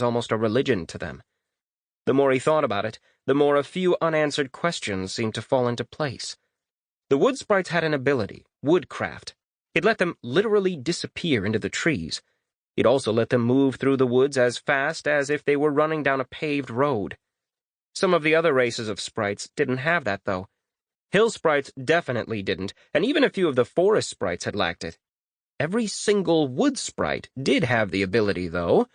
almost a religion to them. The more he thought about it, the more a few unanswered questions seemed to fall into place. The wood sprites had an ability, woodcraft. It let them literally disappear into the trees. It also let them move through the woods as fast as if they were running down a paved road. Some of the other races of sprites didn't have that, though. Hill sprites definitely didn't, and even a few of the forest sprites had lacked it. Every single wood sprite did have the ability, though.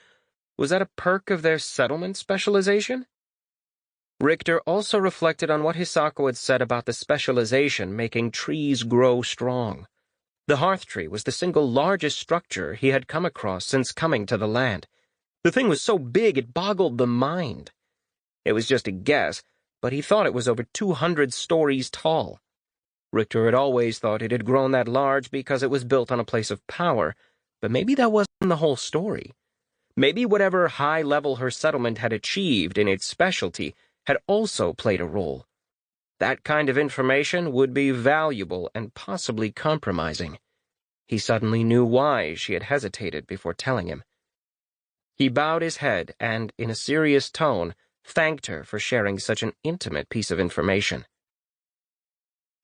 Was that a perk of their settlement specialization? Richter also reflected on what Hisako had said about the specialization making trees grow strong. The hearth tree was the single largest structure he had come across since coming to the land. The thing was so big it boggled the mind. It was just a guess, but he thought it was over 200 stories tall. Richter had always thought it had grown that large because it was built on a place of power, but maybe that wasn't the whole story. Maybe whatever high level her settlement had achieved in its specialty had also played a role. That kind of information would be valuable and possibly compromising. He suddenly knew why she had hesitated before telling him. He bowed his head and, in a serious tone, thanked her for sharing such an intimate piece of information.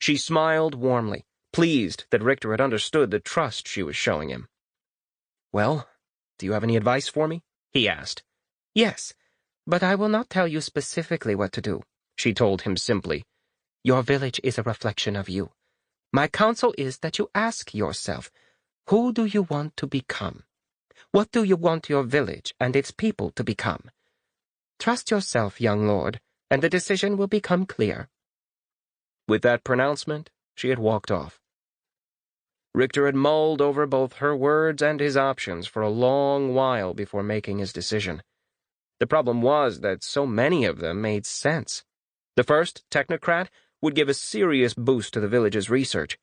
She smiled warmly, pleased that Richter had understood the trust she was showing him. "Well, do you have any advice for me?" he asked. "Yes, but I will not tell you specifically what to do," she told him simply. "Your village is a reflection of you. My counsel is that you ask yourself, who do you want to become? What do you want your village and its people to become? Trust yourself, young lord, and the decision will become clear." With that pronouncement, she had walked off. Richter had mulled over both her words and his options for a long while before making his decision. The problem was that so many of them made sense. The first, technocrat, would give a serious boost to the village's research.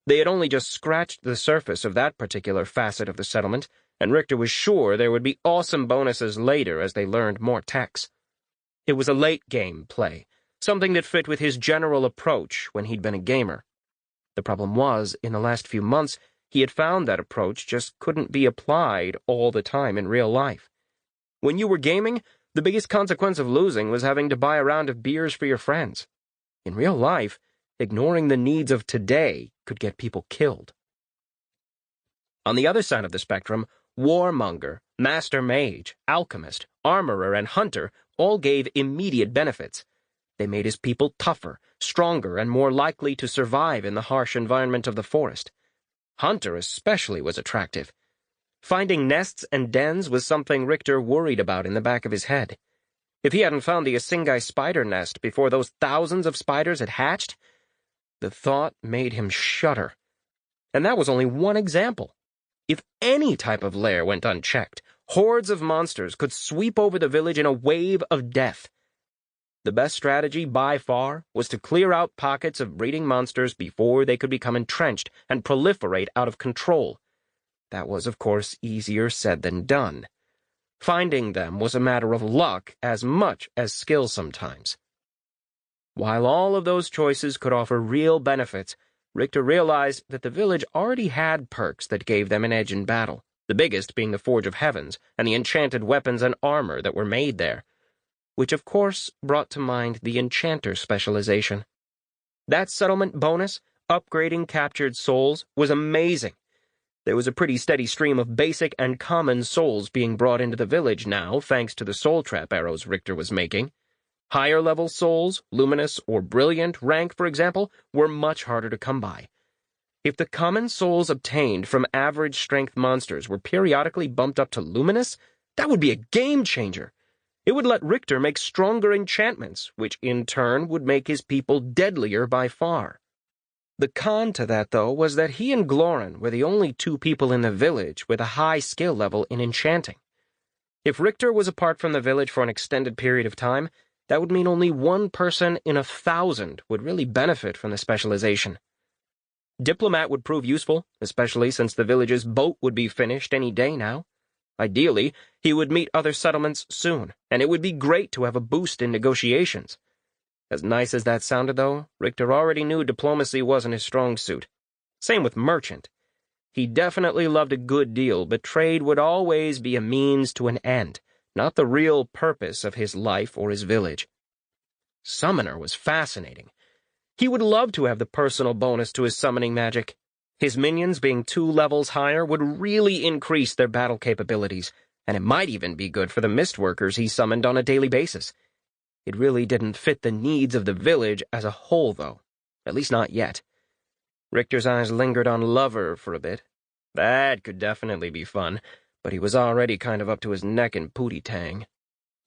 They had only just scratched the surface of that particular facet of the settlement, and Richter was sure there would be awesome bonuses later as they learned more techs. It was a late-game play, something that fit with his general approach when he'd been a gamer. The problem was, in the last few months, he had found that approach just couldn't be applied all the time in real life. When you were gaming, the biggest consequence of losing was having to buy a round of beers for your friends. In real life, ignoring the needs of today could get people killed. On the other side of the spectrum, warmonger, master mage, alchemist, armorer, and hunter all gave immediate benefits. They made his people tougher, stronger, and more likely to survive in the harsh environment of the forest. Hunter especially was attractive. Finding nests and dens was something Richter worried about in the back of his head. If he hadn't found the Asingai spider nest before those thousands of spiders had hatched, the thought made him shudder. And that was only one example. If any type of lair went unchecked, hordes of monsters could sweep over the village in a wave of death. The best strategy, by far, was to clear out pockets of breeding monsters before they could become entrenched and proliferate out of control. That was, of course, easier said than done. Finding them was a matter of luck as much as skill sometimes. While all of those choices could offer real benefits, Richter realized that the village already had perks that gave them an edge in battle, the biggest being the Forge of Heavens and the enchanted weapons and armor that were made there, which of course brought to mind the enchanter specialization. That settlement bonus, upgrading captured souls, was amazing. There was a pretty steady stream of basic and common souls being brought into the village now, thanks to the soul trap arrows Richter was making. Higher-level souls, luminous or brilliant rank, for example, were much harder to come by. If the common souls obtained from average-strength monsters were periodically bumped up to luminous, that would be a game-changer. It would let Richter make stronger enchantments, which in turn would make his people deadlier by far. The con to that, though, was that he and Glorin were the only two people in the village with a high skill level in enchanting. If Richter was apart from the village for an extended period of time, that would mean only one person in 1,000 would really benefit from the specialization. Diplomat would prove useful, especially since the village's boat would be finished any day now. Ideally, he would meet other settlements soon, and it would be great to have a boost in negotiations. As nice as that sounded, though, Richter already knew diplomacy wasn't his strong suit. Same with merchant. He definitely loved a good deal, but trade would always be a means to an end, not the real purpose of his life or his village. Summoner was fascinating. He would love to have the personal bonus to his summoning magic. His minions being 2 levels higher would really increase their battle capabilities, and it might even be good for the mist workers he summoned on a daily basis. It really didn't fit the needs of the village as a whole, though. At least not yet. Richter's eyes lingered on Lover for a bit. That could definitely be fun, but he was already kind of up to his neck in Pootie Tang.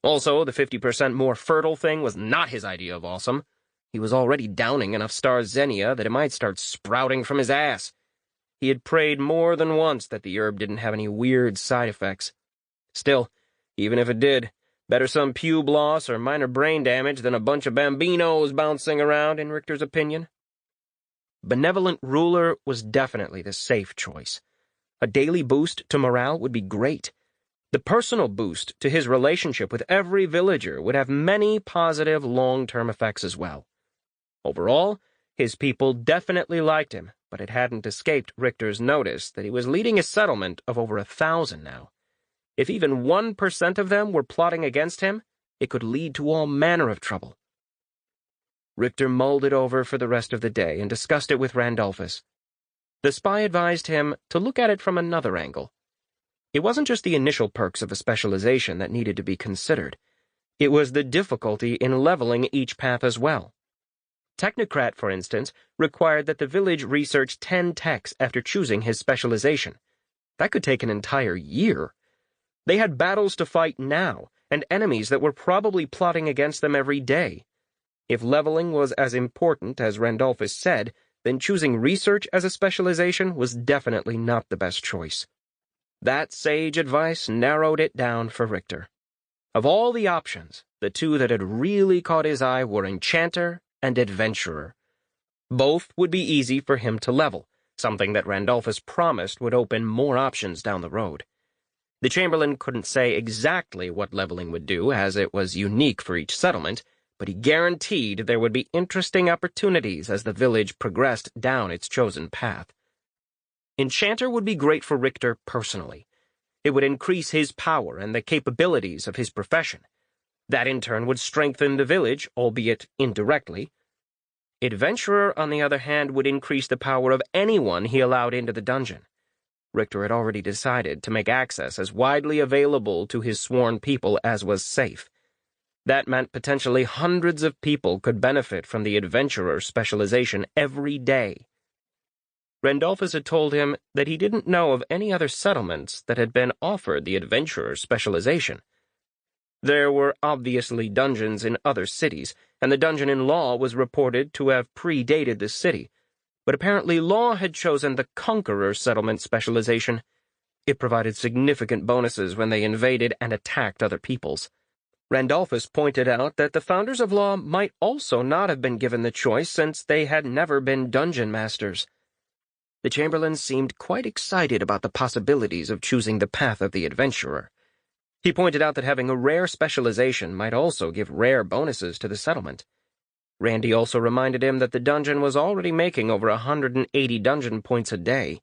Also, the 50% more fertile thing was not his idea of awesome. He was already downing enough Star Zenia that it might start sprouting from his ass. He had prayed more than once that the herb didn't have any weird side effects. Still, even if it did, better some pube loss or minor brain damage than a bunch of bambinos bouncing around, in Richter's opinion. Benevolent Ruler was definitely the safe choice. A daily boost to morale would be great. The personal boost to his relationship with every villager would have many positive long-term effects as well. Overall, his people definitely liked him, but it hadn't escaped Richter's notice that he was leading a settlement of over 1,000 now. If even 1% of them were plotting against him, it could lead to all manner of trouble. Richter mulled it over for the rest of the day and discussed it with Randolphus. The spy advised him to look at it from another angle. It wasn't just the initial perks of a specialization that needed to be considered. It was the difficulty in leveling each path as well. Technocrat, for instance, required that the village research 10 techs after choosing his specialization. That could take an entire year. They had battles to fight now, and enemies that were probably plotting against them every day. If leveling was as important as Randolphus said, then choosing research as a specialization was definitely not the best choice. That sage advice narrowed it down for Richter. Of all the options, the 2 that had really caught his eye were Enchanter and Adventurer. Both would be easy for him to level, something that Randolphus promised would open more options down the road. The Chamberlain couldn't say exactly what leveling would do, as it was unique for each settlement, but he guaranteed there would be interesting opportunities as the village progressed down its chosen path. Enchanter would be great for Richter personally. It would increase his power and the capabilities of his profession. That in turn would strengthen the village, albeit indirectly. Adventurer, on the other hand, would increase the power of anyone he allowed into the dungeon. Richter had already decided to make access as widely available to his sworn people as was safe. That meant potentially hundreds of people could benefit from the Adventurer specialization every day. Randolphus had told him that he didn't know of any other settlements that had been offered the Adventurer specialization. There were obviously dungeons in other cities, and the dungeon in Law was reported to have predated the city, but apparently Law had chosen the Conqueror settlement specialization. It provided significant bonuses when they invaded and attacked other peoples. Randolphus pointed out that the founders of Law might also not have been given the choice since they had never been dungeon masters. The Chamberlain seemed quite excited about the possibilities of choosing the path of the Adventurer. He pointed out that having a rare specialization might also give rare bonuses to the settlement. Randy also reminded him that the dungeon was already making over 180 dungeon points a day.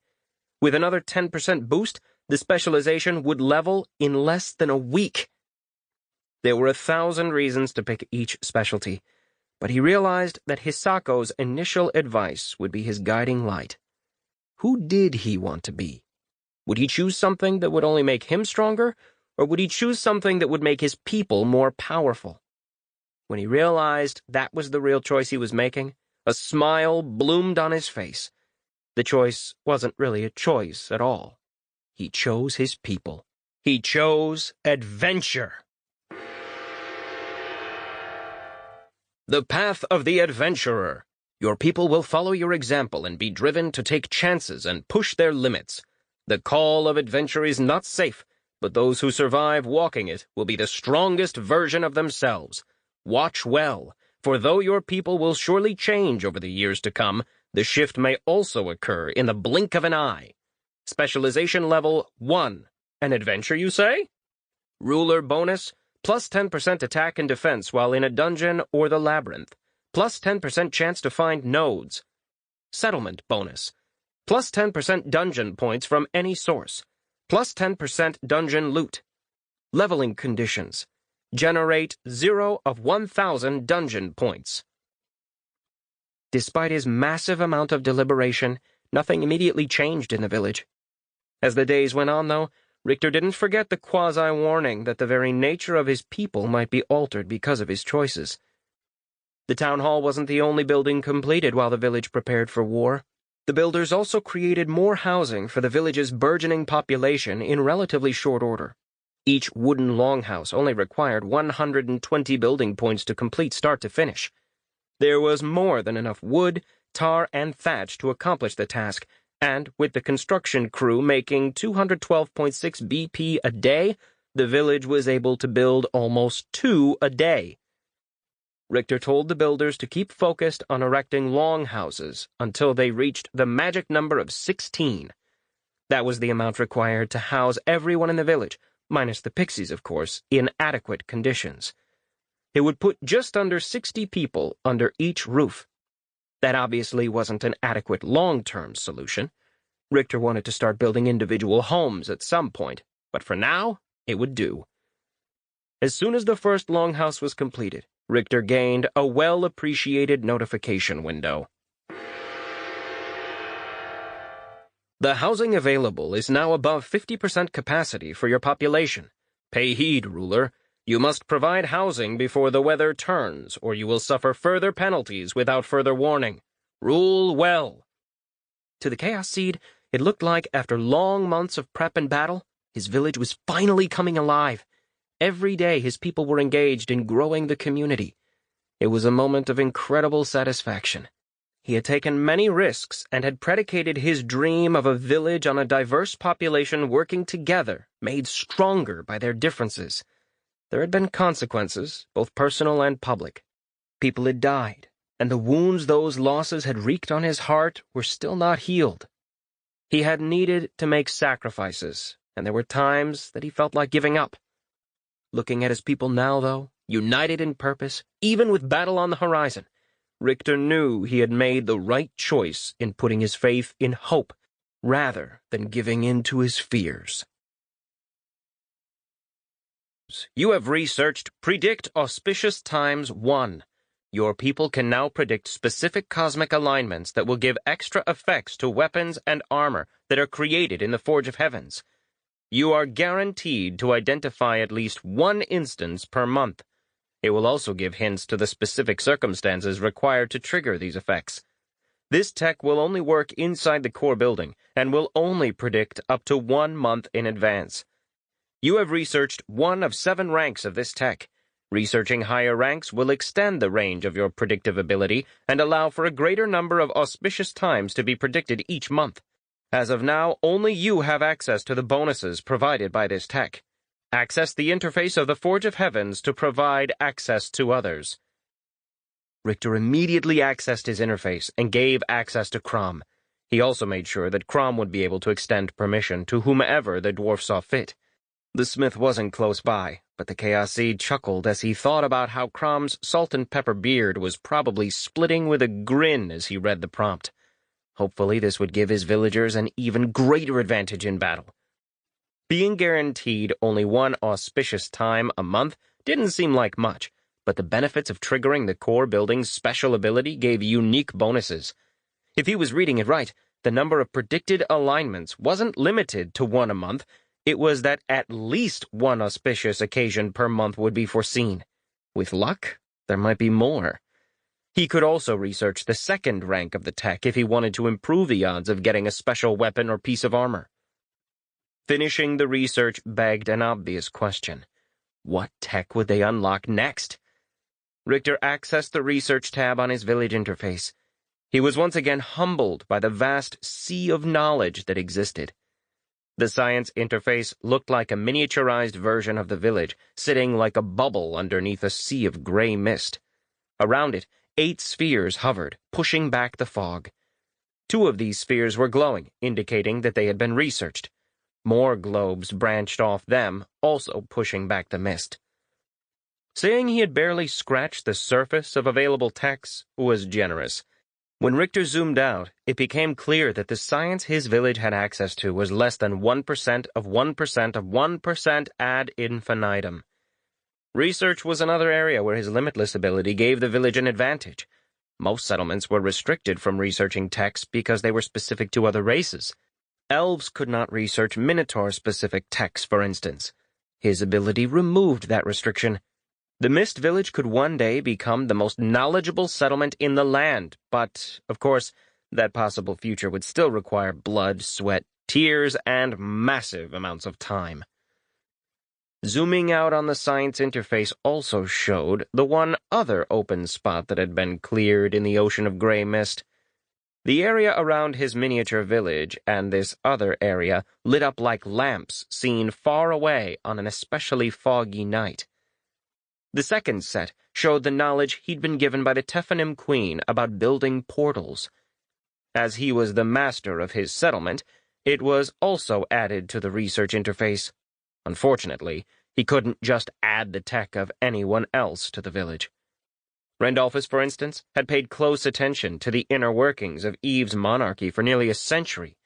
With another 10% boost, the specialization would level in less than a week. There were 1,000 reasons to pick each specialty, but he realized that Hisako's initial advice would be his guiding light. Who did he want to be? Would he choose something that would only make him stronger, or would he choose something that would make his people more powerful? When he realized that was the real choice he was making, a smile bloomed on his face. The choice wasn't really a choice at all. He chose his people. He chose adventure. The path of the adventurer. Your people will follow your example and be driven to take chances and push their limits. The call of adventure is not safe, but those who survive walking it will be the strongest version of themselves. Watch well, for though your people will surely change over the years to come, the shift may also occur in the blink of an eye. Specialization level 1. An adventure, you say? Ruler bonus, plus 10% attack and defense while in a dungeon or the labyrinth, plus 10% chance to find nodes. Settlement bonus, plus 10% dungeon points from any source, plus 10% dungeon loot. Leveling conditions. Generate 0 of 1,000 dungeon points. Despite his massive amount of deliberation, nothing immediately changed in the village. As the days went on, though, Richter didn't forget the quasi-warning that the very nature of his people might be altered because of his choices. The town hall wasn't the only building completed while the village prepared for war. The builders also created more housing for the village's burgeoning population in relatively short order. Each wooden longhouse only required 120 building points to complete start to finish. There was more than enough wood, tar, and thatch to accomplish the task, and with the construction crew making 212.6 BP a day, the village was able to build almost 2 a day. Richter told the builders to keep focused on erecting longhouses until they reached the magic number of 16. That was the amount required to house everyone in the village, minus the pixies, of course, in adequate conditions. It would put just under 60 people under each roof. That obviously wasn't an adequate long-term solution. Richter wanted to start building individual homes at some point, but for now, it would do. As soon as the first longhouse was completed, Richter gained a well-appreciated notification window. The housing available is now above 50% capacity for your population. Pay heed, ruler. You must provide housing before the weather turns, or you will suffer further penalties without further warning. Rule well. To the Chaos Seed, it looked like after long months of prep and battle, his village was finally coming alive. Every day his people were engaged in growing the community. It was a moment of incredible satisfaction. He had taken many risks and had predicated his dream of a village on a diverse population working together, made stronger by their differences. There had been consequences, both personal and public. People had died, and the wounds those losses had wreaked on his heart were still not healed. He had needed to make sacrifices, and there were times that he felt like giving up. Looking at his people now, though, united in purpose, even with battle on the horizon, Richter knew he had made the right choice in putting his faith in hope rather than giving in to his fears. You have researched Predict Auspicious Times 1. Your people can now predict specific cosmic alignments that will give extra effects to weapons and armor that are created in the Forge of Heavens. You are guaranteed to identify at least one instance per month. It will also give hints to the specific circumstances required to trigger these effects. This tech will only work inside the core building and will only predict up to 1 month in advance. You have researched 1 of 7 ranks of this tech. Researching higher ranks will extend the range of your predictive ability and allow for a greater number of auspicious times to be predicted each month. As of now, only you have access to the bonuses provided by this tech. Access the interface of the Forge of Heavens to provide access to others. Richter immediately accessed his interface and gave access to Crom. He also made sure that Crom would be able to extend permission to whomever the dwarf saw fit. The smith wasn't close by, but the Chaos Seed chuckled as he thought about how Crom's salt and pepper beard was probably splitting with a grin as he read the prompt. Hopefully this would give his villagers an even greater advantage in battle. Being guaranteed only 1 auspicious time a month didn't seem like much, but the benefits of triggering the core building's special ability gave unique bonuses. If he was reading it right, the number of predicted alignments wasn't limited to 1 a month. It was that at least 1 auspicious occasion per month would be foreseen. With luck, there might be more. He could also research the 2nd rank of the tech if he wanted to improve the odds of getting a special weapon or piece of armor. Finishing the research begged an obvious question. What tech would they unlock next? Richter accessed the research tab on his village interface. He was once again humbled by the vast sea of knowledge that existed. The science interface looked like a miniaturized version of the village, sitting like a bubble underneath a sea of gray mist. Around it, 8 spheres hovered, pushing back the fog. 2 of these spheres were glowing, indicating that they had been researched. More globes branched off them, also pushing back the mist. Saying he had barely scratched the surface of available techs was generous. When Richter zoomed out, it became clear that the science his village had access to was less than 1% of 1% of 1% ad infinitum. Research was another area where his limitless ability gave the village an advantage. Most settlements were restricted from researching texts because they were specific to other races. Elves could not research Minotaur-specific texts, for instance. His ability removed that restriction. The Mist Village could one day become the most knowledgeable settlement in the land, but, of course, that possible future would still require blood, sweat, tears, and massive amounts of time. Zooming out on the science interface also showed the one other open spot that had been cleared in the ocean of gray mist. The area around his miniature village and this other area lit up like lamps seen far away on an especially foggy night. The second set showed the knowledge he'd been given by the Tephanim Queen about building portals. As he was the master of his settlement, it was also added to the research interface. Unfortunately, he couldn't just add the tech of anyone else to the village. Randolphus, for instance, had paid close attention to the inner workings of Eve's monarchy for nearly a century.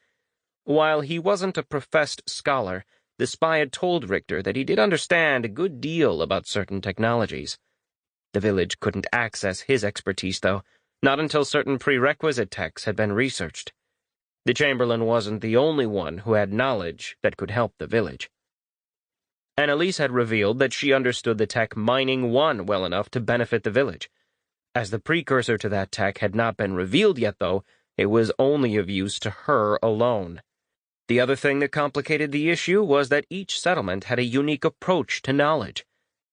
While he wasn't a professed scholar, the spy had told Richter that he did understand a good deal about certain technologies. The village couldn't access his expertise, though, not until certain prerequisite techs had been researched. The Chamberlain wasn't the only one who had knowledge that could help the village. Annalise had revealed that she understood the tech Mining 1 well enough to benefit the village. As the precursor to that tech had not been revealed yet, though, it was only of use to her alone. The other thing that complicated the issue was that each settlement had a unique approach to knowledge.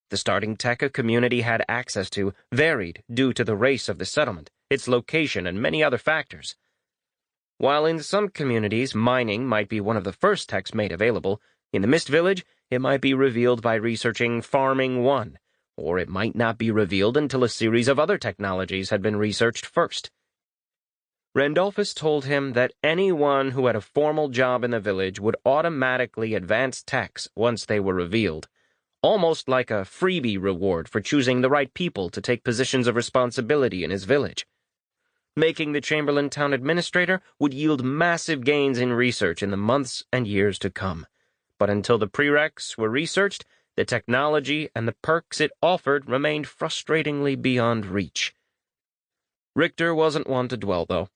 The starting tech a community had access to varied due to the race of the settlement, its location, and many other factors. While in some communities mining might be one of the first techs made available, in the Mist Village it might be revealed by researching Farming 1, or it might not be revealed until a series of other technologies had been researched first. Randolphus told him that anyone who had a formal job in the village would automatically advance techs once they were revealed, almost like a freebie reward for choosing the right people to take positions of responsibility in his village. Making the Chamberlain town administrator would yield massive gains in research in the months and years to come. But until the prereqs were researched, the technology and the perks it offered remained frustratingly beyond reach. Richter wasn't one to dwell, though.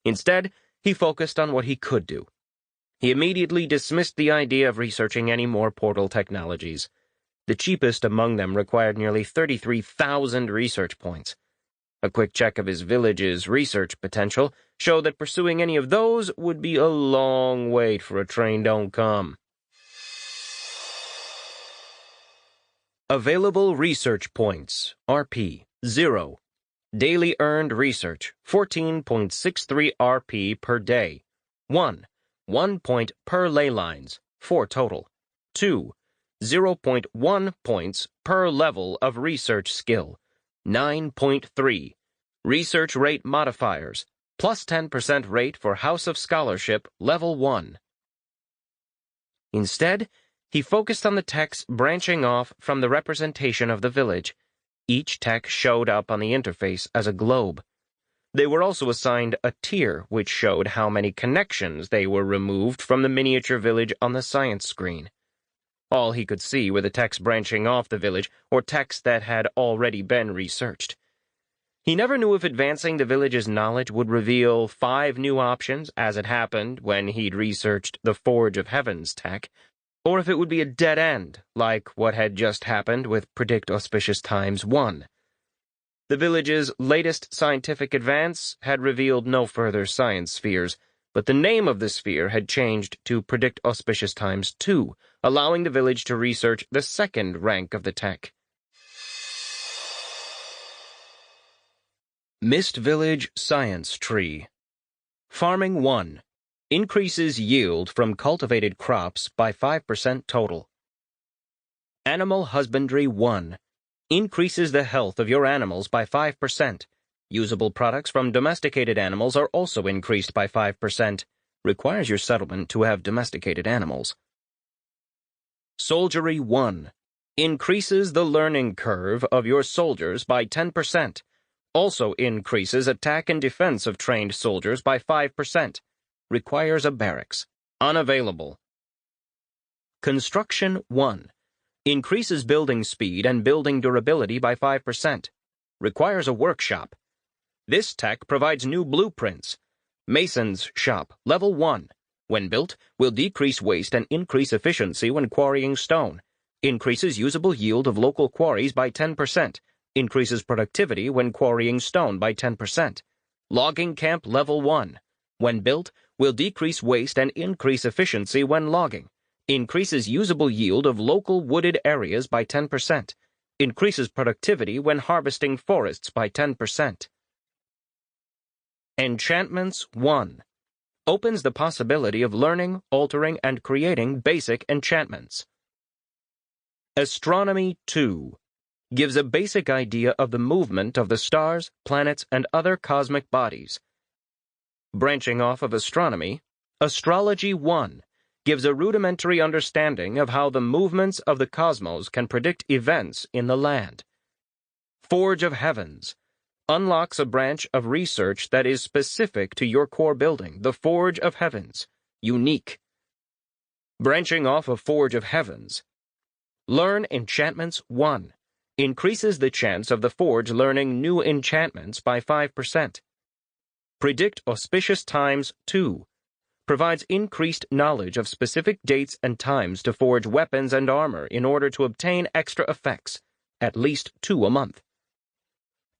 Instead, he focused on what he could do. He immediately dismissed the idea of researching any more portal technologies. The cheapest among them required nearly 33,000 research points. A quick check of his village's research potential showed that pursuing any of those would be a long wait for a train don't come. Available Research Points, RP, 0. Daily Earned Research, 14.63 RP per day. 1. 1 point per ley lines, 4 total. 2. 0.1 points per level of research skill, 9.3. Research rate modifiers, plus 10% rate for House of Scholarship, level 1. Instead, he focused on the techs branching off from the representation of the village. Each tech showed up on the interface as a globe. They were also assigned a tier which showed how many connections they were removed from the miniature village on the science screen. All he could see were the techs branching off the village or techs that had already been researched. He never knew if advancing the village's knowledge would reveal 5 new options, as it happened when he'd researched the Forge of Heavens tech, or if it would be a dead end, like what had just happened with Predict Auspicious Times 1. The village's latest scientific advance had revealed no further science spheres, but the name of the sphere had changed to Predict Auspicious Times 2, allowing the village to research the second rank of the tech. Mist Village Science Tree. Farming 1. Increases yield from cultivated crops by 5% total. Animal Husbandry 1. Increases the health of your animals by 5%. Usable products from domesticated animals are also increased by 5%. Requires your settlement to have domesticated animals. Soldiery 1. Increases the learning curve of your soldiers by 10%. Also increases attack and defense of trained soldiers by 5%. Requires a barracks. Unavailable. Construction 1. Increases building speed and building durability by 5%. Requires a workshop. This tech provides new blueprints. Mason's shop, level 1. When built, will decrease waste and increase efficiency when quarrying stone. Increases usable yield of local quarries by 10%. Increases productivity when quarrying stone by 10%. Logging camp level 1. When built, will decrease waste and increase efficiency when logging. Increases usable yield of local wooded areas by 10%. Increases productivity when harvesting forests by 10%. Enchantments 1. Opens the possibility of learning, altering, and creating basic enchantments. Astronomy 2. Gives a basic idea of the movement of the stars, planets, and other cosmic bodies. Branching off of astronomy, Astrology 1 gives a rudimentary understanding of how the movements of the cosmos can predict events in the land. Forge of Heavens unlocks a branch of research that is specific to your core building, the Forge of Heavens, unique. Branching off of Forge of Heavens, Learn Enchantments 1 increases the chance of the forge learning new enchantments by 5%. Predict Auspicious Times 2 provides increased knowledge of specific dates and times to forge weapons and armor in order to obtain extra effects, at least 2 a month.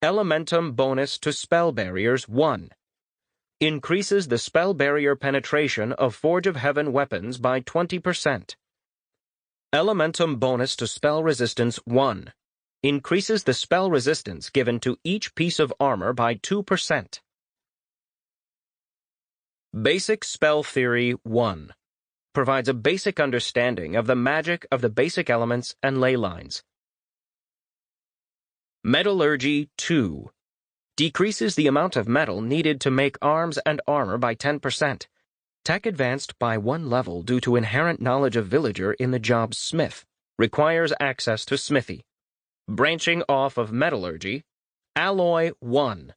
Elementum Bonus to Spell Barriers 1 increases the spell barrier penetration of Forge of Heaven weapons by 20%. Elementum Bonus to Spell Resistance 1 increases the spell resistance given to each piece of armor by 2%. Basic Spell Theory 1 provides a basic understanding of the magic of the basic elements and ley lines. Metallurgy 2 decreases the amount of metal needed to make arms and armor by 10%. Tech advanced by 1 level due to inherent knowledge of villager in the job smith. Requires access to smithy. Branching off of metallurgy, Alloy 1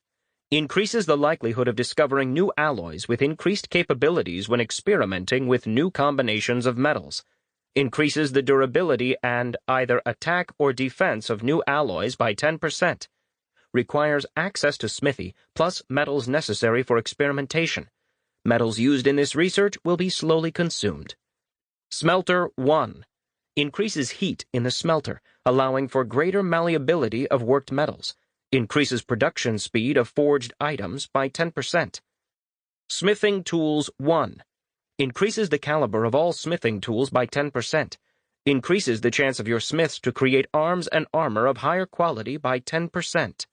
increases the likelihood of discovering new alloys with increased capabilities when experimenting with new combinations of metals. Increases the durability and either attack or defense of new alloys by 10%. Requires access to smithy plus metals necessary for experimentation. Metals used in this research will be slowly consumed. Smelter 1 increases heat in the smelter, allowing for greater malleability of worked metals. Increases production speed of forged items by 10%. Smithing Tools 1 increases the caliber of all smithing tools by 10%. Increases the chance of your smiths to create arms and armor of higher quality by 10%.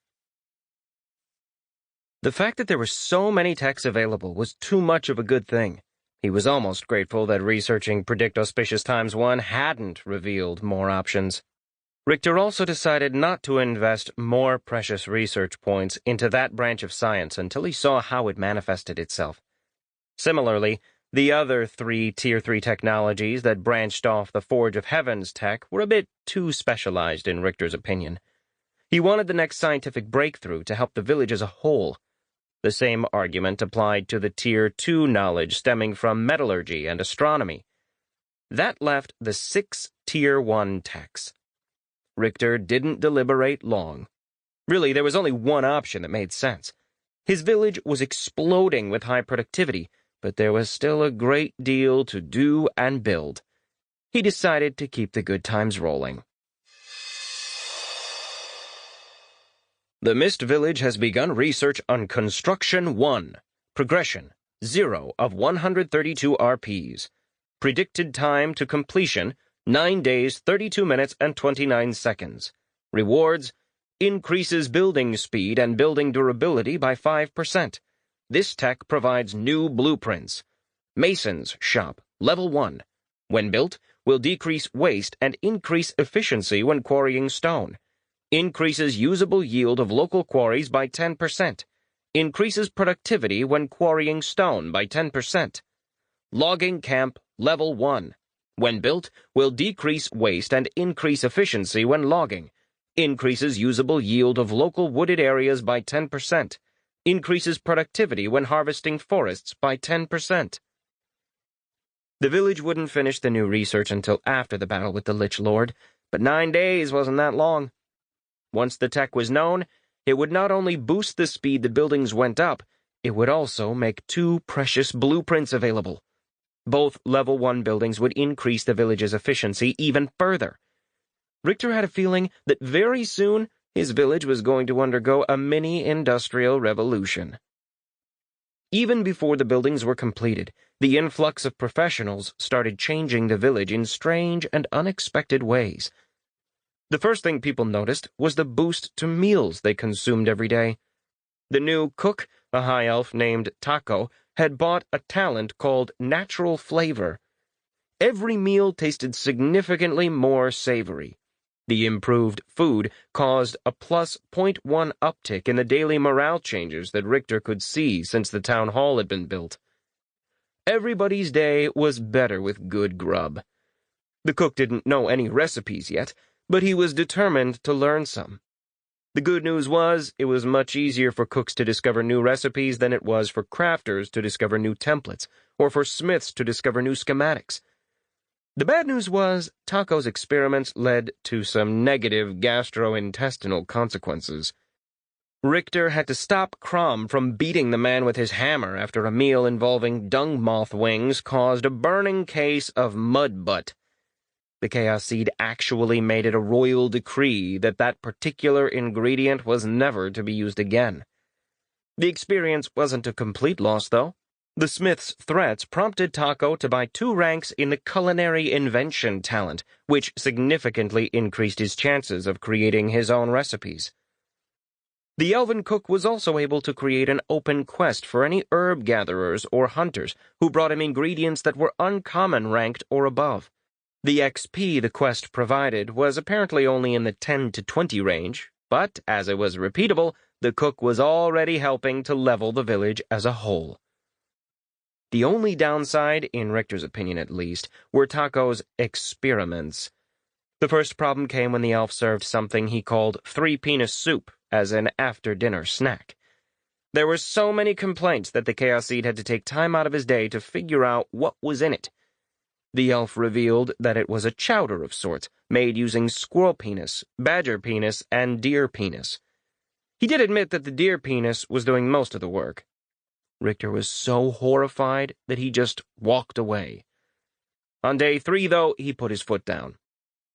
The fact that there were so many techs available was too much of a good thing. He was almost grateful that researching Predict Auspicious Times 1 hadn't revealed more options. Richter also decided not to invest more precious research points into that branch of science until he saw how it manifested itself. Similarly, the other 3 Tier 3 technologies that branched off the Forge of Heavens tech were a bit too specialized in Richter's opinion. He wanted the next scientific breakthrough to help the village as a whole. The same argument applied to the Tier 2 knowledge stemming from metallurgy and astronomy. That left the 6 Tier 1 techs. Richter didn't deliberate long. Really, there was only one option that made sense. His village was exploding with high productivity, but there was still a great deal to do and build. He decided to keep the good times rolling. The Mist Village has begun research on Construction 1. Progression, 0 of 132 RPs. Predicted time to completion, 9 days, 32 minutes, and 29 seconds. Rewards, increases building speed and building durability by 5%. This tech provides new blueprints. Mason's Shop, Level 1. When built, will decrease waste and increase efficiency when quarrying stone. Increases usable yield of local quarries by 10%. Increases productivity when quarrying stone by 10%. Logging Camp, Level 1. When built, will decrease waste and increase efficiency when logging. increases usable yield of local wooded areas by 10%, increases productivity when harvesting forests by 10%. The village wouldn't finish the new research until after the battle with the Lich Lord, but 9 days wasn't that long. Once the tech was known, it would not only boost the speed the buildings went up, it would also make 2 precious blueprints available. Both Level 1 buildings would increase the village's efficiency even further. Richter had a feeling that very soon his village was going to undergo a mini-industrial revolution. Even before the buildings were completed, the influx of professionals started changing the village in strange and unexpected ways. The first thing people noticed was the boost to meals they consumed every day. The new cook, a high elf named Taco, had bought a talent called natural flavor. Every meal tasted significantly more savory. The improved food caused a plus 0.1 uptick in the daily morale changes that Richter could see since the town hall had been built. Everybody's day was better with good grub. The cook didn't know any recipes yet, but he was determined to learn some. The good news was, it was much easier for cooks to discover new recipes than it was for crafters to discover new templates, or for smiths to discover new schematics. The bad news was, Taco's experiments led to some negative gastrointestinal consequences. Richter had to stop Crom from beating the man with his hammer after a meal involving dung moth wings caused a burning case of mud butt. The Chaos Seed actually made it a royal decree that that particular ingredient was never to be used again. The experience wasn't a complete loss, though. The smith's threats prompted Taco to buy 2 ranks in the culinary invention talent, which significantly increased his chances of creating his own recipes. The elven cook was also able to create an open quest for any herb gatherers or hunters who brought him ingredients that were uncommon ranked or above. The XP the quest provided was apparently only in the 10 to 20 range, but as it was repeatable, the cook was already helping to level the village as a whole. The only downside, in Richter's opinion at least, were Taco's experiments. The first problem came when the elf served something he called 3-penis soup as an after-dinner snack. There were so many complaints that the Chaos Seed had to take time out of his day to figure out what was in it. The elf revealed that it was a chowder of sorts, made using squirrel penis, badger penis, and deer penis. He did admit that the deer penis was doing most of the work. Richter was so horrified that he just walked away. On day 3, though, he put his foot down.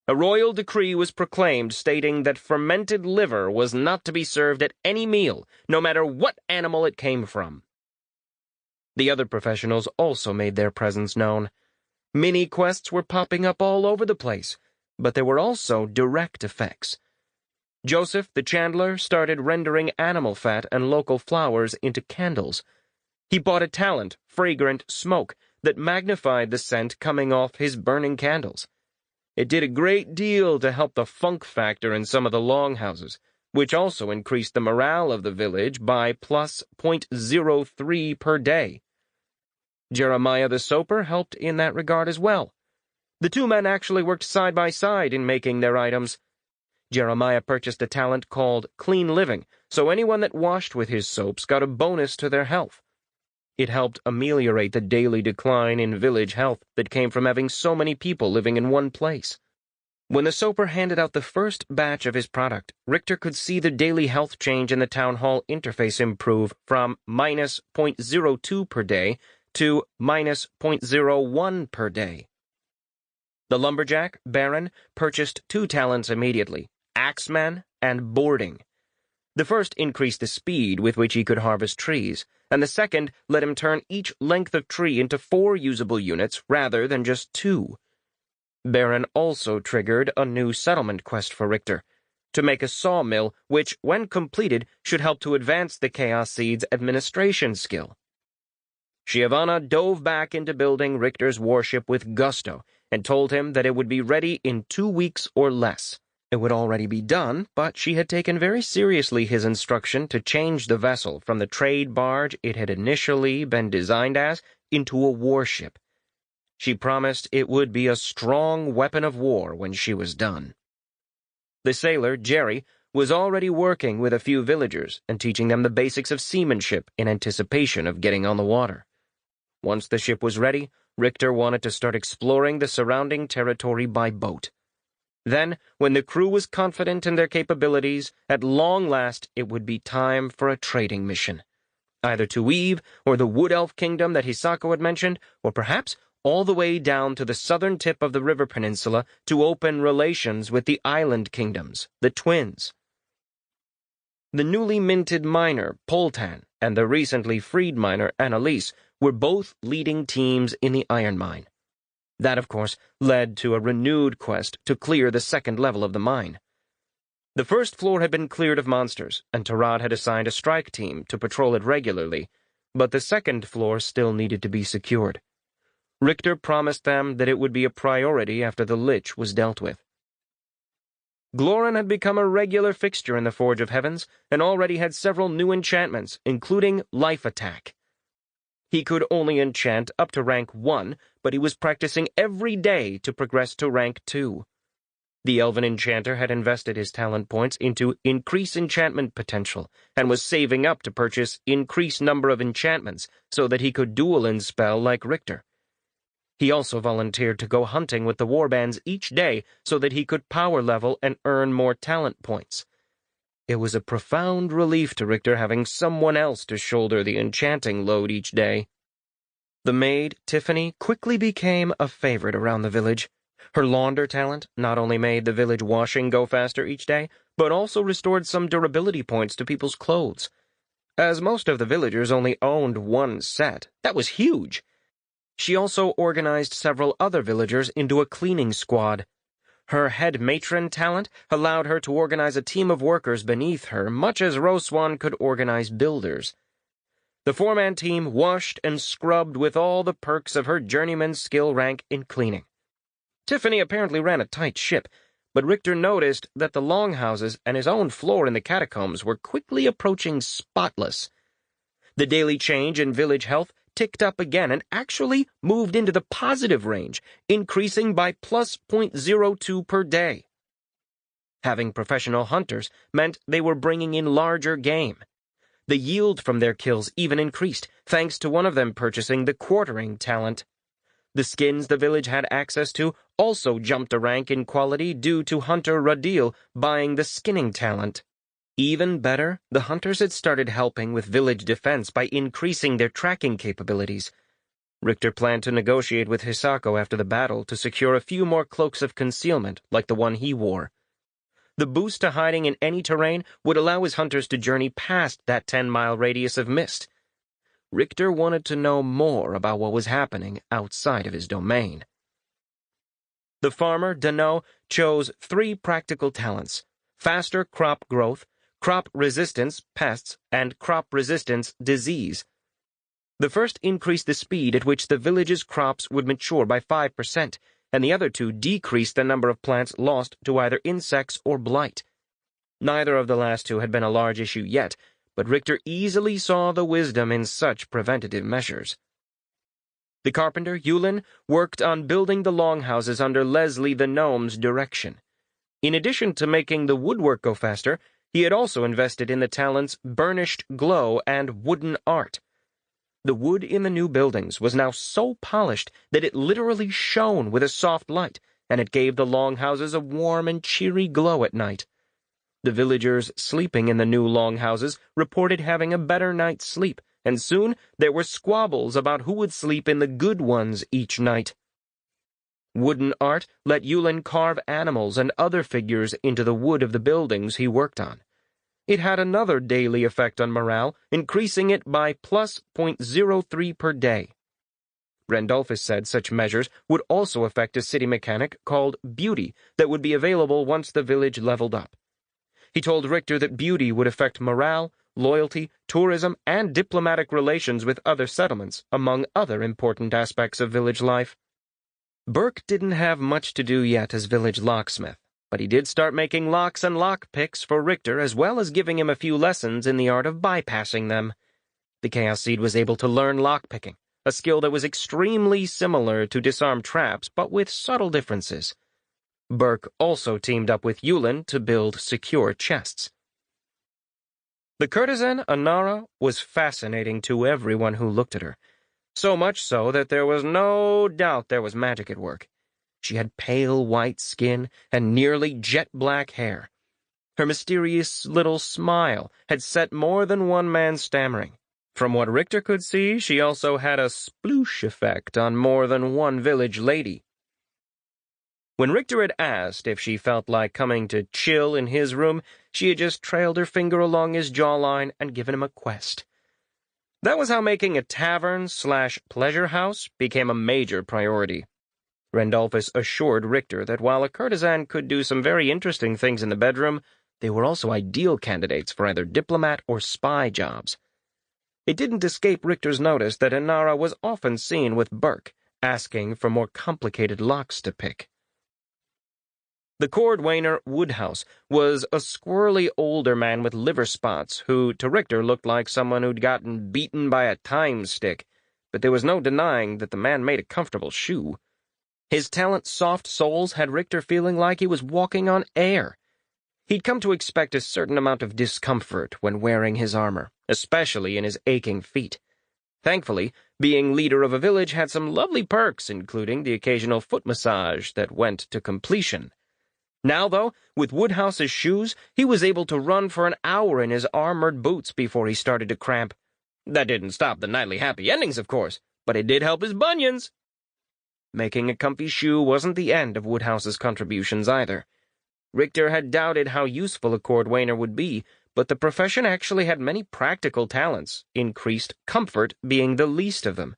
A royal decree was proclaimed stating that fermented liver was not to be served at any meal, no matter what animal it came from. The other professionals also made their presence known. Mini-quests were popping up all over the place, but there were also direct effects. Joseph, the chandler, started rendering animal fat and local flowers into candles. He bought a talent, fragrant smoke, that magnified the scent coming off his burning candles. It did a great deal to help the funk factor in some of the longhouses, which also increased the morale of the village by plus 0.03 per day. Jeremiah the Soper helped in that regard as well. The 2 men actually worked side by side in making their items. Jeremiah purchased a talent called Clean Living, so anyone that washed with his soaps got a bonus to their health. It helped ameliorate the daily decline in village health that came from having so many people living in one place. When the Soper handed out the first batch of his product, Richter could see the daily health change in the town hall interface improve from minus 0.02 per day to minus 0.01 per day. The lumberjack, Baron, purchased 2 talents immediately, Axeman and Boarding. The first increased the speed with which he could harvest trees, and the second let him turn each length of tree into 4 usable units rather than just 2. Baron also triggered a new settlement quest for Richter, to make a sawmill which, when completed, should help to advance the Chaos Seed's administration skill. Giovanna dove back into building Richter's warship with gusto and told him that it would be ready in 2 weeks or less. It would already be done, but she had taken very seriously his instruction to change the vessel from the trade barge it had initially been designed as into a warship. She promised it would be a strong weapon of war when she was done. The sailor, Jerry, was already working with a few villagers and teaching them the basics of seamanship in anticipation of getting on the water. Once the ship was ready, Richter wanted to start exploring the surrounding territory by boat. Then, when the crew was confident in their capabilities, at long last it would be time for a trading mission. Either to Eve, or the Wood Elf Kingdom that Hisako had mentioned, or perhaps all the way down to the southern tip of the river peninsula to open relations with the island kingdoms, the twins. The newly minted miner, Poltan, and the recently freed miner, Annalise, were both leading teams in the iron mine. That, of course, led to a renewed quest to clear the second level of the mine. The first floor had been cleared of monsters, and Tarad had assigned a strike team to patrol it regularly, but the second floor still needed to be secured. Richter promised them that it would be a priority after the Lich was dealt with. Glorin had become a regular fixture in the Forge of Heavens, and already had several new enchantments, including Life Attack. He could only enchant up to rank 1, but he was practicing every day to progress to rank 2. The Elven Enchanter had invested his talent points into Increase Enchantment Potential, and was saving up to purchase Increase Number of Enchantments so that he could dual enspell like Richter. He also volunteered to go hunting with the warbands each day so that he could power level and earn more talent points. It was a profound relief to Richter having someone else to shoulder the enchanting load each day. The maid, Tiffany, quickly became a favorite around the village. Her launder talent not only made the village washing go faster each day, but also restored some durability points to people's clothes. As most of the villagers only owned one set, that was huge. She also organized several other villagers into a cleaning squad. Her head matron talent allowed her to organize a team of workers beneath her, much as Roswan could organize builders. The four-man team washed and scrubbed with all the perks of her journeyman skill rank in cleaning. Tiffany apparently ran a tight ship, but Richter noticed that the longhouses and his own floor in the catacombs were quickly approaching spotless. The daily change in village health ticked up again and actually moved into the positive range, increasing by plus 0.02 per day. Having professional hunters meant they were bringing in larger game. The yield from their kills even increased, thanks to one of them purchasing the quartering talent. The skins the village had access to also jumped a rank in quality due to Hunter Radil buying the skinning talent. Even better, the hunters had started helping with village defense by increasing their tracking capabilities. Richter planned to negotiate with Hisako after the battle to secure a few more cloaks of concealment like the one he wore. The boost to hiding in any terrain would allow his hunters to journey past that 10-mile radius of mist. Richter wanted to know more about what was happening outside of his domain. The farmer, Dano, chose 3 practical talents: faster crop growth, crop resistance, pests, and crop resistance, disease. The first increased the speed at which the village's crops would mature by 5%, and the other 2 decreased the number of plants lost to either insects or blight. Neither of the last 2 had been a large issue yet, but Richter easily saw the wisdom in such preventative measures. The carpenter, Yulin, worked on building the longhouses under Leslie the Gnome's direction. In addition to making the woodwork go faster, he had also invested in the talents Burnished Glow and Wooden Art. The wood in the new buildings was now so polished that it literally shone with a soft light, and it gave the longhouses a warm and cheery glow at night. The villagers sleeping in the new longhouses reported having a better night's sleep, and soon there were squabbles about who would sleep in the good ones each night. Wooden Art let Yulin carve animals and other figures into the wood of the buildings he worked on. It had another daily effect on morale, increasing it by plus 0.03 per day. Randolphus said such measures would also affect a city mechanic called Beauty that would be available once the village leveled up. He told Richter that Beauty would affect morale, loyalty, tourism, and diplomatic relations with other settlements, among other important aspects of village life. Burke didn't have much to do yet as village locksmith, but he did start making locks and lockpicks for Richter, as well as giving him a few lessons in the art of bypassing them. The Chaos Seed was able to learn lockpicking, a skill that was extremely similar to disarm traps, but with subtle differences. Burke also teamed up with Yulin to build secure chests. The courtesan Anara was fascinating to everyone who looked at her, so much so that there was no doubt there was magic at work. She had pale white skin and nearly jet-black hair. Her mysterious little smile had set more than one man stammering. From what Richter could see, she also had a sploosh effect on more than one village lady. When Richter had asked if she felt like coming to chill in his room, she had just trailed her finger along his jawline and given him a quest. That was how making a tavern/pleasure house became a major priority. Randolphus assured Richter that while a courtesan could do some very interesting things in the bedroom, they were also ideal candidates for either diplomat or spy jobs. It didn't escape Richter's notice that Inara was often seen with Burke, asking for more complicated locks to pick. The cordwainer Woodhouse was a squirrely older man with liver spots who, to Richter, looked like someone who'd gotten beaten by a time stick, but there was no denying that the man made a comfortable shoe. His talent's soft soles had Richter feeling like he was walking on air. He'd come to expect a certain amount of discomfort when wearing his armor, especially in his aching feet. Thankfully, being leader of a village had some lovely perks, including the occasional foot massage that went to completion. Now, though, with Woodhouse's shoes, he was able to run for an hour in his armored boots before he started to cramp. That didn't stop the nightly happy endings, of course, but it did help his bunions. Making a comfy shoe wasn't the end of Woodhouse's contributions either. Richter had doubted how useful a cordwainer would be, but the profession actually had many practical talents, increased comfort being the least of them.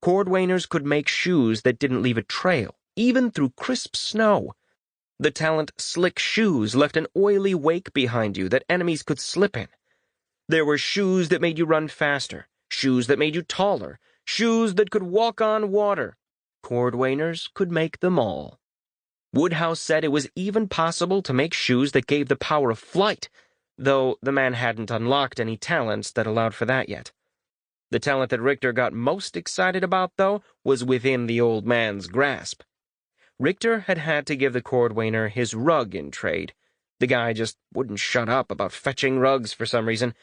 Cordwainers could make shoes that didn't leave a trail, even through crisp snow. The talent Slick Shoes left an oily wake behind you that enemies could slip in. There were shoes that made you run faster, shoes that made you taller, shoes that could walk on water. Cordwainers could make them all. Woodhouse said it was even possible to make shoes that gave the power of flight, though the man hadn't unlocked any talents that allowed for that yet. The talent that Richter got most excited about, though, was within the old man's grasp. Richter had had to give the cordwainer his rug in trade. The guy just wouldn't shut up about fetching rugs for some reason.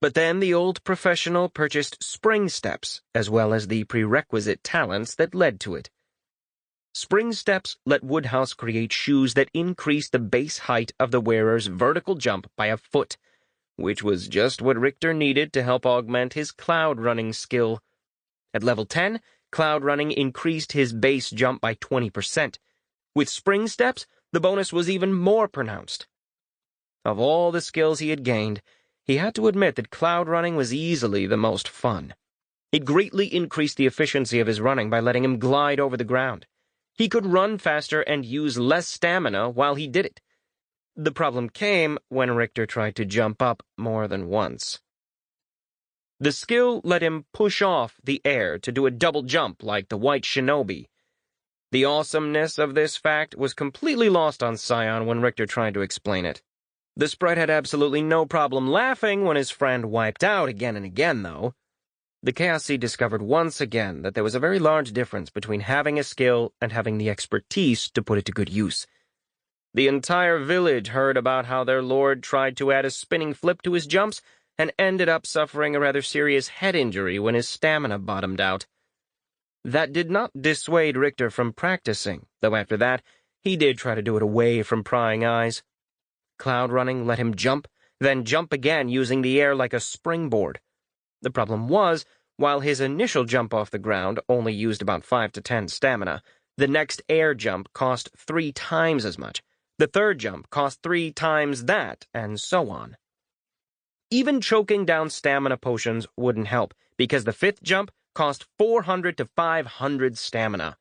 But then the old professional purchased spring steps, as well as the prerequisite talents that led to it. Spring steps let Woodhouse create shoes that increased the base height of the wearer's vertical jump by a foot, which was just what Richter needed to help augment his cloud running skill. At level 10, cloud running increased his base jump by 20%. With spring steps, the bonus was even more pronounced. Of all the skills he had gained, he had to admit that cloud running was easily the most fun. It greatly increased the efficiency of his running by letting him glide over the ground. He could run faster and use less stamina while he did it. The problem came when Richter tried to jump up more than once. The skill let him push off the air to do a double jump like the White Shinobi. The awesomeness of this fact was completely lost on Scion when Richter tried to explain it. The sprite had absolutely no problem laughing when his friend wiped out again and again, though. The Chaos Seed discovered once again that there was a very large difference between having a skill and having the expertise to put it to good use. The entire village heard about how their lord tried to add a spinning flip to his jumps and ended up suffering a rather serious head injury when his stamina bottomed out. That did not dissuade Richter from practicing, though after that, he did try to do it away from prying eyes. Cloud running let him jump, then jump again using the air like a springboard. The problem was, while his initial jump off the ground only used about 5 to 10 stamina, the next air jump cost 3 times as much. The third jump cost 3 times that, and so on. Even choking down stamina potions wouldn't help, because the fifth jump cost 400 to 500 stamina.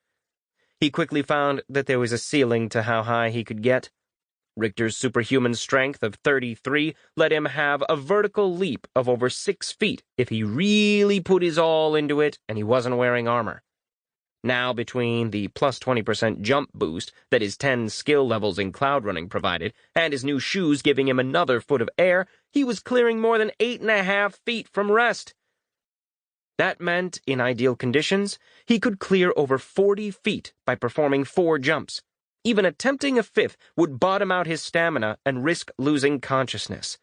He quickly found that there was a ceiling to how high he could get. Richter's superhuman strength of 33 let him have a vertical leap of over 6 feet if he really put his all into it and he wasn't wearing armor. Now, between the plus 20% jump boost that his 10 skill levels in cloud running provided, and his new shoes giving him another foot of air, he was clearing more than 8.5 feet from rest. That meant, in ideal conditions, he could clear over 40 feet by performing 4 jumps. Even attempting a fifth would bottom out his stamina and risk losing consciousness.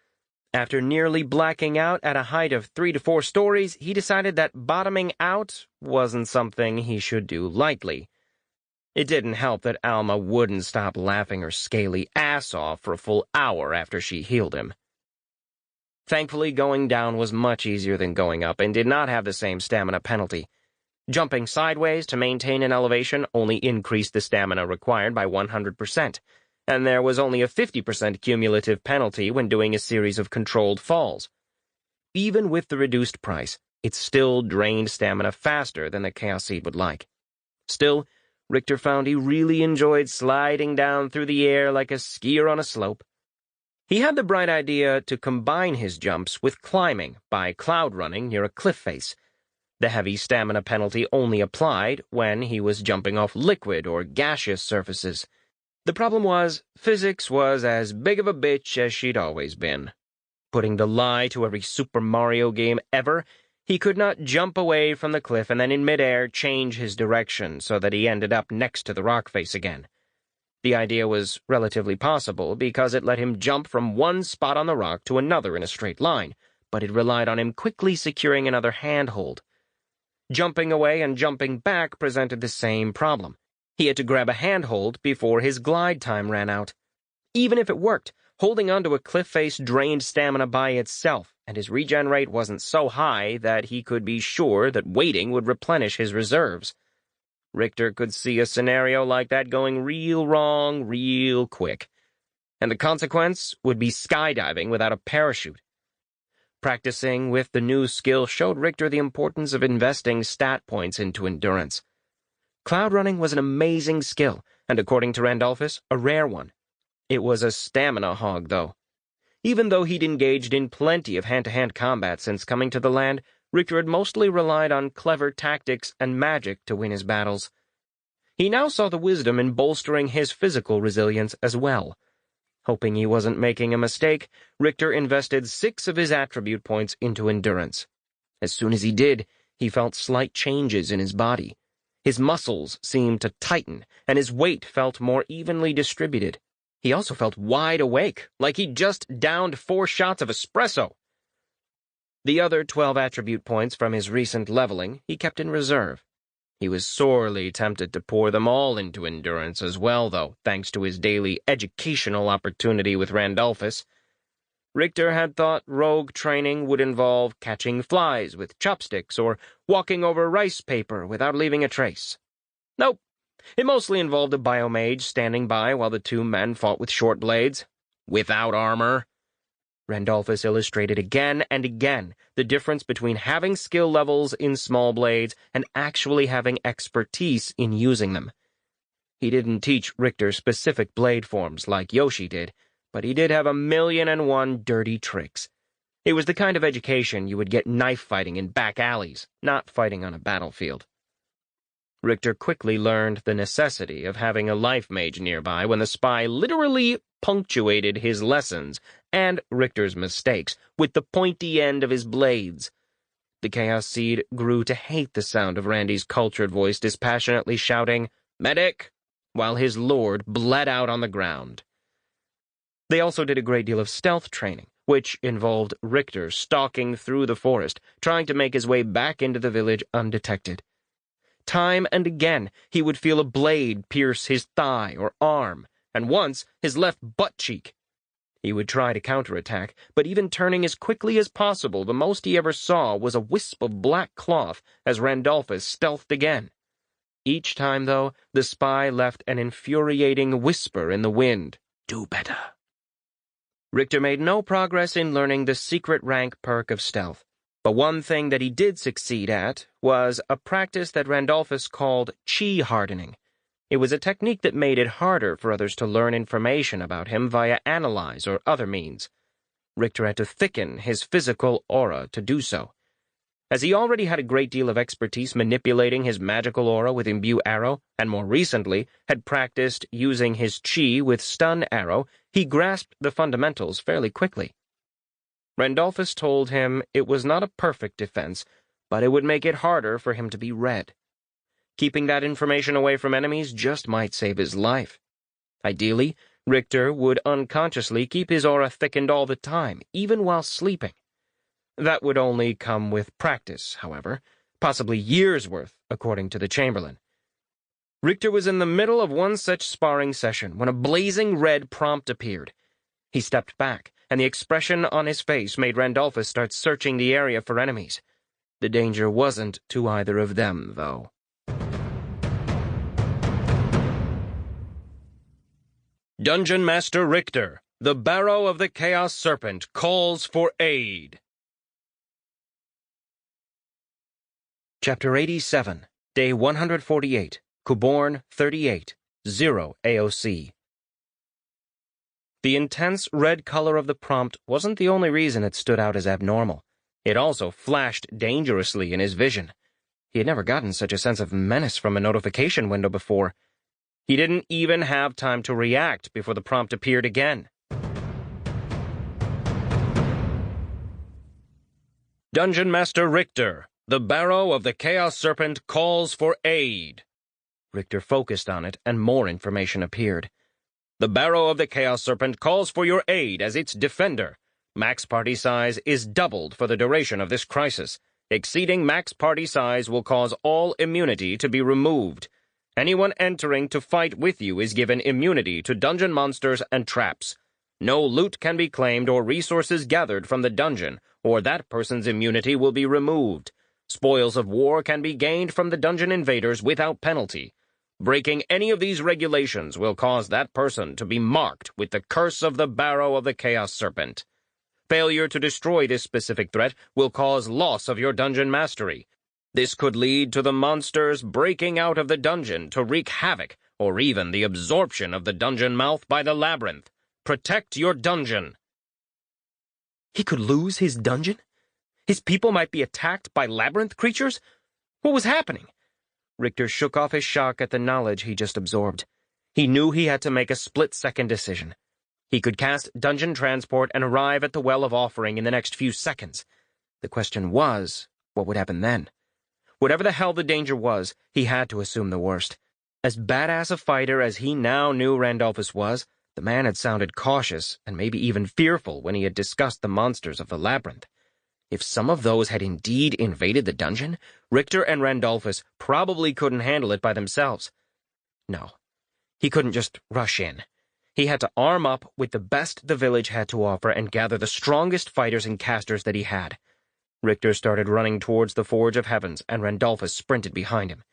After nearly blacking out at a height of 3 to 4 stories, he decided that bottoming out wasn't something he should do lightly. It didn't help that Alma wouldn't stop laughing her scaly ass off for a full hour after she healed him. Thankfully, going down was much easier than going up and did not have the same stamina penalty. Jumping sideways to maintain an elevation only increased the stamina required by 100%, and there was only a 50% cumulative penalty when doing a series of controlled falls. Even with the reduced price, it still drained stamina faster than the Chaos Seed would like. Still, Richter found he really enjoyed sliding down through the air like a skier on a slope. He had the bright idea to combine his jumps with climbing by cloud running near a cliff face. The heavy stamina penalty only applied when he was jumping off liquid or gaseous surfaces. The problem was, physics was as big of a bitch as she'd always been. Putting the lie to every Super Mario game ever, he could not jump away from the cliff and then in midair change his direction so that he ended up next to the rock face again. The idea was relatively possible because it let him jump from one spot on the rock to another in a straight line, but it relied on him quickly securing another handhold. Jumping away and jumping back presented the same problem. He had to grab a handhold before his glide time ran out. Even if it worked, holding onto a cliff face drained stamina by itself, and his regen rate wasn't so high that he could be sure that waiting would replenish his reserves. Richter could see a scenario like that going real wrong real quick, and the consequence would be skydiving without a parachute. Practicing with the new skill showed Richter the importance of investing stat points into endurance. Cloud running was an amazing skill, and according to Randolphus, a rare one. It was a stamina hog, though. Even though he'd engaged in plenty of hand-to-hand combat since coming to the land, Richter had mostly relied on clever tactics and magic to win his battles. He now saw the wisdom in bolstering his physical resilience as well. Hoping he wasn't making a mistake, Richter invested 6 of his attribute points into endurance. As soon as he did, he felt slight changes in his body. His muscles seemed to tighten, and his weight felt more evenly distributed. He also felt wide awake, like he'd just downed 4 shots of espresso. The other 12 attribute points from his recent leveling he kept in reserve. He was sorely tempted to pour them all into endurance as well, though, thanks to his daily educational opportunity with Randolphus. Richter had thought rogue training would involve catching flies with chopsticks or walking over rice paper without leaving a trace. Nope. It mostly involved a biomage standing by while the 2 men fought with short blades. Without armor. Randolphus illustrated again and again the difference between having skill levels in small blades and actually having expertise in using them. He didn't teach Richter specific blade forms like Yoshi did, but he did have 1,000,001 dirty tricks. It was the kind of education you would get knife fighting in back alleys, not fighting on a battlefield. Richter quickly learned the necessity of having a life mage nearby when the spy literally punctuated his lessons and Richter's mistakes with the pointy end of his blades. The Chaos Seed grew to hate the sound of Randy's cultured voice dispassionately shouting, "Medic!" while his lord bled out on the ground. They also did a great deal of stealth training, which involved Richter stalking through the forest, trying to make his way back into the village undetected. Time and again, he would feel a blade pierce his thigh or arm, and once his left butt cheek. He would try to counterattack, but even turning as quickly as possible, the most he ever saw was a wisp of black cloth as Randolphus stealthed again. Each time, though, the spy left an infuriating whisper in the wind, "Do better." Richter made no progress in learning the secret rank perk of stealth. But one thing that he did succeed at was a practice that Randolphus called chi hardening. It was a technique that made it harder for others to learn information about him via analyze or other means. Richter had to thicken his physical aura to do so. As he already had a great deal of expertise manipulating his magical aura with Imbue Arrow, and more recently had practiced using his chi with Stun Arrow, he grasped the fundamentals fairly quickly. Randolphus told him it was not a perfect defense, but it would make it harder for him to be read. Keeping that information away from enemies just might save his life. Ideally, Richter would unconsciously keep his aura thickened all the time, even while sleeping. That would only come with practice, however, possibly years' worth, according to the Chamberlain. Richter was in the middle of one such sparring session when a blazing red prompt appeared. He stepped back, and the expression on his face made Randolphus start searching the area for enemies. The danger wasn't to either of them, though. Dungeon Master Richter, the Barrow of the Chaos Serpent, calls for aid. Chapter 87, Day 148, Kuborn 38, 0 AOC. The intense red color of the prompt wasn't the only reason it stood out as abnormal. It also flashed dangerously in his vision. He had never gotten such a sense of menace from a notification window before. He didn't even have time to react before the prompt appeared again. Dungeon Master Richter, the Barrow of the Chaos Serpent calls for aid. Richter focused on it, and more information appeared. The Barrow of the Chaos Serpent calls for your aid as its defender. Max party size is doubled for the duration of this crisis. Exceeding max party size will cause all immunity to be removed. Anyone entering to fight with you is given immunity to dungeon monsters and traps. No loot can be claimed or resources gathered from the dungeon, or that person's immunity will be removed. Spoils of war can be gained from the dungeon invaders without penalty. Breaking any of these regulations will cause that person to be marked with the curse of the Barrow of the Chaos Serpent. Failure to destroy this specific threat will cause loss of your dungeon mastery. This could lead to the monsters breaking out of the dungeon to wreak havoc, or even the absorption of the dungeon mouth by the labyrinth. Protect your dungeon. He could lose his dungeon? His people might be attacked by labyrinth creatures? What was happening? Richter shook off his shock at the knowledge he just absorbed. He knew he had to make a split-second decision. He could cast Dungeon Transport and arrive at the Well of Offering in the next few seconds. The question was, what would happen then? Whatever the hell the danger was, he had to assume the worst. As badass a fighter as he now knew Randolphus was, the man had sounded cautious and maybe even fearful when he had discussed the monsters of the labyrinth. If some of those had indeed invaded the dungeon, Richter and Randolphus probably couldn't handle it by themselves. No, he couldn't just rush in. He had to arm up with the best the village had to offer and gather the strongest fighters and casters that he had. Richter started running towards the Forge of Heavens, and Randolphus sprinted behind him.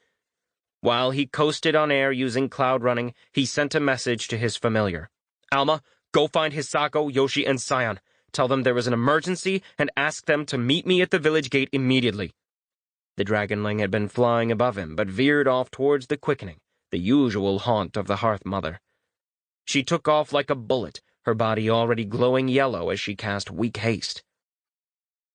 While he coasted on air using cloud running, he sent a message to his familiar. Alma, go find Hisako, Yoshi, and Sion. Tell them there is an emergency and ask them to meet me at the village gate immediately. The dragonling had been flying above him, but veered off towards the quickening, the usual haunt of the Hearth Mother. She took off like a bullet, her body already glowing yellow as she cast weak haste.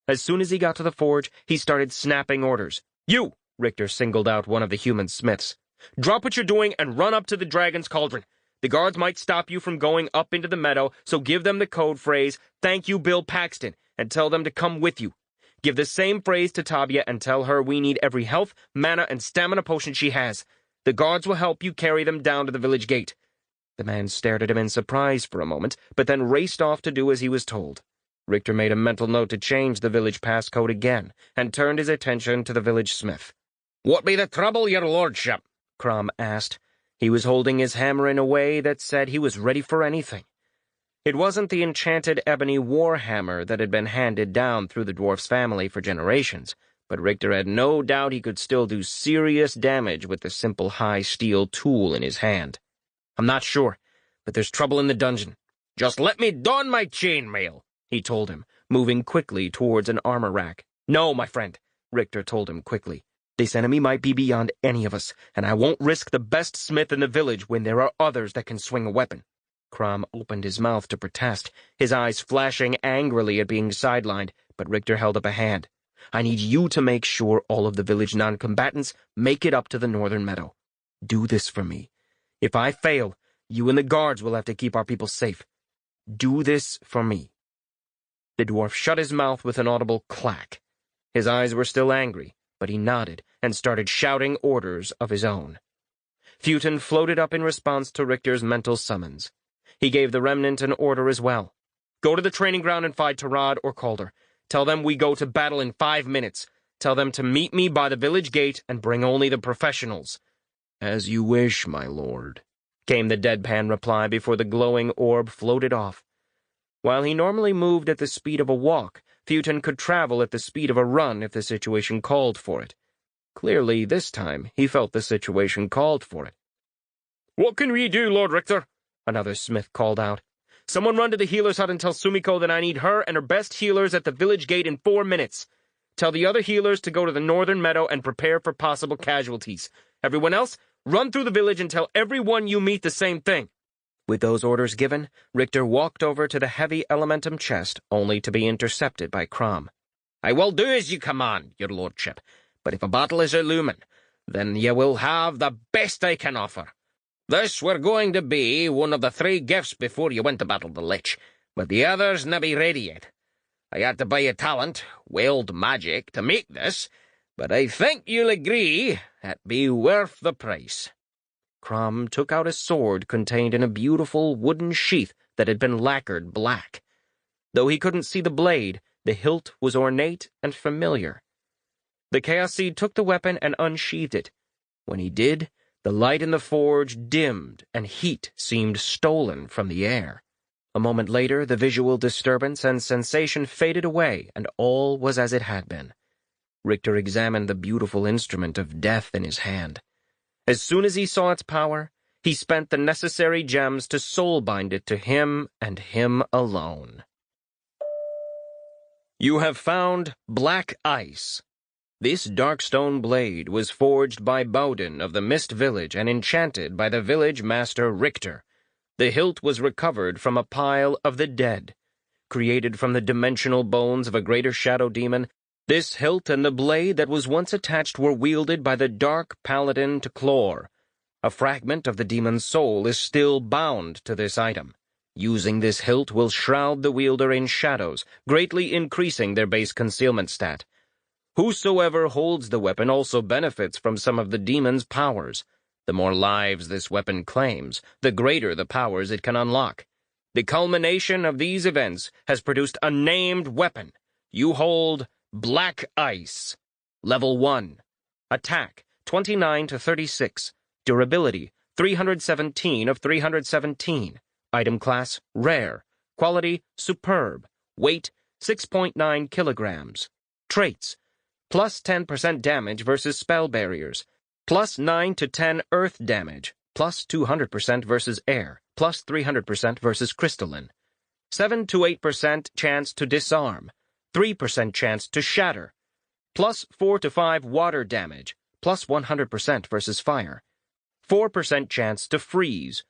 As soon as he got to the forge, he started snapping orders. You! Richter singled out one of the human smiths. Drop what you're doing and run up to the dragon's cauldron. The guards might stop you from going up into the meadow, so give them the code phrase, "Thank you, Bill Paxton," and tell them to come with you. Give the same phrase to Tabia and tell her we need every health, mana, and stamina potion she has. The guards will help you carry them down to the village gate. The man stared at him in surprise for a moment, but then raced off to do as he was told. Richter made a mental note to change the village passcode again, and turned his attention to the village smith. "What be the trouble, your lordship?" Crom asked. He was holding his hammer in a way that said he was ready for anything. It wasn't the enchanted ebony war hammer that had been handed down through the dwarf's family for generations, but Richter had no doubt he could still do serious damage with the simple high steel tool in his hand. "I'm not sure, but there's trouble in the dungeon." "Just let me don my chainmail," he told him, moving quickly towards an armor rack. "No, my friend," Richter told him quickly. "This enemy might be beyond any of us, and I won't risk the best smith in the village when there are others that can swing a weapon." Crom opened his mouth to protest, his eyes flashing angrily at being sidelined, but Richter held up a hand. "I need you to make sure all of the village non-combatants make it up to the northern meadow. Do this for me. If I fail, you and the guards will have to keep our people safe. Do this for me." The dwarf shut his mouth with an audible clack. His eyes were still angry, but he nodded and started shouting orders of his own. Futon floated up in response to Richter's mental summons. He gave the remnant an order as well. Go to the training ground and fight Tarad or Kohler. Tell them we go to battle in 5 minutes. Tell them to meet me by the village gate and bring only the professionals. As you wish, my lord, came the deadpan reply before the glowing orb floated off. While he normally moved at the speed of a walk, Futon could travel at the speed of a run if the situation called for it. Clearly, this time, he felt the situation called for it. "What can we do, Lord Richter?" another smith called out. "Someone run to the healer's hut and tell Sumiko that I need her and her best healers at the village gate in 4 minutes. Tell the other healers to go to the northern meadow and prepare for possible casualties. Everyone else, run through the village and tell everyone you meet the same thing." With those orders given, Richter walked over to the heavy elementum chest, only to be intercepted by Crom. "I will do as you command, your lordship, but if a battle is looming, then ye will have the best I can offer. This were going to be one of the 3 gifts before you went to battle the Lich, but the others nae be ready yet. I had to buy a talent, wild magic, to make this, but I think you'll agree it be worth the price." Crom took out a sword contained in a beautiful wooden sheath that had been lacquered black. Though he couldn't see the blade, the hilt was ornate and familiar. The Chaos Seed took the weapon and unsheathed it. When he did, the light in the forge dimmed and heat seemed stolen from the air. A moment later, the visual disturbance and sensation faded away, and all was as it had been. Richter examined the beautiful instrument of death in his hand. As soon as he saw its power, he spent the necessary gems to soul-bind it to him and him alone. You have found Black Ice. This darkstone blade was forged by Bowden of the Mist Village and enchanted by the village master Richter. The hilt was recovered from a pile of the dead. Created from the dimensional bones of a greater shadow demon, this hilt and the blade that was once attached were wielded by the dark paladin Kohler. A fragment of the demon's soul is still bound to this item. Using this hilt will shroud the wielder in shadows, greatly increasing their base concealment stat. Whosoever holds the weapon also benefits from some of the demon's powers. The more lives this weapon claims, the greater the powers it can unlock. The culmination of these events has produced a named weapon. You hold Black Ice. Level 1. Attack, 29 to 36. Durability, 317 of 317. Item class, Rare. Quality, Superb. Weight, 6.9 kilograms. Traits, plus 10% damage versus spell barriers. Plus 9 to 10 earth damage. Plus 200% versus air. Plus 300% versus crystalline. 7 to 8% chance to disarm. 3% chance to shatter. Plus 4 to 5 water damage. Plus 100% versus fire. 4% chance to freeze.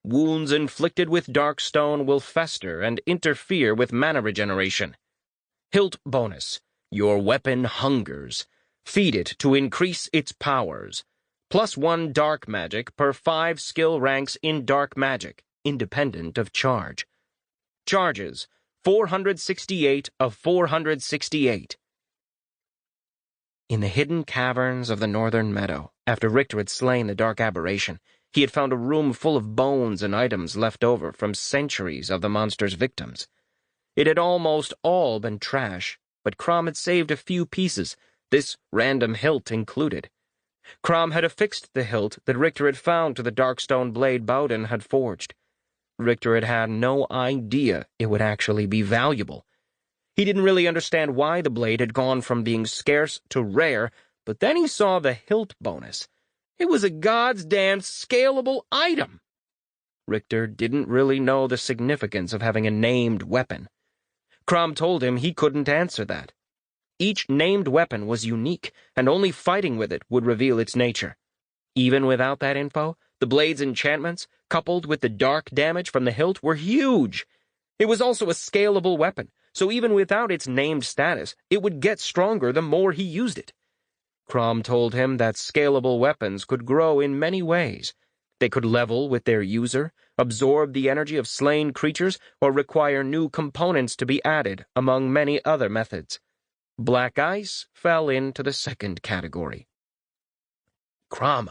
Wounds inflicted with dark stone will fester and interfere with mana regeneration. Hilt bonus. Your weapon hungers. Feed it to increase its powers. Plus 1 dark magic per 5 skill ranks in dark magic, independent of charge. Charges, 468 of 468. In the hidden caverns of the northern meadow, after Richter had slain the dark aberration, he had found a room full of bones and items left over from centuries of the monster's victims. It had almost all been trash, but Crom had saved a few pieces, this random hilt included. Crom had affixed the hilt that Richter had found to the darkstone blade Bowden had forged. Richter had had no idea it would actually be valuable. He didn't really understand why the blade had gone from being scarce to rare, but then he saw the hilt bonus. It was a goddamn scalable item. Richter didn't really know the significance of having a named weapon. Crom told him he couldn't answer that. Each named weapon was unique, and only fighting with it would reveal its nature. Even without that info, the blade's enchantments, coupled with the dark damage from the hilt, were huge. It was also a scalable weapon, so even without its named status, it would get stronger the more he used it. Crom told him that scalable weapons could grow in many ways. They could level with their user, absorb the energy of slain creatures, or require new components to be added, among many other methods. Black Ice fell into the second category. Crom,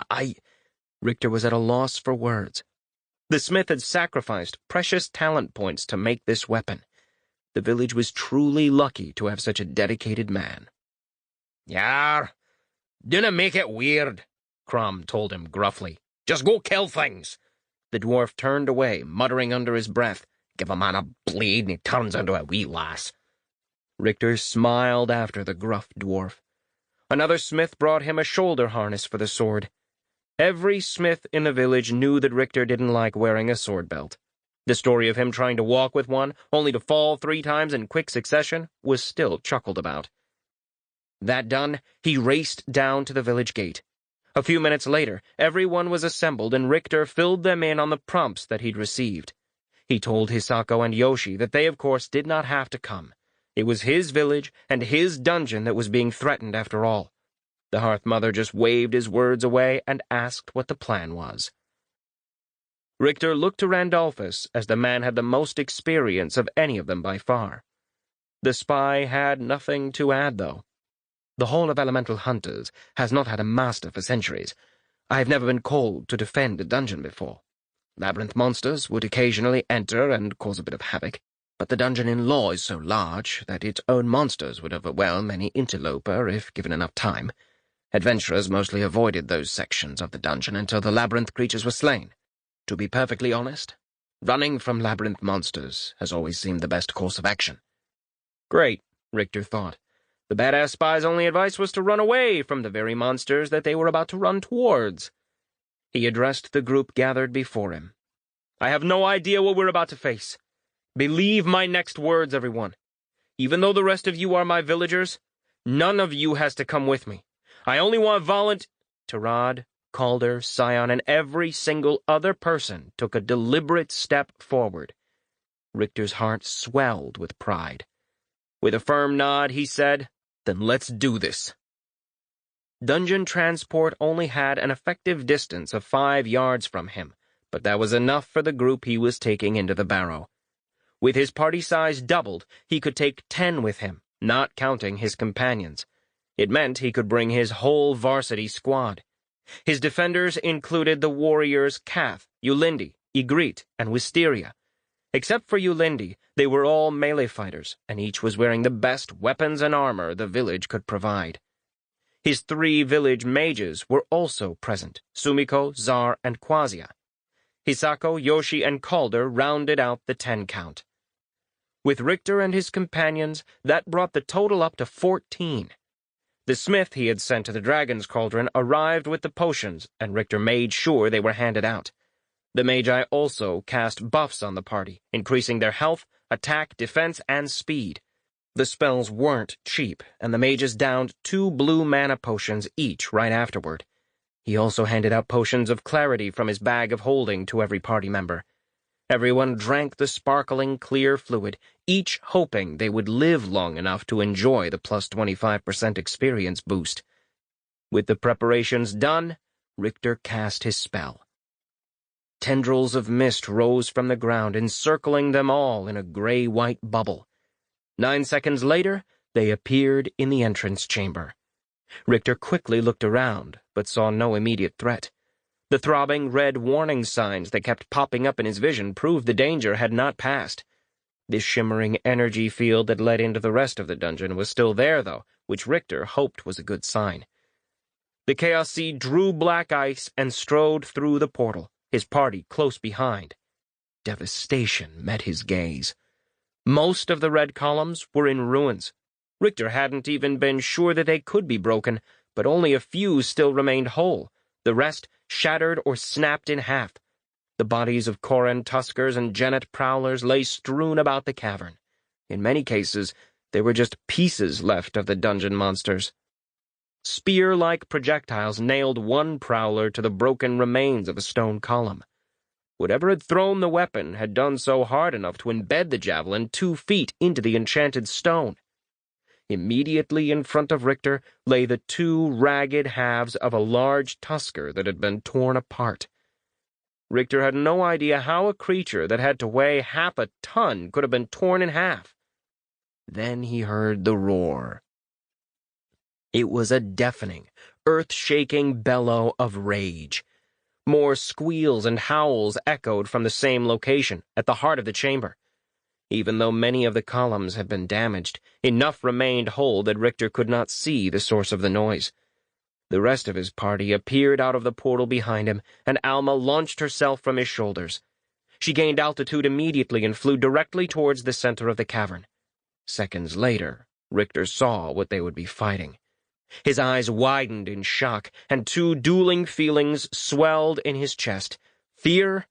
I Richter was at a loss for words. The smith had sacrificed precious talent points to make this weapon. The village was truly lucky to have such a dedicated man. "Yar, dinna make it weird," Crom told him gruffly. "Just go kill things." The dwarf turned away, muttering under his breath, "Give a man a blade and he turns into a wee lass." Richter smiled after the gruff dwarf. Another smith brought him a shoulder harness for the sword. Every smith in the village knew that Richter didn't like wearing a sword belt. The story of him trying to walk with one, only to fall 3 times in quick succession, was still chuckled about. That done, he raced down to the village gate. A few minutes later, everyone was assembled and Richter filled them in on the prompts that he'd received. He told Hisako and Yoshi that they, of course, did not have to come. It was his village and his dungeon that was being threatened after all. The Hearth Mother just waved his words away and asked what the plan was. Richter looked to Randolphus as the man had the most experience of any of them by far. The spy had nothing to add, though. "The Hall of Elemental Hunters has not had a master for centuries. I have never been called to defend a dungeon before. Labyrinth monsters would occasionally enter and cause a bit of havoc, but the dungeon in law is so large that its own monsters would overwhelm any interloper if given enough time. Adventurers mostly avoided those sections of the dungeon until the labyrinth creatures were slain. To be perfectly honest, running from labyrinth monsters has always seemed the best course of action." Great, Richter thought. The badass spy's only advice was to run away from the very monsters that they were about to run towards. He addressed the group gathered before him. "I have no idea what we're about to face. Believe my next words, everyone. Even though the rest of you are my villagers, none of you has to come with me. I only want Tarad, Calder, Scion, and every single other person took a deliberate step forward. Richter's heart swelled with pride. With a firm nod, he said, "Then let's do this." Dungeon transport only had an effective distance of 5 yards from him, but that was enough for the group he was taking into the barrow. With his party size doubled, he could take 10 with him, not counting his companions. It meant he could bring his whole varsity squad. His defenders included the warriors Kath, Yulindi, Ygritte, and Wisteria. Except for Yulindi, they were all melee fighters, and each was wearing the best weapons and armor the village could provide. His 3 village mages were also present, Sumiko, Zar, and Quasia. Hisako, Yoshi, and Calder rounded out the 10 count. With Richter and his companions, that brought the total up to 14. The smith he had sent to the Dragon's Cauldron arrived with the potions, and Richter made sure they were handed out. The Magi also cast buffs on the party, increasing their health, attack, defense, and speed. The spells weren't cheap, and the mages downed 2 blue mana potions each right afterward. He also handed out potions of clarity from his bag of holding to every party member. Everyone drank the sparkling, clear fluid, each hoping they would live long enough to enjoy the plus 25% experience boost. With the preparations done, Richter cast his spell. Tendrils of mist rose from the ground, encircling them all in a gray-white bubble. 9 seconds later, they appeared in the entrance chamber. Richter quickly looked around, but saw no immediate threat. The throbbing red warning signs that kept popping up in his vision proved the danger had not passed. This shimmering energy field that led into the rest of the dungeon was still there, though, which Richter hoped was a good sign. The Chaos Seed drew black ice and strode through the portal, his party close behind. Devastation met his gaze. Most of the red columns were in ruins. Richter hadn't even been sure that they could be broken, but only a few still remained whole. The rest shattered or snapped in half. The bodies of Koran Tuskers and Genet Prowlers lay strewn about the cavern. In many cases, there were just pieces left of the dungeon monsters. Spear-like projectiles nailed one Prowler to the broken remains of a stone column. Whatever had thrown the weapon had done so hard enough to embed the javelin 2 feet into the enchanted stone. Immediately in front of Richter lay the 2 ragged halves of a large tusker that had been torn apart. Richter had no idea how a creature that had to weigh half a ton could have been torn in half. Then he heard the roar. It was a deafening, earth-shaking bellow of rage. More squeals and howls echoed from the same location, at the heart of the chamber. Even though many of the columns had been damaged, enough remained whole that Richter could not see the source of the noise. The rest of his party appeared out of the portal behind him, and Alma launched herself from his shoulders. She gained altitude immediately and flew directly towards the center of the cavern. Seconds later, Richter saw what they would be fighting. His eyes widened in shock, and two dueling feelings swelled in his chest: fear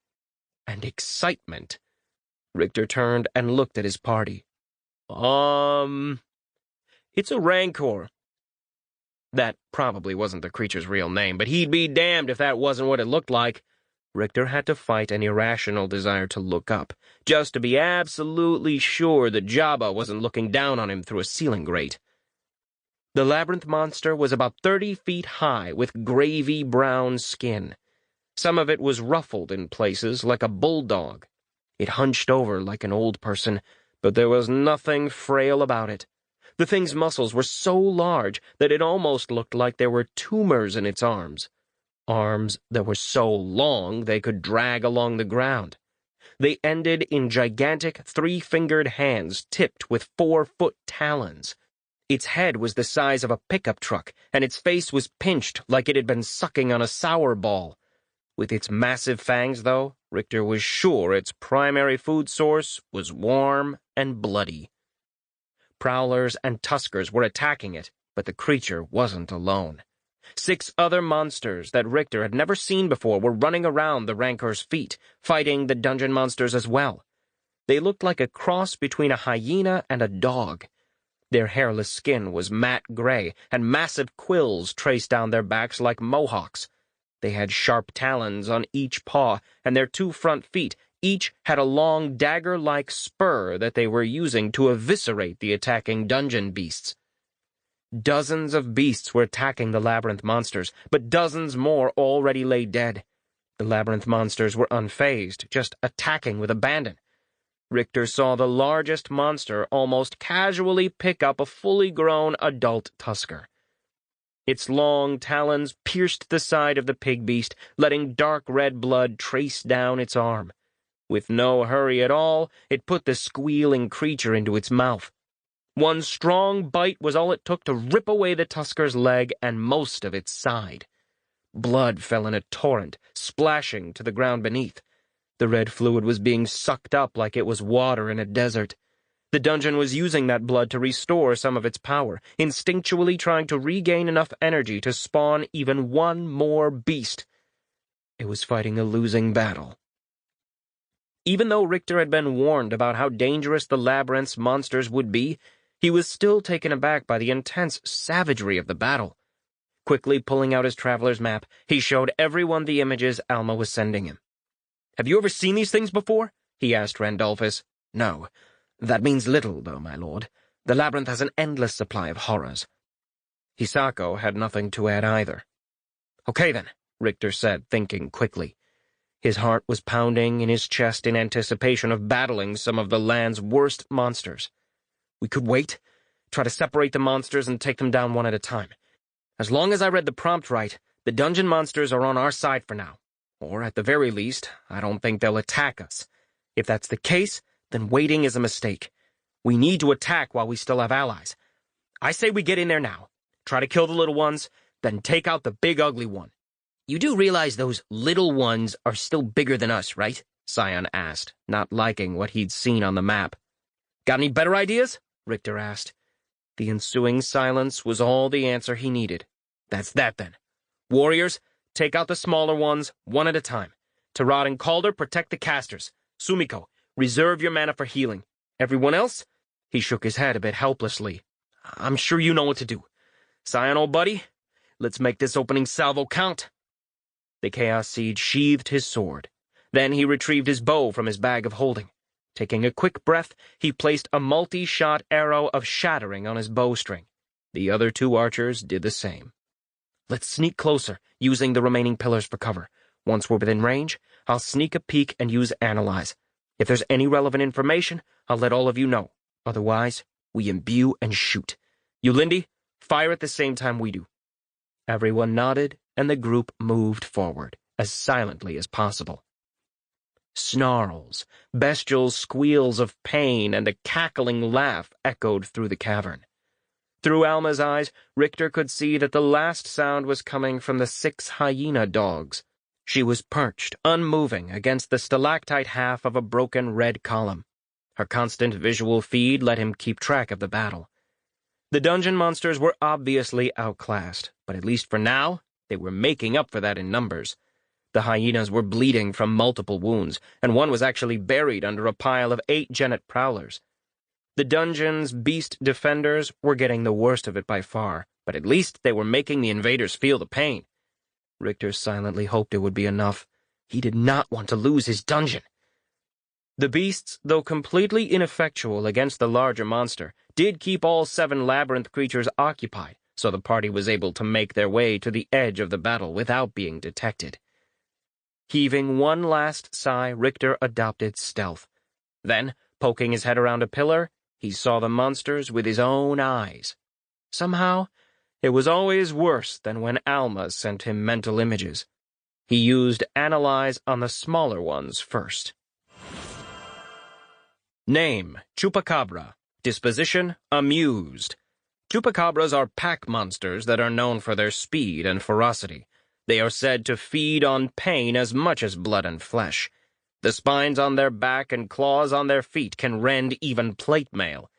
and excitement. Richter turned and looked at his party. It's a rancor. That probably wasn't the creature's real name, but he'd be damned if that wasn't what it looked like. Richter had to fight an irrational desire to look up, just to be absolutely sure that Jabba wasn't looking down on him through a ceiling grate. The labyrinth monster was about 30 feet high, with gravy-brown skin. Some of it was ruffled in places, like a bulldog. It hunched over like an old person, but there was nothing frail about it. The thing's muscles were so large that it almost looked like there were tumors in its arms. Arms that were so long they could drag along the ground. They ended in gigantic three-fingered hands tipped with 4-foot talons. Its head was the size of a pickup truck, and its face was pinched like it had been sucking on a sour ball. With its massive fangs, though, Richter was sure its primary food source was warm and bloody. Prowlers and tuskers were attacking it, but the creature wasn't alone. 6 other monsters that Richter had never seen before were running around the rancor's feet, fighting the dungeon monsters as well. They looked like a cross between a hyena and a dog. Their hairless skin was matte gray, and massive quills traced down their backs like mohawks. They had sharp talons on each paw, and their 2 front feet each had a long dagger-like spur that they were using to eviscerate the attacking dungeon beasts. Dozens of beasts were attacking the labyrinth monsters, but dozens more already lay dead. The labyrinth monsters were unfazed, just attacking with abandon. Richter saw the largest monster almost casually pick up a fully grown adult tusker. Its long talons pierced the side of the pig beast, letting dark red blood trace down its arm. With no hurry at all, it put the squealing creature into its mouth. One strong bite was all it took to rip away the tusker's leg and most of its side. Blood fell in a torrent, splashing to the ground beneath. The red fluid was being sucked up like it was water in a desert. The dungeon was using that blood to restore some of its power, instinctually trying to regain enough energy to spawn even one more beast. It was fighting a losing battle. Even though Richter had been warned about how dangerous the labyrinth's monsters would be, he was still taken aback by the intense savagery of the battle. Quickly pulling out his traveler's map, he showed everyone the images Alma was sending him. "Have you ever seen these things before?" he asked Randolphus. "No. That means little, though, my lord. The labyrinth has an endless supply of horrors." Hisako had nothing to add either. "Okay, then," Richter said, thinking quickly. His heart was pounding in his chest in anticipation of battling some of the land's worst monsters. "We could wait, try to separate the monsters and take them down one at a time. As long as I read the prompt right, the dungeon monsters are on our side for now. Or, at the very least, I don't think they'll attack us. If that's the case, then waiting is a mistake. We need to attack while we still have allies. I say we get in there now, try to kill the little ones, then take out the big ugly one." "You do realize those little ones are still bigger than us, right?" Scion asked, not liking what he'd seen on the map. "Got any better ideas?" Richter asked. The ensuing silence was all the answer he needed. "That's that, then. Warriors, take out the smaller ones, one at a time. Tarad and Calder, protect the casters. Sumiko, reserve your mana for healing. Everyone else?" He shook his head a bit helplessly. "I'm sure you know what to do. Scion, old buddy, let's make this opening salvo count." The Chaos Seed sheathed his sword. Then he retrieved his bow from his bag of holding. Taking a quick breath, he placed a multi-shot arrow of shattering on his bowstring. The other 2 archers did the same. "Let's sneak closer, using the remaining pillars for cover. Once we're within range, I'll sneak a peek and use Analyze. If there's any relevant information, I'll let all of you know. Otherwise, we imbue and shoot. You, Lindy, fire at the same time we do." Everyone nodded, and the group moved forward, as silently as possible. Snarls, bestial squeals of pain, and a cackling laugh echoed through the cavern. Through Alma's eyes, Richter could see that the last sound was coming from the 6 hyena dogs. She was perched, unmoving, against the stalactite half of a broken red column. Her constant visual feed let him keep track of the battle. The dungeon monsters were obviously outclassed, but at least for now, they were making up for that in numbers. The hyenas were bleeding from multiple wounds, and one was actually buried under a pile of 8 genet prowlers. The dungeon's beast defenders were getting the worst of it by far, but at least they were making the invaders feel the pain. Richter silently hoped it would be enough. He did not want to lose his dungeon. The beasts, though completely ineffectual against the larger monster, did keep all 7 labyrinth creatures occupied, so the party was able to make their way to the edge of the battle without being detected. Heaving one last sigh, Richter adopted stealth. Then, poking his head around a pillar, he saw the monsters with his own eyes. Somehow, it was always worse than when Alma sent him mental images. He used Analyze on the smaller ones first. Name, Chupacabra. Disposition, amused. Chupacabras are pack monsters that are known for their speed and ferocity. They are said to feed on pain as much as blood and flesh. The spines on their back and claws on their feet can rend even plate mail.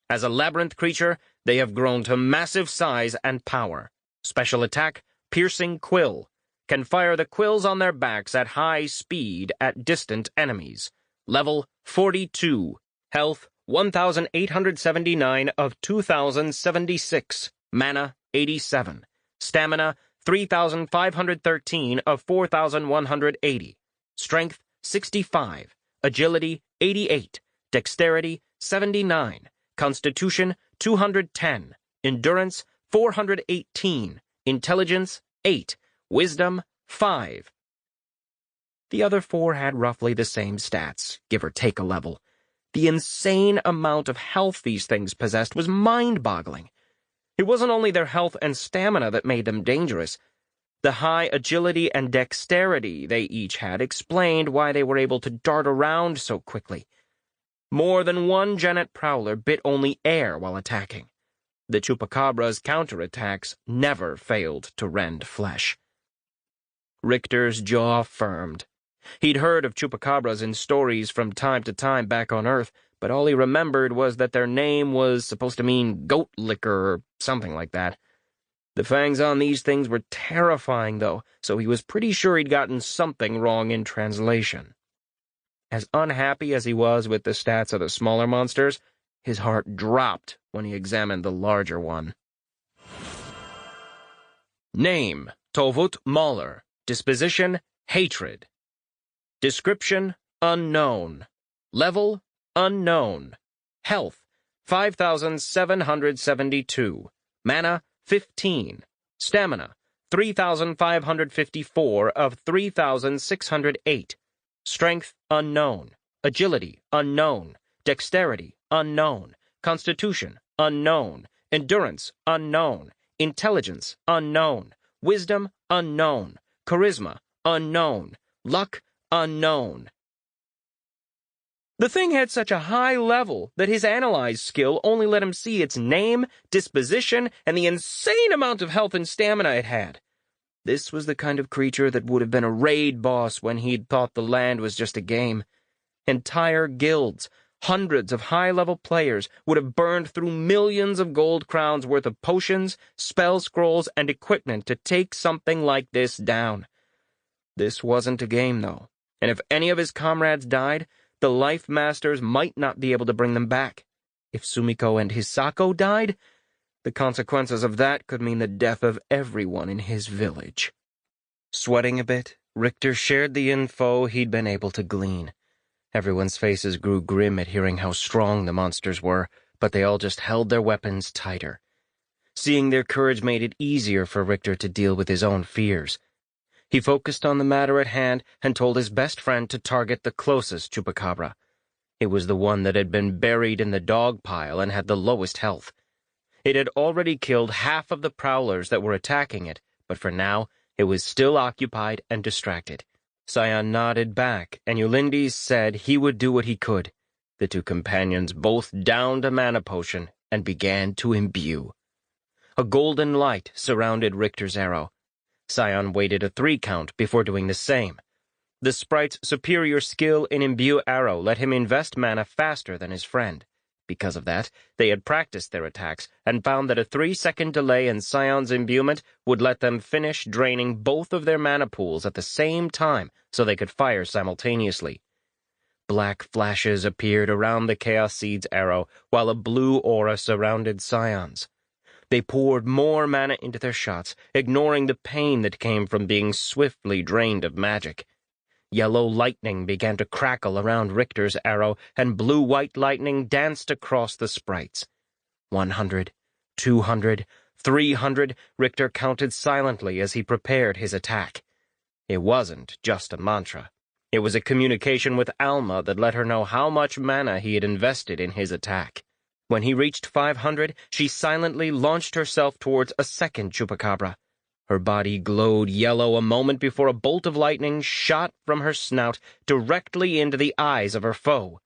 As a labyrinth creature, they have grown to massive size and power. Special attack, piercing quill. Can fire the quills on their backs at high speed at distant enemies. Level 42. Health 1,879 of 2,076. Mana 87. Stamina 3,513 of 4,180. Strength 65. Agility 88. Dexterity 79. Constitution 210. Endurance 418. Intelligence 8. Wisdom 5. The other 4 had roughly the same stats, give or take a level. The insane amount of health these things possessed was mind-boggling. It wasn't only their health and stamina that made them dangerous. The high agility and dexterity they each had explained why they were able to dart around so quickly. More than one genet prowler bit only air while attacking. The Chupacabra's counterattacks never failed to rend flesh. Richter's jaw firmed. He'd heard of Chupacabras in stories from time to time back on Earth, but all he remembered was that their name was supposed to mean goat liquor or something like that. The fangs on these things were terrifying, though, so he was pretty sure he'd gotten something wrong in translation. As unhappy as he was with the stats of the smaller monsters, his heart dropped when he examined the larger one. Name, Tovut Mahler. Disposition, hatred. Description, unknown. Level, unknown. Health, 5,772. Mana, 15. Stamina, 3,554 of 3,608. Strength, unknown. Agility, unknown. Dexterity, unknown. Constitution, unknown. Endurance, unknown. Intelligence, unknown. Wisdom, unknown. Charisma, unknown. Luck, unknown. The thing had such a high level that his Analyze skill only let him see its name, disposition, and the insane amount of health and stamina it had. This was the kind of creature that would have been a raid boss when he'd thought the land was just a game. Entire guilds, hundreds of high-level players would have burned through millions of gold crowns worth of potions, spell scrolls, and equipment to take something like this down. This wasn't a game, though, and if any of his comrades died, the Life Masters might not be able to bring them back. If Sumiko and Hisako died, the consequences of that could mean the death of everyone in his village. Sweating a bit, Richter shared the info he'd been able to glean. Everyone's faces grew grim at hearing how strong the monsters were, but they all just held their weapons tighter. Seeing their courage made it easier for Richter to deal with his own fears. He focused on the matter at hand and told his best friend to target the closest Chupacabra. It was the one that had been buried in the dog pile and had the lowest health. It had already killed half of the prowlers that were attacking it, but for now, It was still occupied and distracted. Scion nodded back, and Ulyndes said he would do what he could. The two companions both downed a mana potion and began to imbue. A golden light surrounded Richter's arrow. Scion waited a 3 count before doing the same. The sprite's superior skill in imbue arrow let him invest mana faster than his friend. Because of that, they had practiced their attacks and found that a 3-second delay in Scion's imbuement would let them finish draining both of their mana pools at the same time so they could fire simultaneously. Black flashes appeared around the Chaos Seed's arrow, while a blue aura surrounded Scion's. They poured more mana into their shots, ignoring the pain that came from being swiftly drained of magic. Yellow lightning began to crackle around Richter's arrow, and blue-white lightning danced across the sprites. 100, 200, 300, Richter counted silently as he prepared his attack. It wasn't just a mantra. It was a communication with Alma that let her know how much mana he had invested in his attack. When he reached 500, she silently launched herself towards a second chupacabra. Her body glowed yellow a moment before a bolt of lightning shot from her snout directly into the eyes of her foe.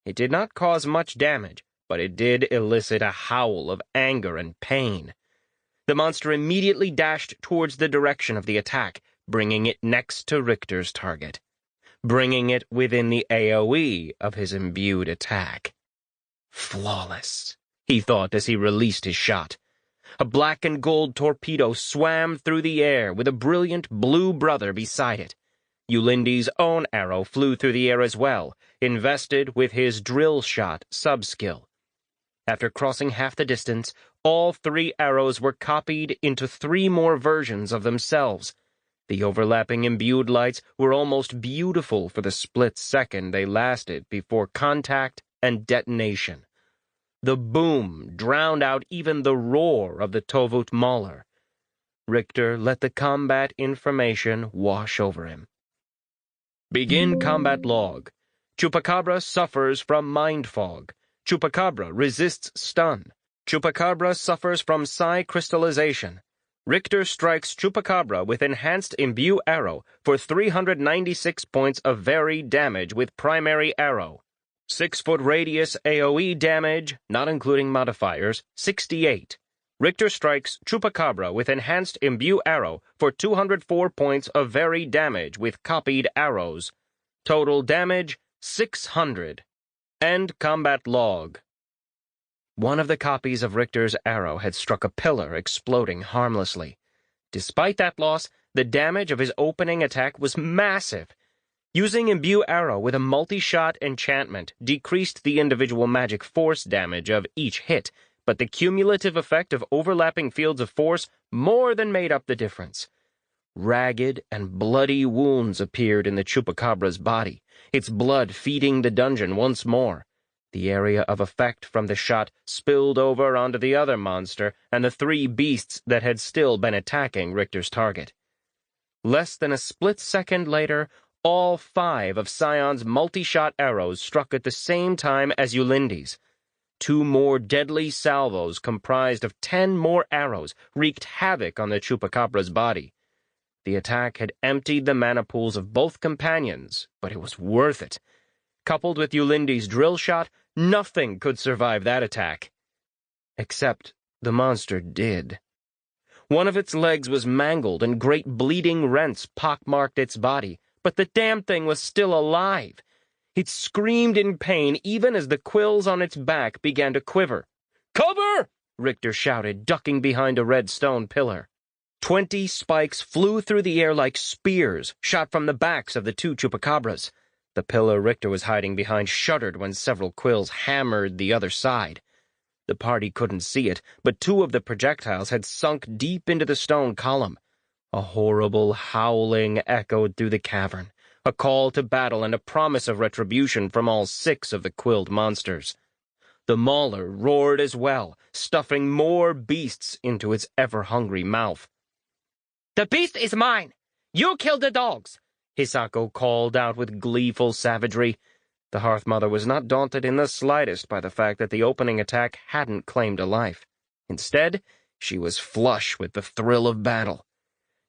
It did not cause much damage, but it did elicit a howl of anger and pain. The monster immediately dashed towards the direction of the attack, bringing it next to Richter's target, bringing it within the AoE of his imbued attack. Flawless, he thought as he released his shot. A black and gold torpedo swam through the air with a brilliant blue brother beside it. Ulyndes' own arrow flew through the air as well, invested with his drill shot sub-skill. After crossing half the distance, all 3 arrows were copied into 3 more versions of themselves. The overlapping imbued lights were almost beautiful for the split second they lasted before contact and detonation. The boom drowned out even the roar of the Tovut Mauler. Richter let the combat information wash over him. Begin combat log. Chupacabra suffers from mind fog. Chupacabra resists stun. Chupacabra suffers from psi crystallization. Richter strikes Chupacabra with enhanced imbue arrow for 396 points of varied damage with primary arrow. 6-foot radius AoE damage, not including modifiers, 68. Richter strikes Chupacabra with enhanced imbue arrow for 204 points of varied damage with copied arrows. Total damage, 600. End combat log. One of the copies of Richter's arrow had struck a pillar, exploding harmlessly. Despite that loss, the damage of his opening attack was massive. Using imbue arrow with a multi-shot enchantment decreased the individual magic force damage of each hit, but the cumulative effect of overlapping fields of force more than made up the difference. Ragged and bloody wounds appeared in the Chupacabra's body, its blood feeding the dungeon once more. The area of effect from the shot spilled over onto the other monster and the 3 beasts that had still been attacking Richter's target. Less than a split second later, all 5 of Scion's multi-shot arrows struck at the same time as Ulyndes. 2 more deadly salvos comprised of 10 more arrows wreaked havoc on the Chupacabra's body. The attack had emptied the mana pools of both companions, but it was worth it. Coupled with Ulyndes' drill shot, nothing could survive that attack. Except the monster did. One of its legs was mangled and great bleeding rents pockmarked its body, but the damn thing was still alive. It screamed in pain even as the quills on its back began to quiver. "Cover!" Richter shouted, ducking behind a red stone pillar. 20 spikes flew through the air like spears, shot from the backs of the 2 Chupacabras. The pillar Richter was hiding behind shuddered when several quills hammered the other side. The party couldn't see it, but 2 of the projectiles had sunk deep into the stone column. A horrible howling echoed through the cavern, a call to battle and a promise of retribution from all 6 of the quilled monsters. The mauler roared as well, stuffing more beasts into its ever-hungry mouth. "The beast is mine! You killed the dogs!" Hisako called out with gleeful savagery. The Hearthmother was not daunted in the slightest by the fact that the opening attack hadn't claimed a life. Instead, she was flush with the thrill of battle.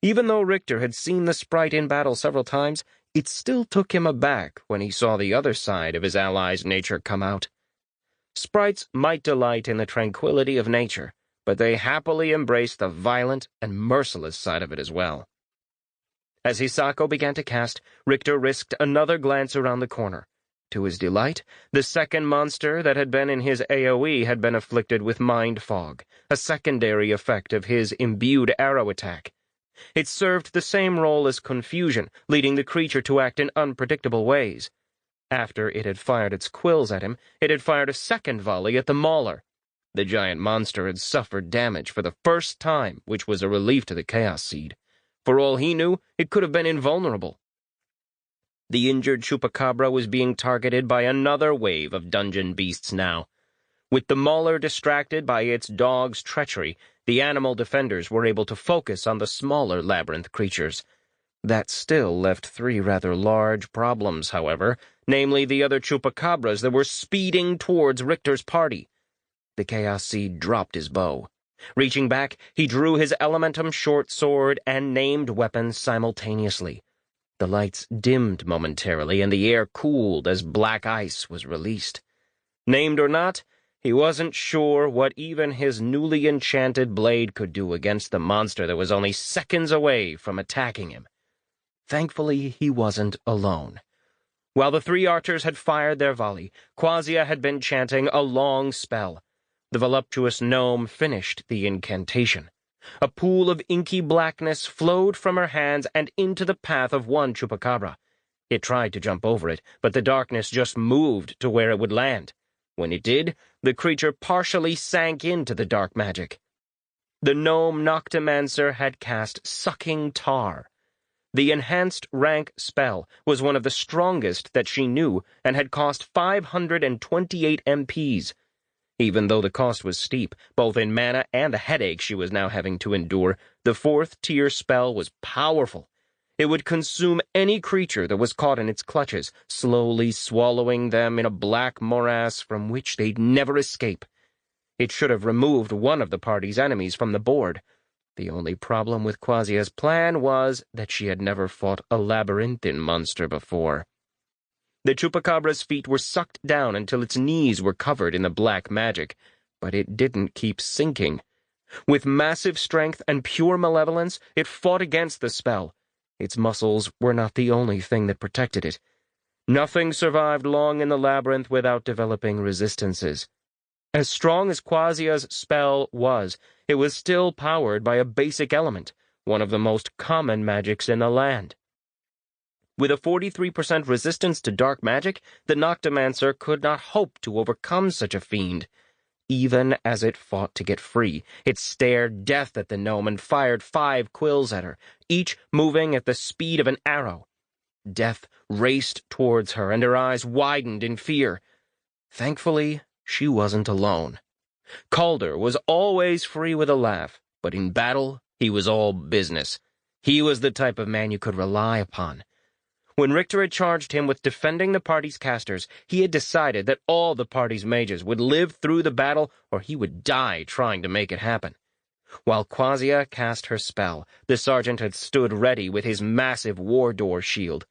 Even though Richter had seen the sprite in battle several times, it still took him aback when he saw the other side of his ally's nature come out. Sprites might delight in the tranquility of nature, but they happily embraced the violent and merciless side of it as well. As Hisako began to cast, Richter risked another glance around the corner. To his delight, the second monster that had been in his AoE had been afflicted with mind fog, a secondary effect of his imbued arrow attack. It served the same role as confusion, leading the creature to act in unpredictable ways. After it had fired its quills at him, it had fired a second volley at the mauler. The giant monster had suffered damage for the first time, which was a relief to the Chaos Seed. For all he knew, it could have been invulnerable. The injured chupacabra was being targeted by another wave of dungeon beasts now. With the mauler distracted by its dog's treachery, the animal defenders were able to focus on the smaller labyrinth creatures. That still left 3 rather large problems, however, namely the other chupacabras that were speeding towards Richter's party. The Chaos Seed dropped his bow. Reaching back, he drew his Elementum short sword and named weapon simultaneously. The lights dimmed momentarily, and the air cooled as black ice was released. Named or not, he wasn't sure what even his newly enchanted blade could do against the monster that was only seconds away from attacking him. Thankfully, he wasn't alone. While the 3 archers had fired their volley, Quasia had been chanting a long spell. The voluptuous gnome finished the incantation. A pool of inky blackness flowed from her hands and into the path of one chupacabra. It tried to jump over it, but the darkness just moved to where it would land. When it did, the creature partially sank into the dark magic. The gnome Noctomancer had cast Sucking Tar. The enhanced rank spell was one of the strongest that she knew and had cost 528 MPs. Even though the cost was steep, both in mana and the headache she was now having to endure, the 4th-tier spell was powerful. It would consume any creature that was caught in its clutches, slowly swallowing them in a black morass from which they'd never escape. It should have removed one of the party's enemies from the board. The only problem with Quasia's plan was that she had never fought a labyrinthine monster before. The chupacabra's feet were sucked down until its knees were covered in the black magic, but it didn't keep sinking. With massive strength and pure malevolence, it fought against the spell. Its muscles were not the only thing that protected it. Nothing survived long in the labyrinth without developing resistances. As strong as Quasia's spell was, it was still powered by a basic element, one of the most common magics in the land. With a 43% resistance to dark magic, the Noctomancer could not hope to overcome such a fiend. Even as it fought to get free, it stared death at the gnome and fired 5 quills at her, each moving at the speed of an arrow. Death raced towards her, and her eyes widened in fear. Thankfully, she wasn't alone. Calder was always free with a laugh, but in battle, he was all business. He was the type of man you could rely upon. When Richter had charged him with defending the party's casters, he had decided that all the party's mages would live through the battle or he would die trying to make it happen. While Quasia cast her spell, the sergeant had stood ready with his massive war door shield.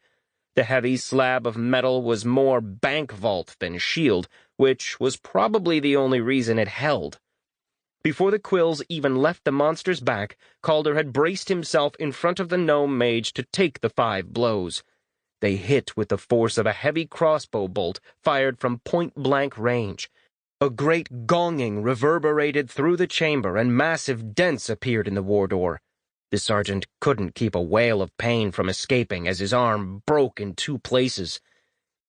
The heavy slab of metal was more bank vault than shield, which was probably the only reason it held. Before the quills even left the monster's back, Calder had braced himself in front of the gnome mage to take the 5 blows. They hit with the force of a heavy crossbow bolt fired from point-blank range. A great gonging reverberated through the chamber, and massive dents appeared in the war door. The sergeant couldn't keep a wail of pain from escaping as his arm broke in 2 places.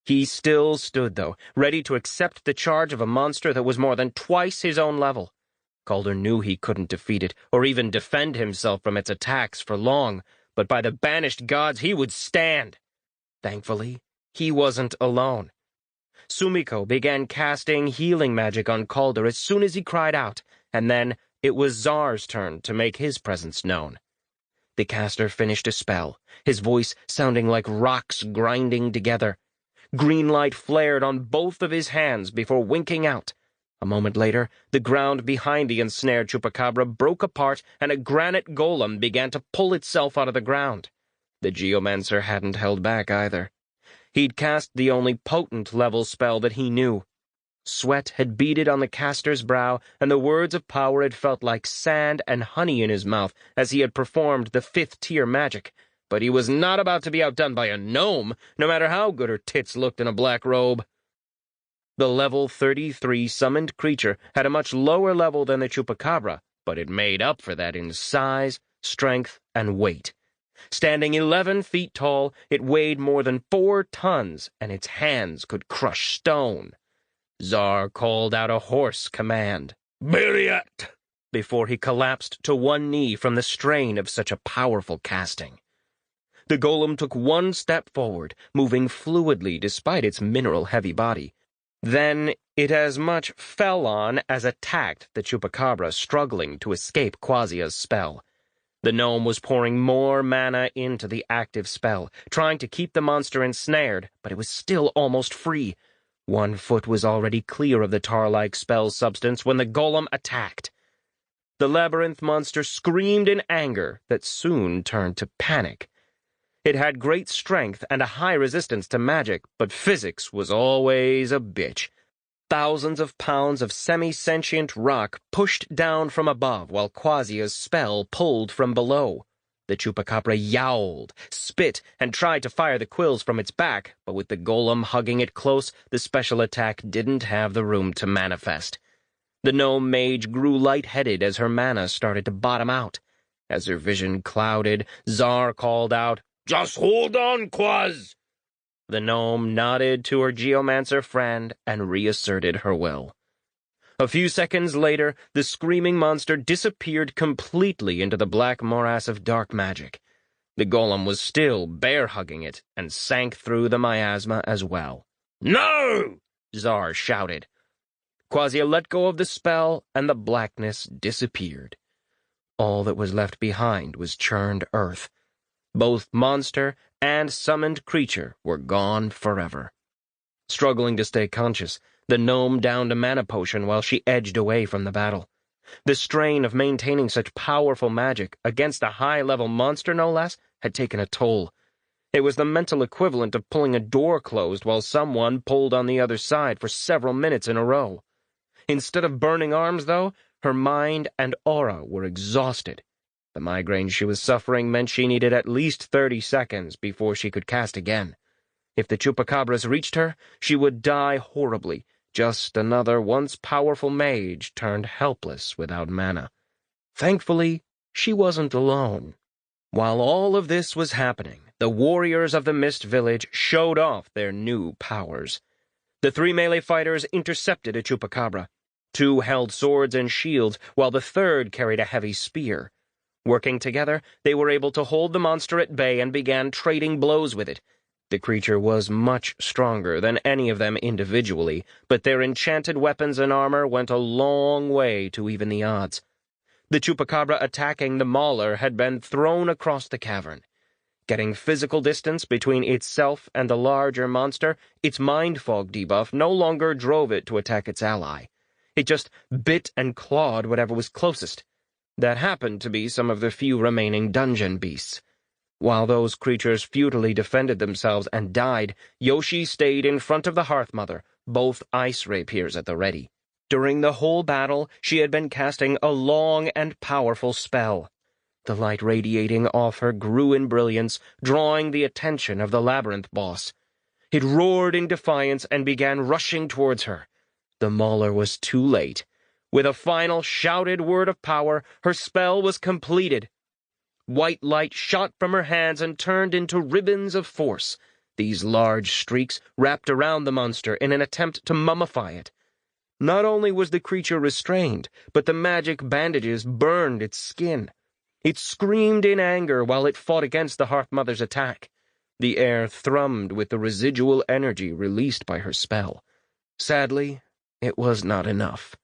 He still stood, though, ready to accept the charge of a monster that was more than twice his own level. Calder knew he couldn't defeat it, or even defend himself from its attacks for long, but by the banished gods he would stand. Thankfully, he wasn't alone. Sumiko began casting healing magic on Calder as soon as he cried out, and then it was Czar's turn to make his presence known. The caster finished a spell, his voice sounding like rocks grinding together. Green light flared on both of his hands before winking out. A moment later, the ground behind the ensnared chupacabra broke apart and a granite golem began to pull itself out of the ground. The geomancer hadn't held back either. He'd cast the only potent level spell that he knew. Sweat had beaded on the caster's brow, and the words of power had felt like sand and honey in his mouth as he had performed the 5th-tier magic. But he was not about to be outdone by a gnome, no matter how good her tits looked in a black robe. The level 33 summoned creature had a much lower level than the chupacabra, but it made up for that in size, strength, and weight. Standing 11 feet tall, it weighed more than 4 tons, and its hands could crush stone. Zar called out a hoarse command, "Biriat!" before he collapsed to one knee from the strain of such a powerful casting. The golem took one step forward, moving fluidly despite its mineral-heavy body. Then it as much fell on as attacked the chupacabra, struggling to escape Quasia's spell. The gnome was pouring more mana into the active spell, trying to keep the monster ensnared, but it was still almost free. One foot was already clear of the tar-like spell substance when the golem attacked. The labyrinth monster screamed in anger that soon turned to panic. It had great strength and a high resistance to magic, but physics was always a bitch. Thousands of pounds of semi-sentient rock pushed down from above while Quasia's spell pulled from below. The chupacabra yowled, spit, and tried to fire the quills from its back, but with the golem hugging it close, the special attack didn't have the room to manifest. The gnome mage grew lightheaded as her mana started to bottom out. As her vision clouded, Zar called out, "Just hold on, Quaz!" The gnome nodded to her geomancer friend and reasserted her will. A few seconds later, the screaming monster disappeared completely into the black morass of dark magic. The golem was still bear-hugging it and sank through the miasma as well. "No!" Zar shouted. Quasia let go of the spell, and the blackness disappeared. All that was left behind was churned earth. Both monster and summoned creature were gone forever. Struggling to stay conscious, the gnome downed a mana potion while she edged away from the battle. The strain of maintaining such powerful magic, against a high-level monster no less, had taken a toll. It was the mental equivalent of pulling a door closed while someone pulled on the other side for several minutes in a row. Instead of burning arms, though, her mind and aura were exhausted. The migraine she was suffering meant she needed at least 30 seconds before she could cast again. If the chupacabras reached her, she would die horribly, just another once powerful mage turned helpless without mana. Thankfully, she wasn't alone. While all of this was happening, the warriors of the Mist Village showed off their new powers. The 3 melee fighters intercepted a chupacabra. 2 held swords and shields, while the 3rd carried a heavy spear. Working together, they were able to hold the monster at bay and began trading blows with it. The creature was much stronger than any of them individually, but their enchanted weapons and armor went a long way to even the odds. The chupacabra attacking the mauler had been thrown across the cavern. Getting physical distance between itself and the larger monster, its mind fog debuff no longer drove it to attack its ally. It just bit and clawed whatever was closest. That happened to be some of the few remaining dungeon beasts. While those creatures futilely defended themselves and died, Yoshi stayed in front of the Hearthmother, both ice rapiers at the ready. During the whole battle, she had been casting a long and powerful spell. The light radiating off her grew in brilliance, drawing the attention of the labyrinth boss. It roared in defiance and began rushing towards her. The mauler was too late. With a final shouted word of power, her spell was completed. White light shot from her hands and turned into ribbons of force. These large streaks wrapped around the monster in an attempt to mummify it. Not only was the creature restrained, but the magic bandages burned its skin. It screamed in anger while it fought against the Hearthmother's attack. The air thrummed with the residual energy released by her spell. Sadly, it was not enough.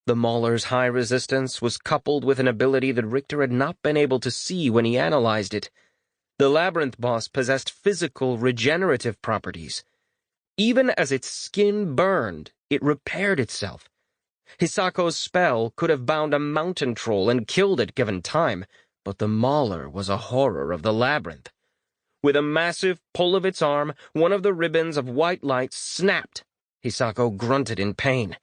The mauler's high resistance was coupled with an ability that Richter had not been able to see when he analyzed it. The labyrinth boss possessed physical regenerative properties. Even as its skin burned, it repaired itself. Hisako's spell could have bound a mountain troll and killed it given time, but the Mauler was a horror of the labyrinth. With a massive pull of its arm, one of the ribbons of white light snapped. Hisako grunted in pain.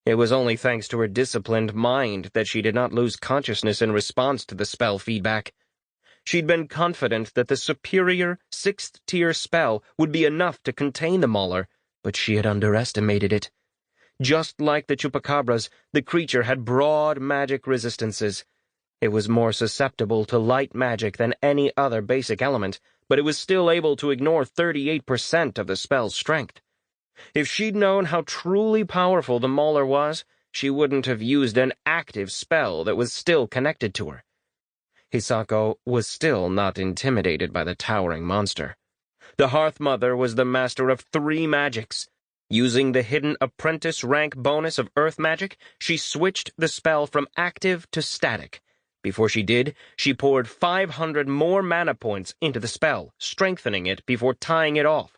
It was only thanks to her disciplined mind that she did not lose consciousness in response to the spell feedback. She'd been confident that the superior, sixth-tier spell would be enough to contain the Mauler, but she had underestimated it. Just like the chupacabras, the creature had broad magic resistances. It was more susceptible to light magic than any other basic element, but it was still able to ignore 38% of the spell's strength. If she'd known how truly powerful the Mauler was, she wouldn't have used an active spell that was still connected to her. Hisako was still not intimidated by the towering monster. The Hearth Mother was the master of 3 magics. Using the hidden apprentice rank bonus of earth magic, she switched the spell from active to static. Before she did, she poured 500 more mana points into the spell, strengthening it before tying it off.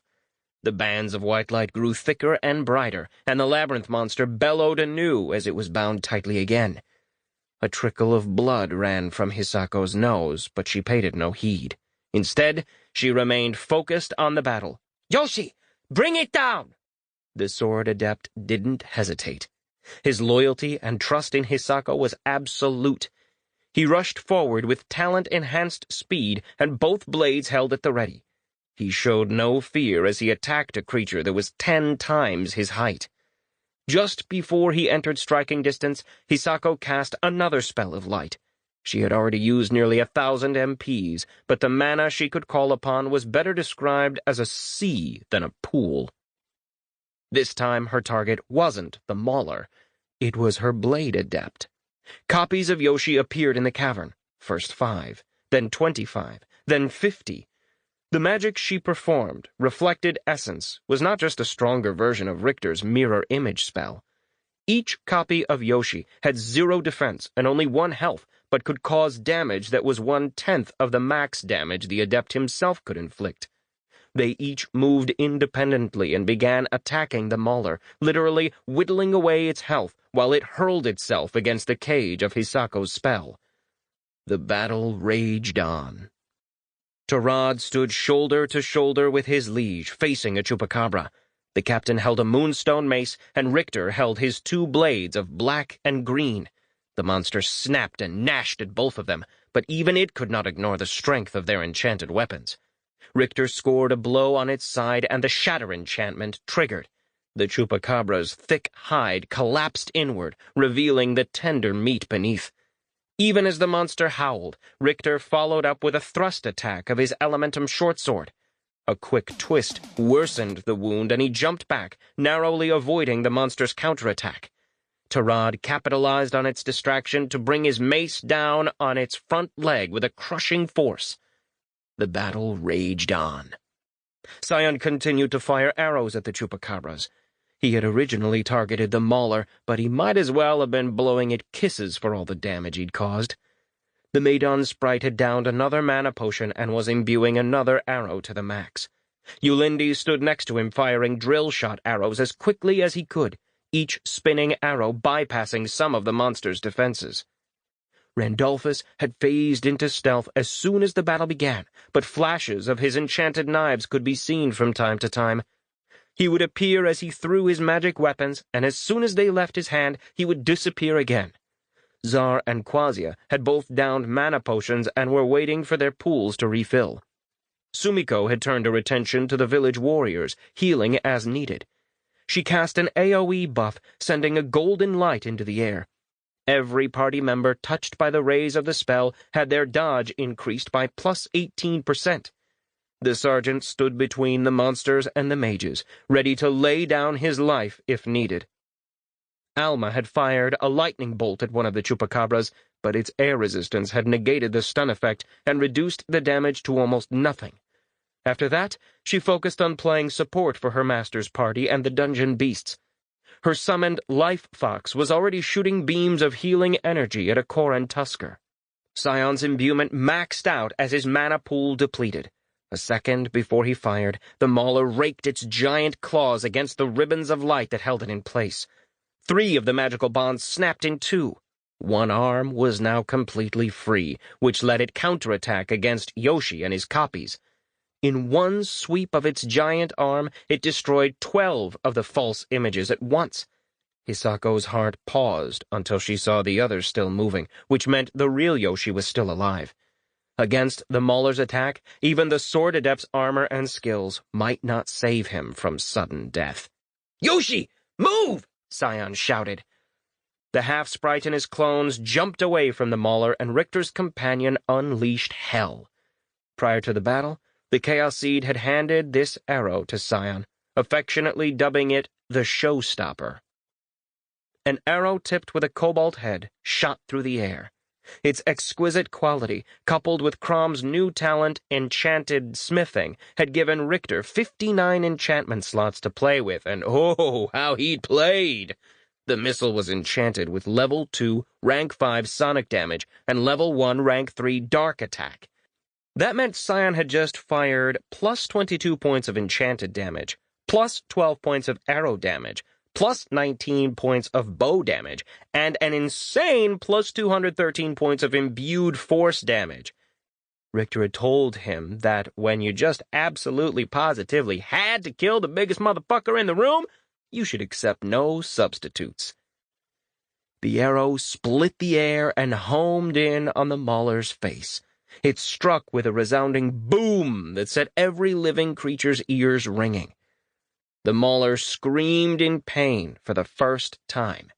The bands of white light grew thicker and brighter, and the labyrinth monster bellowed anew as it was bound tightly again. A trickle of blood ran from Hisako's nose, but she paid it no heed. Instead, she remained focused on the battle. "Yoshi, bring it down!" The sword adept didn't hesitate. His loyalty and trust in Hisako was absolute. He rushed forward with talent-enhanced speed and both blades held at the ready. He showed no fear as he attacked a creature that was 10 times his height. Just before he entered striking distance, Hisako cast another spell of light. She had already used nearly 1,000 MPs, but the mana she could call upon was better described as a sea than a pool. This time her target wasn't the Mauler. It was her blade adept. Copies of Yoshi appeared in the cavern. First 5, then 25, then 50. The magic she performed, reflected essence, was not just a stronger version of Richter's mirror image spell. Each copy of Yoshi had 0 defense and only 1 health, but could cause damage that was 1/10 of the max damage the adept himself could inflict. They each moved independently and began attacking the Mauler, literally whittling away its health while it hurled itself against the cage of Hisako's spell. The battle raged on. Tarad stood shoulder to shoulder with his liege, facing a chupacabra. The captain held a moonstone mace, and Richter held his 2 blades of black and green. The monster snapped and gnashed at both of them, but even it could not ignore the strength of their enchanted weapons. Richter scored a blow on its side, and the Shatter enchantment triggered. The chupacabra's thick hide collapsed inward, revealing the tender meat beneath. Even as the monster howled, Richter followed up with a thrust attack of his Elementum shortsword. A quick twist worsened the wound, and he jumped back, narrowly avoiding the monster's counterattack. Tarad capitalized on its distraction to bring his mace down on its front leg with a crushing force. The battle raged on. Sion continued to fire arrows at the chupacabras. He had originally targeted the Mauler, but he might as well have been blowing it kisses for all the damage he'd caused. The Maidon sprite had downed another mana potion and was imbuing another arrow to the max. Yulindi stood next to him firing drill shot arrows as quickly as he could, each spinning arrow bypassing some of the monster's defenses. Randolphus had phased into stealth as soon as the battle began, but flashes of his enchanted knives could be seen from time to time. He would appear as he threw his magic weapons, and as soon as they left his hand, he would disappear again. Zar and Quasia had both downed mana potions and were waiting for their pools to refill. Sumiko had turned her attention to the village warriors, healing as needed. She cast an AoE buff, sending a golden light into the air. Every party member touched by the rays of the spell had their dodge increased by plus 18%. The sergeant stood between the monsters and the mages, ready to lay down his life if needed. Alma had fired a lightning bolt at one of the chupacabras, but its air resistance had negated the stun effect and reduced the damage to almost nothing. After that, she focused on playing support for her master's party and the dungeon beasts. Her summoned Life Fox was already shooting beams of healing energy at a Koran Tusker. Sion's imbuement maxed out as his mana pool depleted. A second before he fired, the Mauler raked its giant claws against the ribbons of light that held it in place. 3 of the magical bonds snapped in two. One arm was now completely free, which let it counterattack against Yoshi and his copies. In one sweep of its giant arm, it destroyed 12 of the false images at once. Hisako's heart paused until she saw the others still moving, which meant the real Yoshi was still alive. Against the Mauler's attack, even the Sword Adept's armor and skills might not save him from sudden death. "Yoshi, move!" Scion shouted. The half-sprite and his clones jumped away from the Mauler, and Richter's companion unleashed hell. Prior to the battle, the Chaos Seed had handed this arrow to Scion, affectionately dubbing it the Showstopper. An arrow tipped with a cobalt head shot through the air. Its exquisite quality, coupled with Crom's new talent, enchanted smithing, had given Richter 59 enchantment slots to play with, and oh, how he'd played! The missile was enchanted with level 2, rank 5 sonic damage, and level 1, rank 3 dark attack. That meant Scion had just fired plus 22 points of enchanted damage, plus 12 points of arrow damage, plus 19 points of bow damage, and an insane plus 213 points of imbued force damage. Richter had told him that when you just absolutely positively had to kill the biggest motherfucker in the room, you should accept no substitutes. The arrow split the air and homed in on the Mauler's face. It struck with a resounding boom that set every living creature's ears ringing. The Mauler screamed in pain for the first time.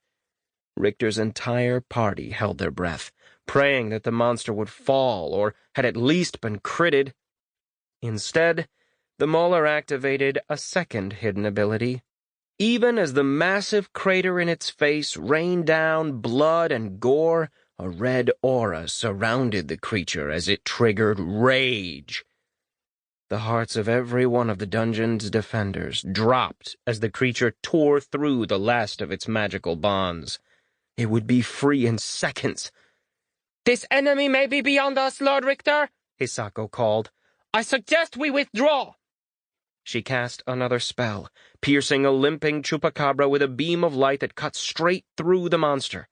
Richter's entire party held their breath, praying that the monster would fall or had at least been critted. Instead, the Mauler activated a second hidden ability. Even as the massive crater in its face rained down blood and gore, a red aura surrounded the creature as it triggered rage. The hearts of every one of the dungeon's defenders dropped as the creature tore through the last of its magical bonds. It would be free in seconds. "This enemy may be beyond us, Lord Richter," Hisako called. "I suggest we withdraw." She cast another spell, piercing a limping chupacabra with a beam of light that cut straight through the monster.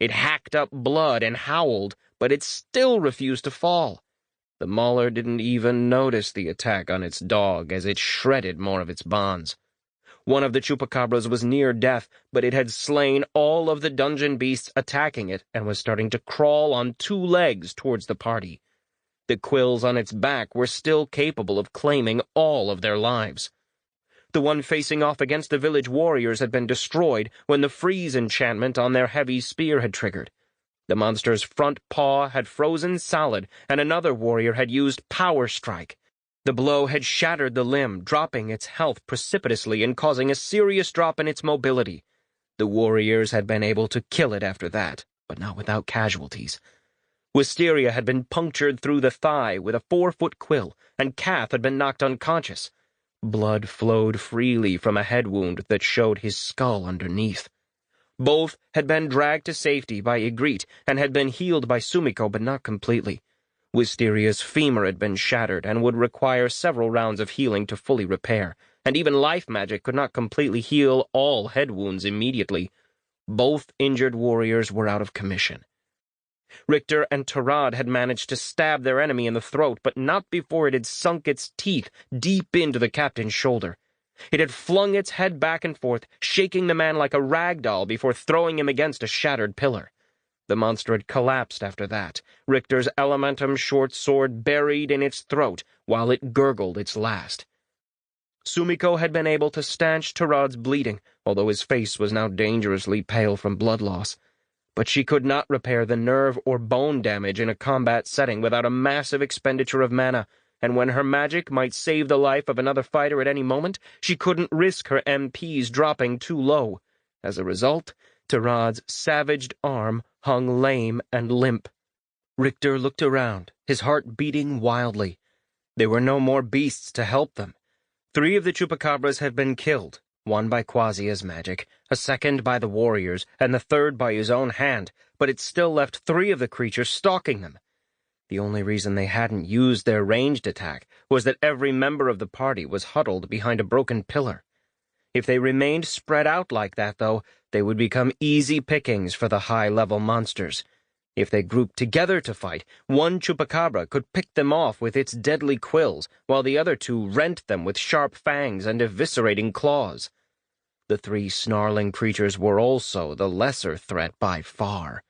It hacked up blood and howled, but it still refused to fall. The Mauler didn't even notice the attack on its dog as it shredded more of its bonds. One of the chupacabras was near death, but it had slain all of the dungeon beasts attacking it and was starting to crawl on 2 legs towards the party. The quills on its back were still capable of claiming all of their lives. The one facing off against the village warriors had been destroyed when the freeze enchantment on their heavy spear had triggered. The monster's front paw had frozen solid, and another warrior had used Power Strike. The blow had shattered the limb, dropping its health precipitously and causing a serious drop in its mobility. The warriors had been able to kill it after that, but not without casualties. Wisteria had been punctured through the thigh with a 4-foot quill, and Kath had been knocked unconscious. Blood flowed freely from a head wound that showed his skull underneath. Both had been dragged to safety by Ygritte and had been healed by Sumiko, but not completely. Wisteria's femur had been shattered and would require several rounds of healing to fully repair, and even life magic could not completely heal all head wounds immediately. Both injured warriors were out of commission. Richter and Tarad had managed to stab their enemy in the throat, but not before it had sunk its teeth deep into the captain's shoulder. It had flung its head back and forth, shaking the man like a rag doll before throwing him against a shattered pillar. The monster had collapsed after that, Richter's elementum short sword buried in its throat while it gurgled its last. Sumiko had been able to stanch Tarad's bleeding, although his face was now dangerously pale from blood loss. But she could not repair the nerve or bone damage in a combat setting without a massive expenditure of mana, and when her magic might save the life of another fighter at any moment, she couldn't risk her MPs dropping too low. As a result, Tarad's savaged arm hung lame and limp. Richter looked around, his heart beating wildly. There were no more beasts to help them. 3 of the chupacabras had been killed, one by Quasia's magic, a second by the warriors, and the third by his own hand, but it still left 3 of the creatures stalking them. The only reason they hadn't used their ranged attack was that every member of the party was huddled behind a broken pillar. If they remained spread out like that, though, they would become easy pickings for the high-level monsters. If they grouped together to fight, one chupacabra could pick them off with its deadly quills, while the other two rent them with sharp fangs and eviscerating claws. The three snarling creatures were also the lesser threat by far.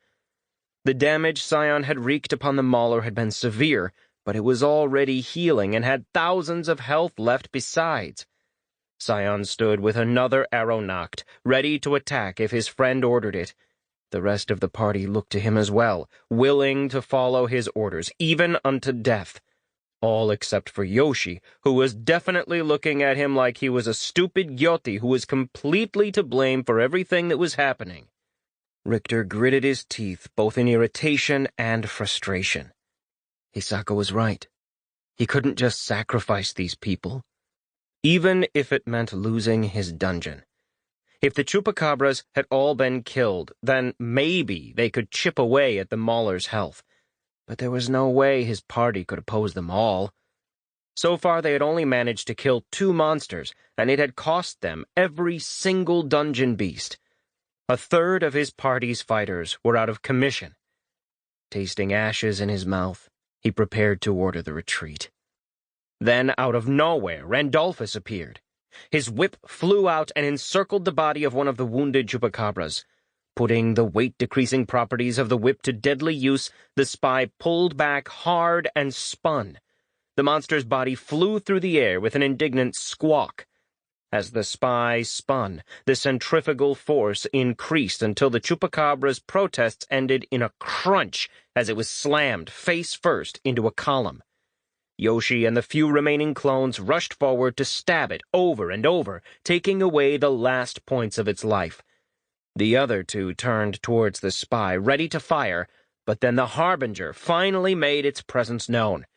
The damage Scion had wreaked upon the mauler had been severe, but it was already healing and had thousands of health left besides. Scion stood with another arrow nocked, ready to attack if his friend ordered it. The rest of the party looked to him as well, willing to follow his orders, even unto death. All except for Yoshi, who was definitely looking at him like he was a stupid Gyoti who was completely to blame for everything that was happening. Richter gritted his teeth, both in irritation and frustration. Hisako was right. He couldn't just sacrifice these people, even if it meant losing his dungeon. If the chupacabras had all been killed, then maybe they could chip away at the mauler's health. But there was no way his party could oppose them all. So far they had only managed to kill 2 monsters, and it had cost them every single dungeon beast. A third of his party's fighters were out of commission. Tasting ashes in his mouth, he prepared to order the retreat. Then, out of nowhere, Randolphus appeared. His whip flew out and encircled the body of one of the wounded chupacabras. Putting the weight-decreasing properties of the whip to deadly use, the spy pulled back hard and spun. The monster's body flew through the air with an indignant squawk. As the spy spun, the centrifugal force increased until the chupacabra's protests ended in a crunch as it was slammed face first into a column. Yoshi and the few remaining clones rushed forward to stab it over and over, taking away the last points of its life. The other 2 turned towards the spy, ready to fire, but then the Harbinger finally made its presence known.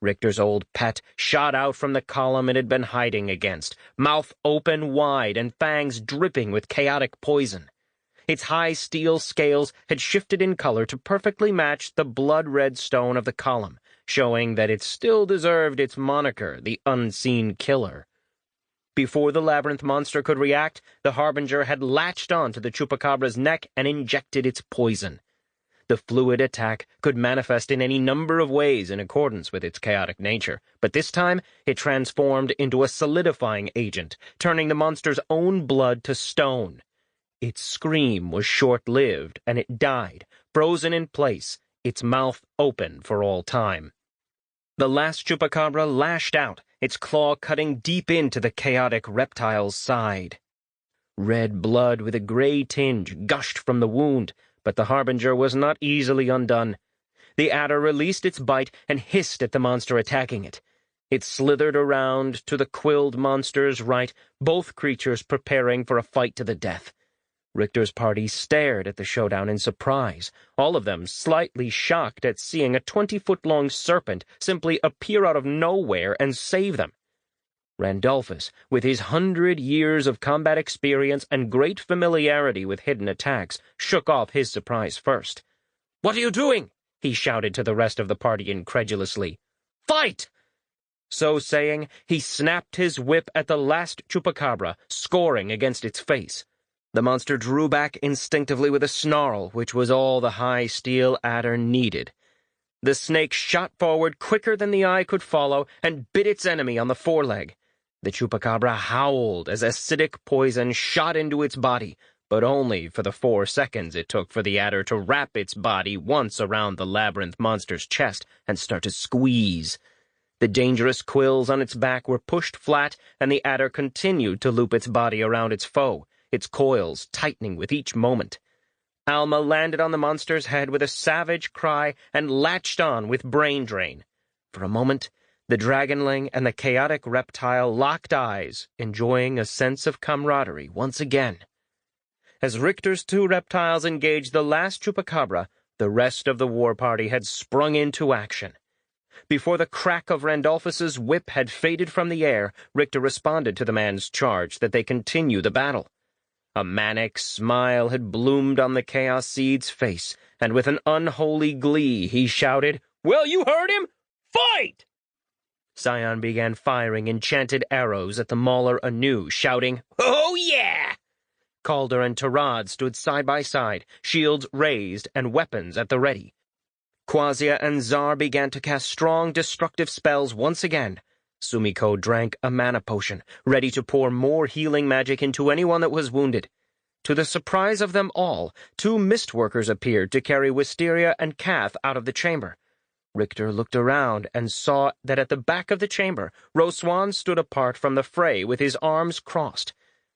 Richter's old pet shot out from the column it had been hiding against, mouth open wide and fangs dripping with chaotic poison. Its high steel scales had shifted in color to perfectly match the blood-red stone of the column, showing that it still deserved its moniker, the Unseen Killer. Before the labyrinth monster could react, the Harbinger had latched onto the chupacabra's neck and injected its poison. The fluid attack could manifest in any number of ways in accordance with its chaotic nature, but this time it transformed into a solidifying agent, turning the monster's own blood to stone. Its scream was short-lived, and it died, frozen in place, its mouth open for all time. The last chupacabra lashed out, its claw cutting deep into the chaotic reptile's side. Red blood with a gray tinge gushed from the wound, but the Harbinger was not easily undone. The adder released its bite and hissed at the monster attacking it. It slithered around to the quilled monster's right, both creatures preparing for a fight to the death. Richter's party stared at the showdown in surprise, all of them slightly shocked at seeing a 20-foot-long serpent simply appear out of nowhere and save them. Randolphus, with his 100 years of combat experience and great familiarity with hidden attacks, shook off his surprise first. "What are you doing?" he shouted to the rest of the party incredulously. "Fight!" So saying, he snapped his whip at the last chupacabra, scoring against its face. The monster drew back instinctively with a snarl, which was all the high steel adder needed. The snake shot forward quicker than the eye could follow and bit its enemy on the foreleg. The chupacabra howled as acidic poison shot into its body, but only for the 4 seconds it took for the adder to wrap its body once around the labyrinth monster's chest and start to squeeze. The dangerous quills on its back were pushed flat, and the adder continued to loop its body around its foe, its coils tightening with each moment. Alma landed on the monster's head with a savage cry and latched on with brain drain. For a moment, the dragonling and the chaotic reptile locked eyes, enjoying a sense of camaraderie once again. As Richter's 2 reptiles engaged the last chupacabra, the rest of the war party had sprung into action. Before the crack of Randolphus's whip had faded from the air, Richter responded to the man's charge that they continue the battle. A manic smile had bloomed on the Chaos Seed's face, and with an unholy glee he shouted, "Well, you heard him! Fight!" Scion began firing enchanted arrows at the mauler anew, shouting, "Oh yeah!" Calder and Tarad stood side by side, shields raised and weapons at the ready. Quasia and Zar began to cast strong, destructive spells once again. Sumiko drank a mana potion, ready to pour more healing magic into anyone that was wounded. To the surprise of them all, 2 mistworkers appeared to carry Wisteria and Kath out of the chamber. Richter looked around and saw that at the back of the chamber, Roswan stood apart from the fray with his arms crossed.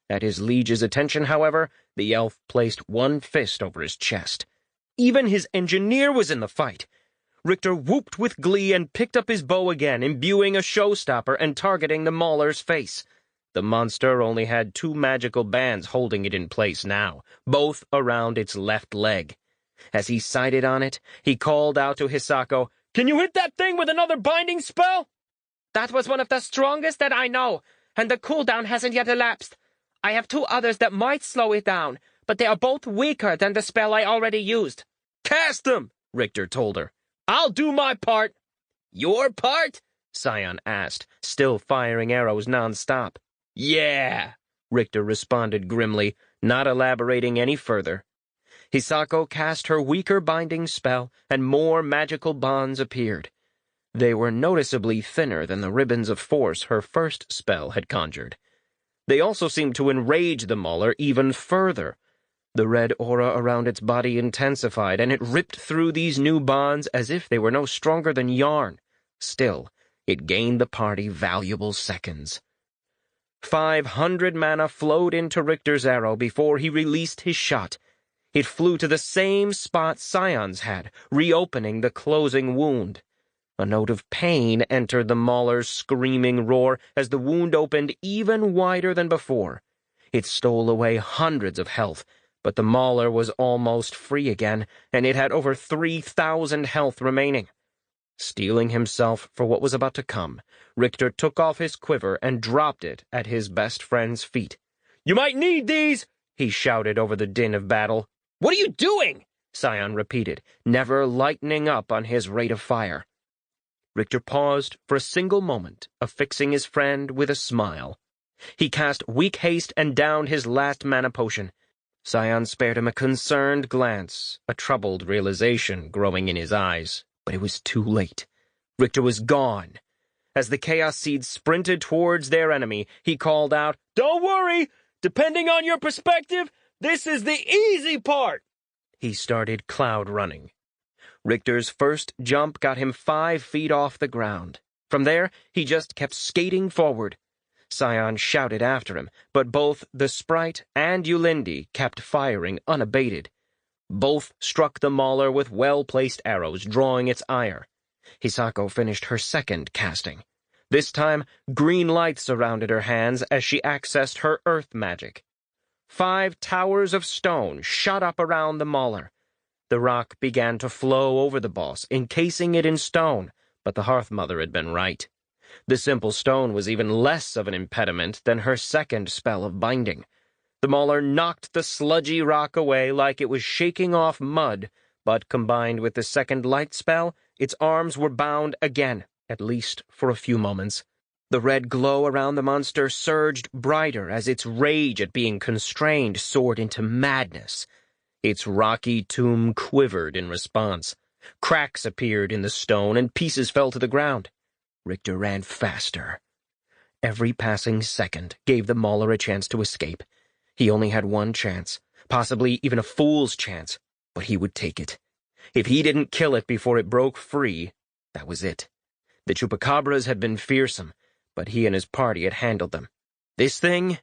At his liege's attention, however, the elf placed one fist over his chest. Even his engineer was in the fight. Richter whooped with glee and picked up his bow again, imbuing a showstopper and targeting the mauler's face. The monster only had 2 magical bands holding it in place now, both around its left leg. As he sighted on it, he called out to Hisako, "Can you hit that thing with another binding spell?" "That was one of the strongest that I know, and the cooldown hasn't yet elapsed. I have 2 others that might slow it down, but they are both weaker than the spell I already used." "Cast them," Richter told her. "I'll do my part." "Your part?" Scion asked, still firing arrows non-stop. "Yeah," Richter responded grimly, not elaborating any further. Hisako cast her weaker binding spell, and more magical bonds appeared. They were noticeably thinner than the ribbons of force her first spell had conjured. They also seemed to enrage the mauler even further. The red aura around its body intensified, and it ripped through these new bonds as if they were no stronger than yarn. Still, it gained the party valuable seconds. 500 mana flowed into Richter's arrow before he released his shot. It flew to the same spot Scion's had, reopening the closing wound. A note of pain entered the mauler's screaming roar as the wound opened even wider than before. It stole away hundreds of health, but the mauler was almost free again, and it had over 3,000 health remaining. Steeling himself for what was about to come, Richter took off his quiver and dropped it at his best friend's feet. "You might need these!" he shouted over the din of battle. "What are you doing?" Scion repeated, never lightening up on his rate of fire. Richter paused for a single moment, affixing his friend with a smile. He cast Weak Haste and downed his last mana potion. Scion spared him a concerned glance, a troubled realization growing in his eyes, but it was too late. Richter was gone. As the Chaos Seeds sprinted towards their enemy, he called out, "Don't worry! Depending on your perspective, this is the easy part!" He started cloud running. Richter's first jump got him 5 feet off the ground. From there, he just kept skating forward. Scion shouted after him, but both the sprite and Yulindi kept firing unabated. Both struck the mauler with well-placed arrows, drawing its ire. Hisako finished her second casting. This time, green light surrounded her hands as she accessed her earth magic. 5 towers of stone shot up around the mauler. The rock began to flow over the boss, encasing it in stone, but the Hearthmother had been right. The simple stone was even less of an impediment than her second spell of binding. The mauler knocked the sludgy rock away like it was shaking off mud, but combined with the second light spell, its arms were bound again, at least for a few moments. The red glow around the monster surged brighter as its rage at being constrained soared into madness. Its rocky tomb quivered in response. Cracks appeared in the stone and pieces fell to the ground. Richter ran faster. Every passing second gave the mauler a chance to escape. He only had one chance, possibly even a fool's chance, but he would take it. If he didn't kill it before it broke free, that was it. The chupacabras had been fearsome, but he and his party had handled them. This thing,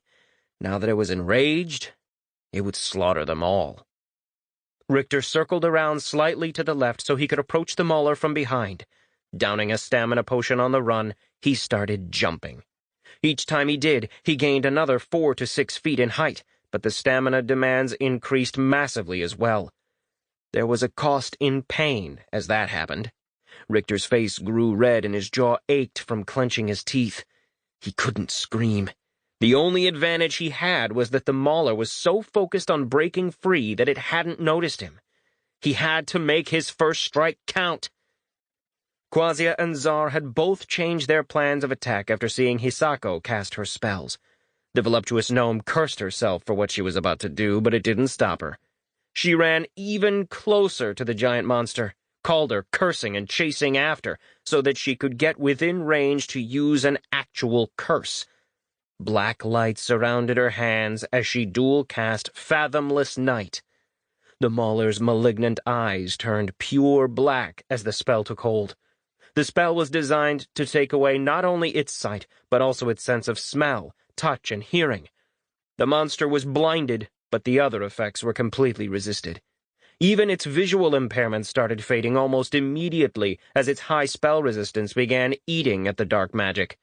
now that it was enraged, it would slaughter them all. Richter circled around slightly to the left so he could approach the mauler from behind. Downing a stamina potion on the run, he started jumping. Each time he did, he gained another 4 to 6 feet in height, but the stamina demands increased massively as well. There was a cost in pain as that happened. Richter's face grew red and his jaw ached from clenching his teeth. He couldn't scream. The only advantage he had was that the mauler was so focused on breaking free that it hadn't noticed him. He had to make his first strike count. Quasia and Zar had both changed their plans of attack after seeing Hisako cast her spells. The voluptuous gnome cursed herself for what she was about to do, but it didn't stop her. She ran even closer to the giant monster, Calder cursing and chasing after, so that she could get within range to use an actual curse. Black light surrounded her hands as she dual-cast Fathomless Night. The Mauler's malignant eyes turned pure black as the spell took hold. The spell was designed to take away not only its sight, but also its sense of smell, touch, and hearing. The monster was blinded, but the other effects were completely resisted. Even its visual impairment started fading almost immediately as its high spell resistance began eating at the dark magic.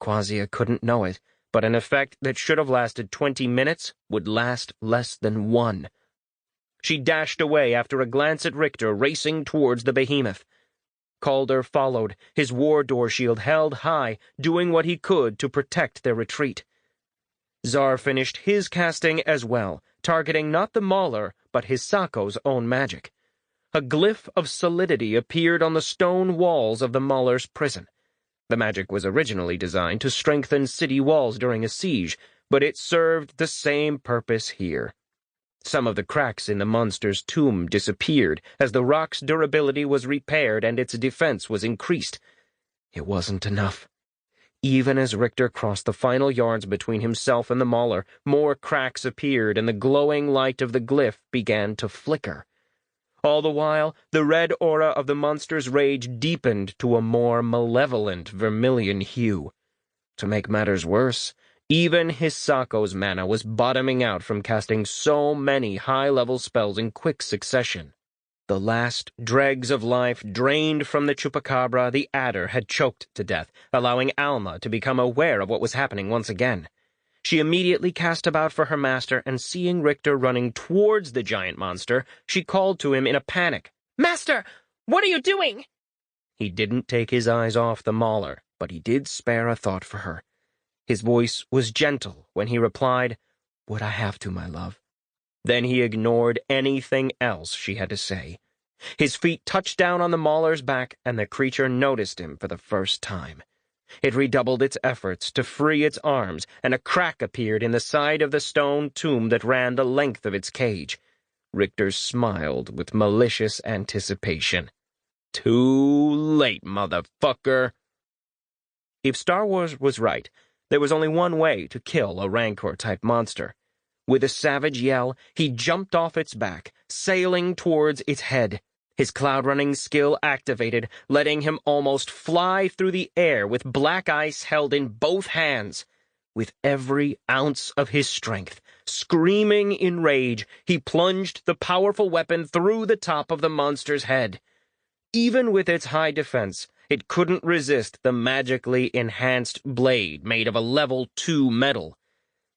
Quasia couldn't know it, but an effect that should have lasted 20 minutes would last less than 1. She dashed away after a glance at Richter racing towards the behemoth. Calder followed, his war door shield held high, doing what he could to protect their retreat. Zar finished his casting as well, targeting not the Mauler, but Hisako's own magic. A glyph of solidity appeared on the stone walls of the Mauler's prison. The magic was originally designed to strengthen city walls during a siege, but it served the same purpose here. Some of the cracks in the monster's tomb disappeared as the rock's durability was repaired and its defense was increased. It wasn't enough. Even as Richter crossed the final yards between himself and the Mauler, more cracks appeared and the glowing light of the glyph began to flicker. All the while, the red aura of the monster's rage deepened to a more malevolent vermilion hue. To make matters worse, even Hisako's mana was bottoming out from casting so many high-level spells in quick succession. The last dregs of life drained from the chupacabra the adder had choked to death, allowing Alma to become aware of what was happening once again. She immediately cast about for her master, and seeing Richter running towards the giant monster, she called to him in a panic. "Master, what are you doing?" He didn't take his eyes off the Mauler, but he did spare a thought for her. His voice was gentle when he replied, "Would I have to, my love?" Then he ignored anything else she had to say. His feet touched down on the Mauler's back, and the creature noticed him for the first time. It redoubled its efforts to free its arms, and a crack appeared in the side of the stone tomb that ran the length of its cage. Richter smiled with malicious anticipation. "Too late, motherfucker." If Star Wars was right, there was only one way to kill a Rancor-type monster. With a savage yell, he jumped off its back, sailing towards its head. His cloud-running skill activated, letting him almost fly through the air with black ice held in both hands. With every ounce of his strength, screaming in rage, he plunged the powerful weapon through the top of the monster's head. Even with its high defense, it couldn't resist the magically enhanced blade made of a level 2 metal.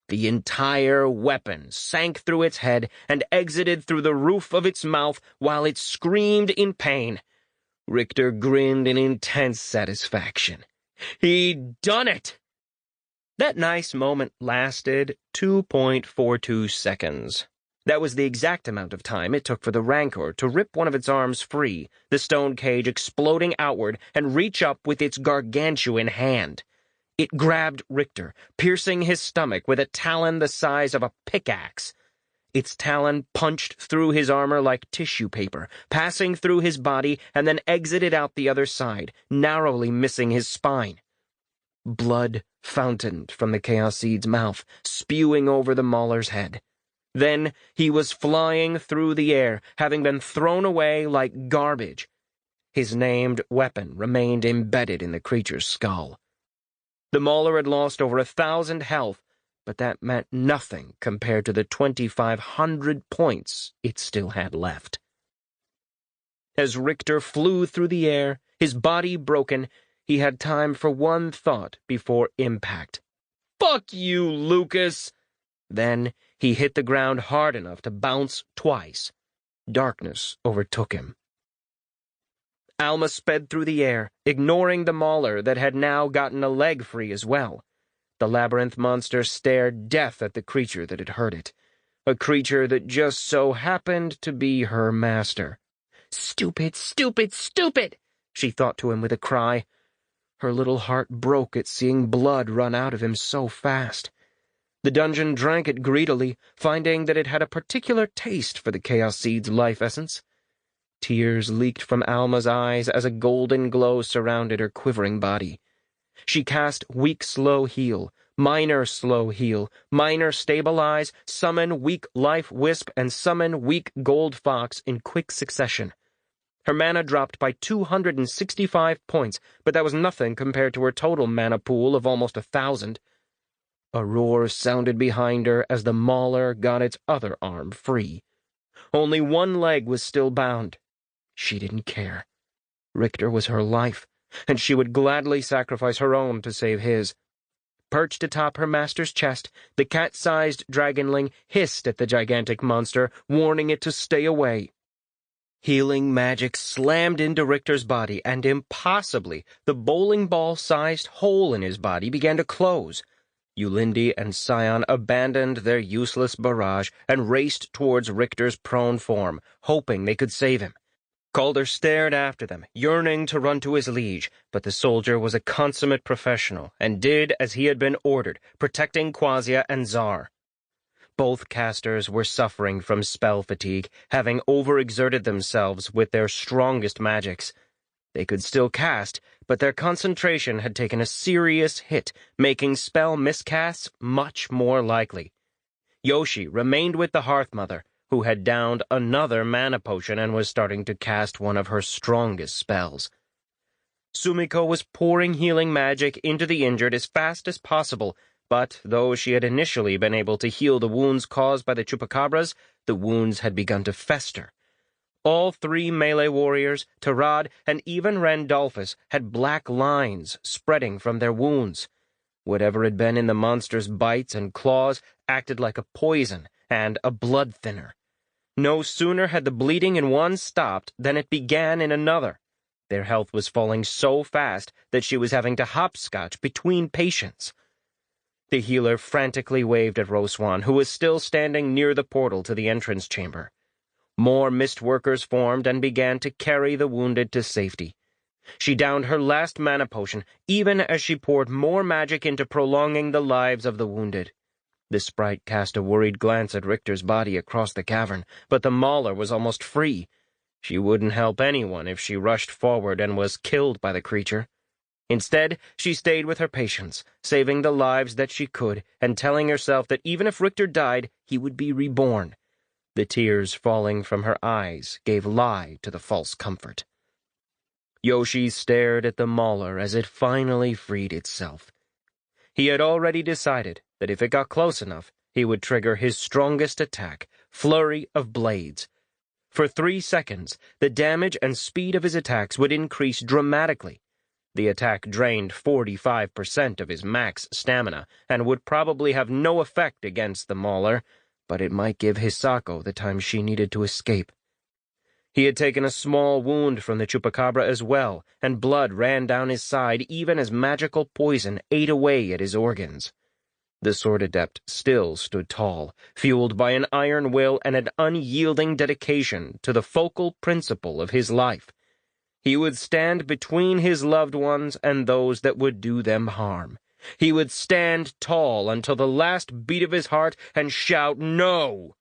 The entire weapon sank through its head and exited through the roof of its mouth while it screamed in pain. Richter grinned in intense satisfaction. He'd done it! That nice moment lasted 2.42 seconds. That was the exact amount of time it took for the Rancor to rip one of its arms free, the stone cage exploding outward, and reach up with its gargantuan hand. It grabbed Richter, piercing his stomach with a talon the size of a pickaxe. Its talon punched through his armor like tissue paper, passing through his body and then exited out the other side, narrowly missing his spine. Blood fountained from the Chaos Seed's mouth, spewing over the Mauler's head. Then he was flying through the air, having been thrown away like garbage. His named weapon remained embedded in the creature's skull. The Mauler had lost over 1,000 health, but that meant nothing compared to the 2,500 points it still had left. As Richter flew through the air, his body broken, he had time for one thought before impact. "Fuck you, Lucas!" Then he hit the ground hard enough to bounce twice. Darkness overtook him. Alma sped through the air, ignoring the Mauler that had now gotten a leg free as well. The labyrinth monster stared death at the creature that had hurt it, a creature that just so happened to be her master. "Stupid, stupid, stupid!" she thought to him with a cry. Her little heart broke at seeing blood run out of him so fast. The dungeon drank it greedily, finding that it had a particular taste for the Chaos Seed's life essence. Tears leaked from Alma's eyes as a golden glow surrounded her quivering body. She cast Weak Slow Heal, Minor Slow Heal, Minor Stabilize, Summon Weak Life Wisp, and Summon Weak Gold Fox in quick succession. Her mana dropped by 265 points, but that was nothing compared to her total mana pool of almost 1,000. A roar sounded behind her as the mauler got its other arm free. Only one leg was still bound. She didn't care. Richter was her life, and she would gladly sacrifice her own to save his. Perched atop her master's chest, the cat-sized dragonling hissed at the gigantic monster, warning it to stay away. Healing magic slammed into Richter's body, and impossibly, the bowling ball-sized hole in his body began to close. Yulindi and Scion abandoned their useless barrage and raced towards Richter's prone form, hoping they could save him. Calder stared after them, yearning to run to his liege, but the soldier was a consummate professional and did as he had been ordered, protecting Quasia and Czar. Both casters were suffering from spell fatigue, having overexerted themselves with their strongest magics. They could still cast, but their concentration had taken a serious hit, making spell miscasts much more likely. Yoshi remained with the Hearth Mother, who had downed another mana potion and was starting to cast one of her strongest spells. Sumiko was pouring healing magic into the injured as fast as possible, but though she had initially been able to heal the wounds caused by the chupacabras, the wounds had begun to fester. All three melee warriors, Tarad, and even Randolphus had black lines spreading from their wounds. Whatever had been in the monster's bites and claws acted like a poison and a blood thinner. No sooner had the bleeding in one stopped than it began in another. Their health was falling so fast that she was having to hopscotch between patients. The healer frantically waved at Roswan, who was still standing near the portal to the entrance chamber. More mist workers formed and began to carry the wounded to safety. She downed her last mana potion, even as she poured more magic into prolonging the lives of the wounded. The sprite cast a worried glance at Richter's body across the cavern, but the mauler was almost free. She wouldn't help anyone if she rushed forward and was killed by the creature. Instead, she stayed with her patients, saving the lives that she could, and telling herself that even if Richter died, he would be reborn. The tears falling from her eyes gave lie to the false comfort. Yoshi stared at the mauler as it finally freed itself. He had already decided that if it got close enough, he would trigger his strongest attack, Flurry of Blades. For 3 seconds, the damage and speed of his attacks would increase dramatically. The attack drained 45% of his max stamina and would probably have no effect against the mauler, but it might give Hisako the time she needed to escape. He had taken a small wound from the chupacabra as well, and blood ran down his side even as magical poison ate away at his organs. The sword adept still stood tall, fueled by an iron will and an unyielding dedication to the focal principle of his life. He would stand between his loved ones and those that would do them harm. He would stand tall until the last beat of his heart and shout, "No!"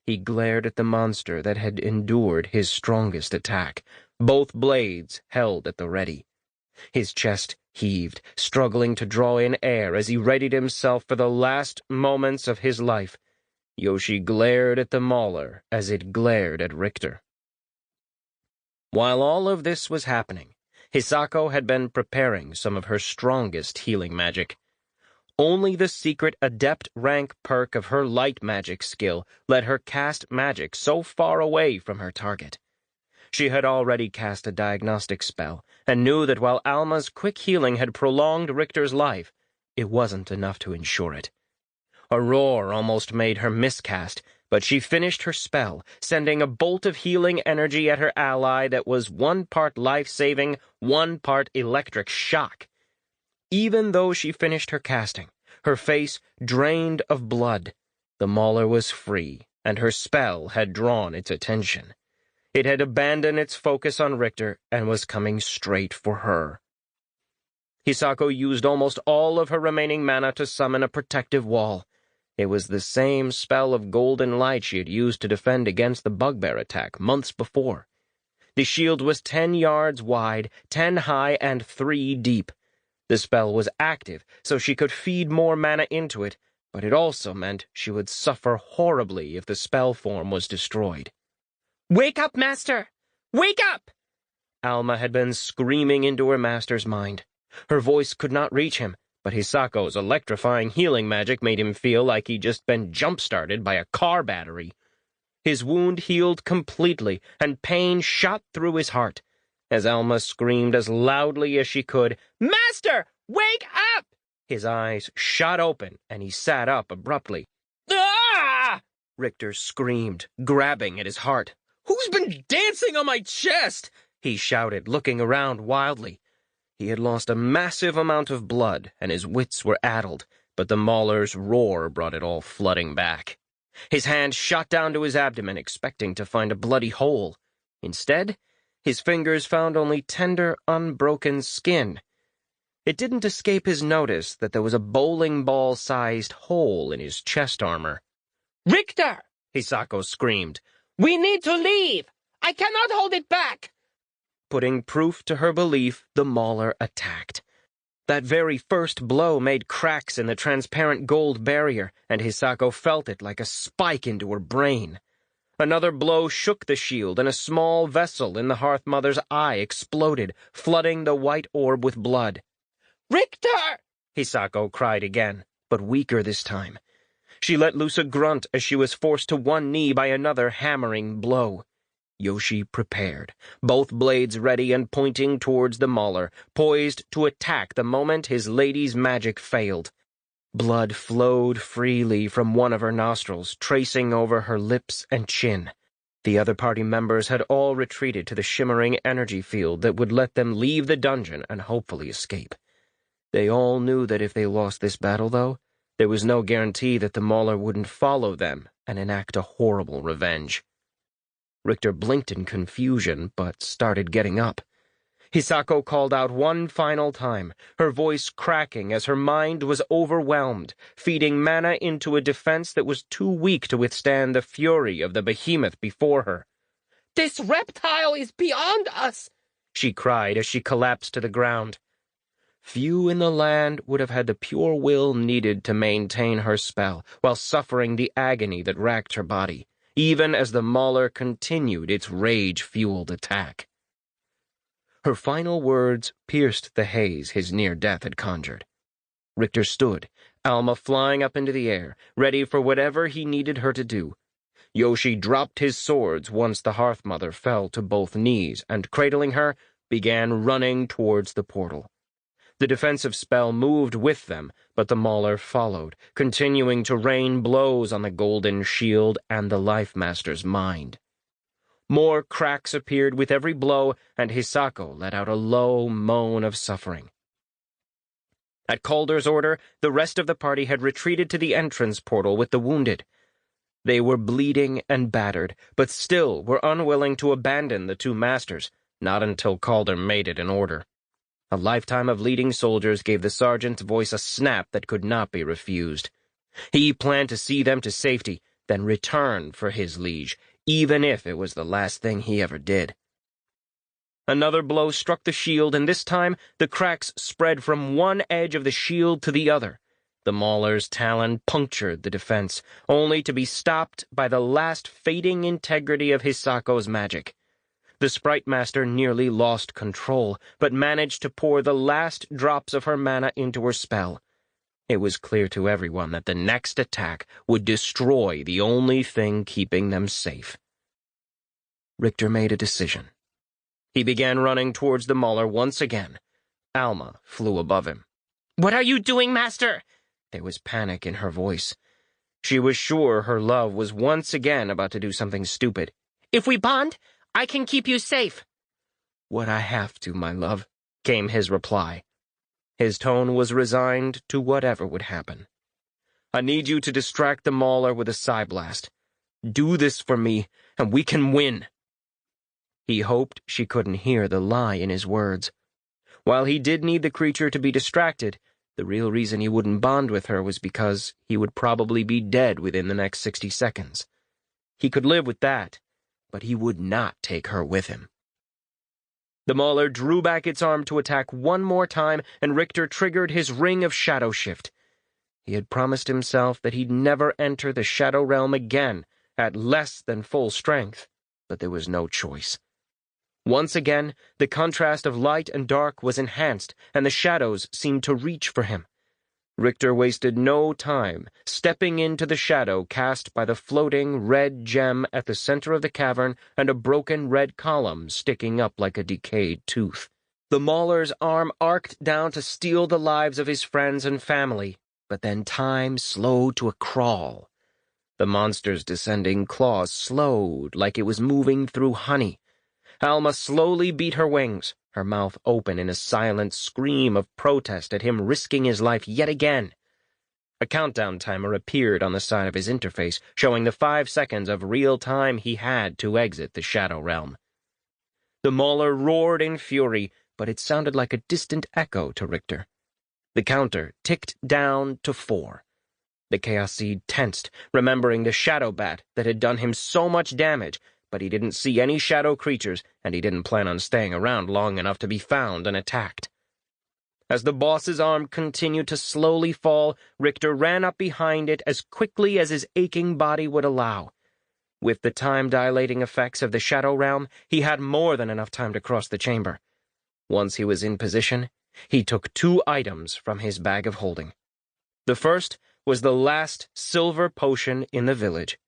He glared at the monster that had endured his strongest attack, both blades held at the ready. His chest heaved, struggling to draw in air as he readied himself for the last moments of his life. Yoshi glared at the mauler as it glared at Richter. While all of this was happening, Hisako had been preparing some of her strongest healing magic. Only the secret adept rank perk of her light magic skill let her cast magic so far away from her target. She had already cast a diagnostic spell, and knew that while Alma's quick healing had prolonged Richter's life, it wasn't enough to ensure it. A roar almost made her miscast, but she finished her spell, sending a bolt of healing energy at her ally that was 1 part life-saving, 1 part electric shock. Even though she finished her casting, her face drained of blood, the mauler was free, and her spell had drawn its attention. It had abandoned its focus on Richter and was coming straight for her. Hisako used almost all of her remaining mana to summon a protective wall. It was the same spell of golden light she had used to defend against the bugbear attack months before. The shield was 10 yards wide, 10 high, and 3 deep. The spell was active, so she could feed more mana into it, but it also meant she would suffer horribly if the spell form was destroyed. "Wake up, Master! Wake up!" Alma had been screaming into her master's mind. Her voice could not reach him, but Hisako's electrifying healing magic made him feel like he'd just been jump-started by a car battery. His wound healed completely, and pain shot through his heart. As Alma screamed as loudly as she could, "Master, wake up!" His eyes shot open, and he sat up abruptly. "Ah!" Richter screamed, grabbing at his heart. "Who's been dancing on my chest?" he shouted, looking around wildly. He had lost a massive amount of blood, and his wits were addled, but the mauler's roar brought it all flooding back. His hand shot down to his abdomen, expecting to find a bloody hole. Instead, his fingers found only tender, unbroken skin. It didn't escape his notice that there was a bowling ball-sized hole in his chest armor. "Richter!" Hisako screamed. "We need to leave! I cannot hold it back!" Putting proof to her belief, the mauler attacked. That very first blow made cracks in the transparent gold barrier, and Hisako felt it like a spike into her brain. Another blow shook the shield, and a small vessel in the Hearth-Mother's eye exploded, flooding the white orb with blood. "Richter!" Hisako cried again, but weaker this time. She let loose a grunt as she was forced to one knee by another hammering blow. Yoshi prepared, both blades ready and pointing towards the mauler, poised to attack the moment his lady's magic failed. Blood flowed freely from one of her nostrils, tracing over her lips and chin. The other party members had all retreated to the shimmering energy field that would let them leave the dungeon and hopefully escape. They all knew that if they lost this battle, though, there was no guarantee that the mauler wouldn't follow them and enact a horrible revenge. Richter blinked in confusion, but started getting up. Hisako called out one final time, her voice cracking as her mind was overwhelmed, feeding mana into a defense that was too weak to withstand the fury of the behemoth before her. "This reptile is beyond us!" she cried as she collapsed to the ground. Few in the land would have had the pure will needed to maintain her spell while suffering the agony that racked her body, even as the mauler continued its rage-fueled attack. Her final words pierced the haze his near death had conjured. Richter stood, Alma flying up into the air, ready for whatever he needed her to do. Yoshi dropped his swords once the Hearth-Mother fell to both knees and, cradling her, began running towards the portal. The defensive spell moved with them, but the mauler followed, continuing to rain blows on the golden shield and the Life Master's mind. More cracks appeared with every blow, and Hisako let out a low moan of suffering. At Calder's order, the rest of the party had retreated to the entrance portal with the wounded. They were bleeding and battered, but still were unwilling to abandon the two masters, not until Calder made it an order. A lifetime of leading soldiers gave the sergeant's voice a snap that could not be refused. He planned to see them to safety, then return for his liege, even if it was the last thing he ever did. Another blow struck the shield, and this time the cracks spread from one edge of the shield to the other. The mauler's talon punctured the defense, only to be stopped by the last fading integrity of Hisako's magic. The Sprite Master nearly lost control, but managed to pour the last drops of her mana into her spell. It was clear to everyone that the next attack would destroy the only thing keeping them safe. Richter made a decision. He began running towards the mauler once again. Alma flew above him. "What are you doing, Master?" There was panic in her voice. She was sure her love was once again about to do something stupid. "If we bond, I can keep you safe." "What I have to, my love," came his reply. His tone was resigned to whatever would happen. "I need you to distract the mauler with a psi blast. Do this for me, and we can win." He hoped she couldn't hear the lie in his words. While he did need the creature to be distracted, the real reason he wouldn't bond with her was because he would probably be dead within the next 60 seconds. He could live with that, but he would not take her with him. The Mauler drew back its arm to attack one more time, and Richter triggered his ring of shadow shift. He had promised himself that he'd never enter the Shadow Realm again at less than full strength, but there was no choice. Once again, the contrast of light and dark was enhanced, and the shadows seemed to reach for him. Richter wasted no time, stepping into the shadow cast by the floating red gem at the center of the cavern and a broken red column sticking up like a decayed tooth. The Mauler's arm arced down to steal the lives of his friends and family, but then time slowed to a crawl. The monster's descending claws slowed like it was moving through honey. Alma slowly beat her wings, her mouth open in a silent scream of protest at him risking his life yet again. A countdown timer appeared on the side of his interface, showing the 5 seconds of real time he had to exit the Shadow Realm. The Mauler roared in fury, but it sounded like a distant echo to Richter. The counter ticked down to 4. The Chaos Seed tensed, remembering the shadow bat that had done him so much damage, but he didn't see any shadow creatures, and he didn't plan on staying around long enough to be found and attacked. As the boss's arm continued to slowly fall, Richter ran up behind it as quickly as his aching body would allow. With the time-dilating effects of the Shadow Realm, he had more than enough time to cross the chamber. Once he was in position, he took 2 items from his bag of holding. The first was the last silver potion in the village.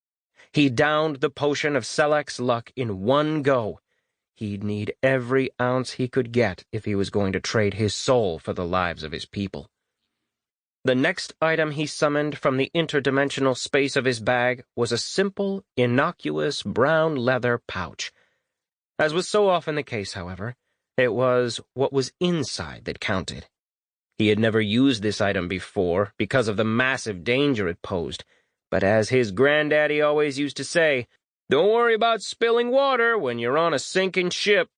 He downed the potion of Selex's luck in one go. He'd need every ounce he could get if he was going to trade his soul for the lives of his people. The next item he summoned from the interdimensional space of his bag was a simple, innocuous brown leather pouch. As was so often the case, however, it was what was inside that counted. He had never used this item before because of the massive danger it posed, but as his granddaddy always used to say, "Don't worry about spilling water when you're on a sinking ship."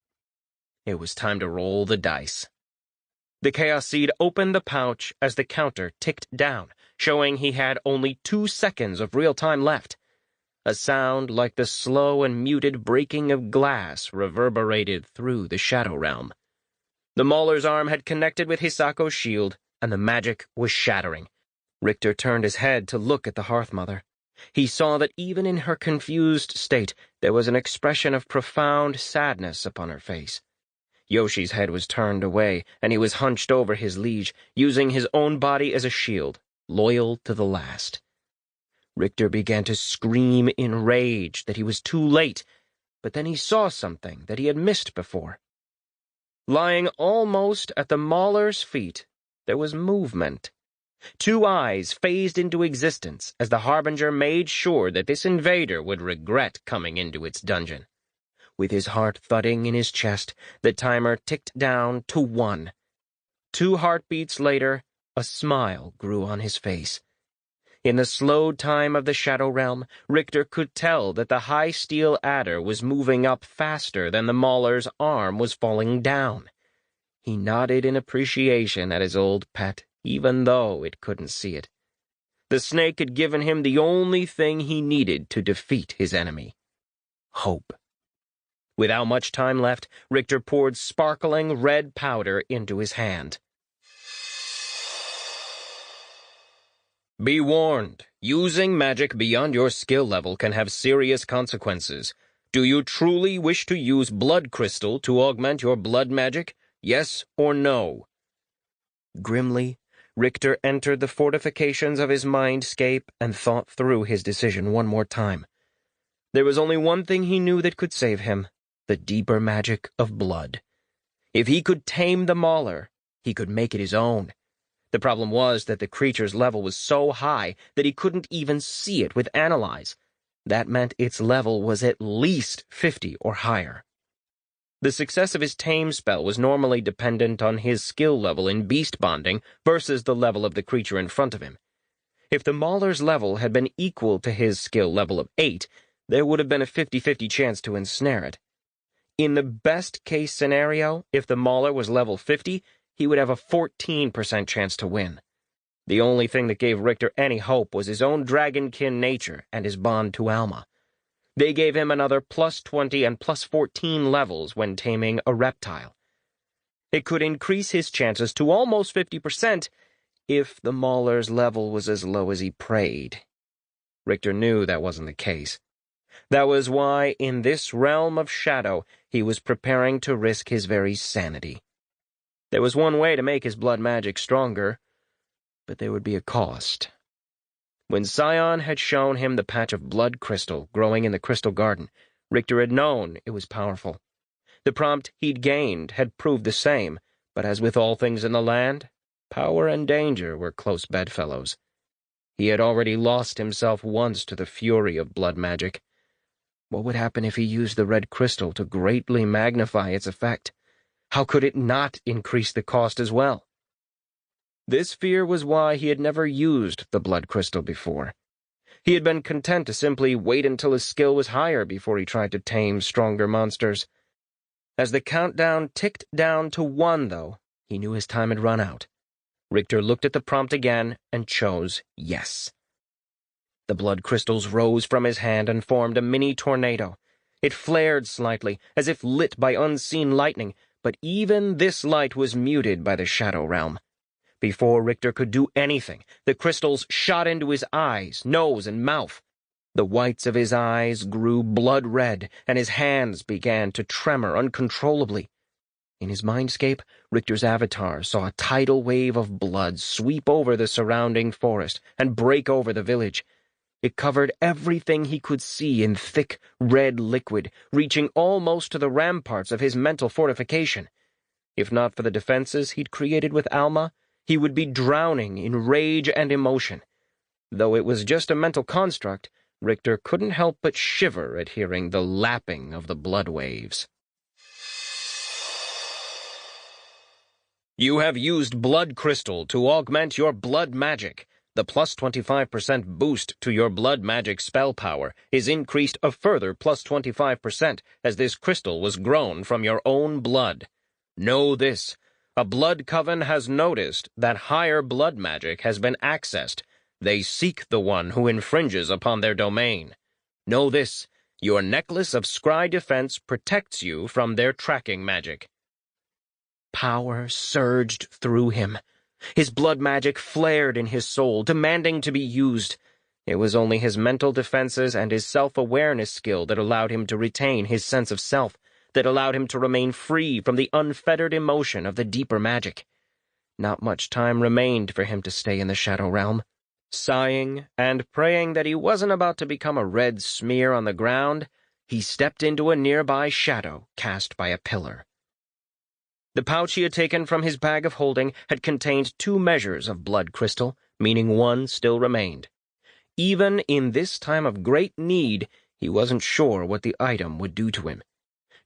It was time to roll the dice. The Chaos Seed opened the pouch as the counter ticked down, showing he had only 2 seconds of real time left. A sound like the slow and muted breaking of glass reverberated through the Shadow Realm. The Mauler's arm had connected with Hisako's shield, and the magic was shattering. Richter turned his head to look at the Hearthmother. He saw that even in her confused state, there was an expression of profound sadness upon her face. Yoshi's head was turned away, and he was hunched over his liege, using his own body as a shield, loyal to the last. Richter began to scream in rage that he was too late, but then he saw something that he had missed before. Lying almost at the Mauler's feet, there was movement. 2 eyes phased into existence as the Harbinger made sure that this invader would regret coming into its dungeon. With his heart thudding in his chest, the timer ticked down to 1. 2 heartbeats later, a smile grew on his face. In the slowed time of the Shadow Realm, Richter could tell that the high steel adder was moving up faster than the Mauler's arm was falling down. He nodded in appreciation at his old pet, even though it couldn't see it. The snake had given him the only thing he needed to defeat his enemy: hope. Without much time left, Richter poured sparkling red powder into his hand. Be warned, using magic beyond your skill level can have serious consequences. Do you truly wish to use blood crystal to augment your blood magic? Yes or no? Grimly, Richter entered the fortifications of his mindscape and thought through his decision one more time. There was only one thing he knew that could save him: the deeper magic of blood. If he could tame the Mauler, he could make it his own. The problem was that the creature's level was so high that he couldn't even see it with Analyze. That meant its level was at least 50 or higher. The success of his tame spell was normally dependent on his skill level in beast bonding versus the level of the creature in front of him. If the Mauler's level had been equal to his skill level of 8, there would have been a 50-50 chance to ensnare it. In the best-case scenario, if the Mauler was level 50, he would have a 14% chance to win. The only thing that gave Richter any hope was his own dragonkin nature and his bond to Alma. They gave him another plus 20 and plus 14 levels when taming a reptile. It could increase his chances to almost 50% if the Mauler's level was as low as he prayed. Richter knew that wasn't the case. That was why, in this realm of shadow, he was preparing to risk his very sanity. There was one way to make his blood magic stronger, but there would be a cost. When Scion had shown him the patch of blood crystal growing in the crystal garden, Richter had known it was powerful. The prompt he'd gained had proved the same, but as with all things in the land, power and danger were close bedfellows. He had already lost himself once to the fury of blood magic. What would happen if he used the red crystal to greatly magnify its effect? How could it not increase the cost as well? This fear was why he had never used the blood crystal before. He had been content to simply wait until his skill was higher before he tried to tame stronger monsters. As the countdown ticked down to 1, though, he knew his time had run out. Richter looked at the prompt again and chose yes. The blood crystals rose from his hand and formed a mini tornado. It flared slightly, as if lit by unseen lightning, but even this light was muted by the shadow realm. Before Richter could do anything, the crystals shot into his eyes, nose, and mouth. The whites of his eyes grew blood red, and his hands began to tremor uncontrollably. In his mindscape, Richter's avatar saw a tidal wave of blood sweep over the surrounding forest and break over the village. It covered everything he could see in thick, red liquid, reaching almost to the ramparts of his mental fortification. If not for the defenses he'd created with Alma, he would be drowning in rage and emotion. Though it was just a mental construct, Richter couldn't help but shiver at hearing the lapping of the blood waves. You have used blood crystal to augment your blood magic. The plus 25% boost to your blood magic spell power is increased a further plus 25% as this crystal was grown from your own blood. Know this. A blood coven has noticed that higher blood magic has been accessed. They seek the one who infringes upon their domain. Know this. Your necklace of scry defense protects you from their tracking magic. Power surged through him. His blood magic flared in his soul, demanding to be used. It was only his mental defenses and his self-awareness skill that allowed him to retain his sense of self, that allowed him to remain free from the unfettered emotion of the deeper magic. Not much time remained for him to stay in the Shadow Realm. Sighing and praying that he wasn't about to become a red smear on the ground, he stepped into a nearby shadow cast by a pillar. The pouch he had taken from his bag of holding had contained 2 measures of blood crystal, meaning 1 still remained. Even in this time of great need, he wasn't sure what the item would do to him.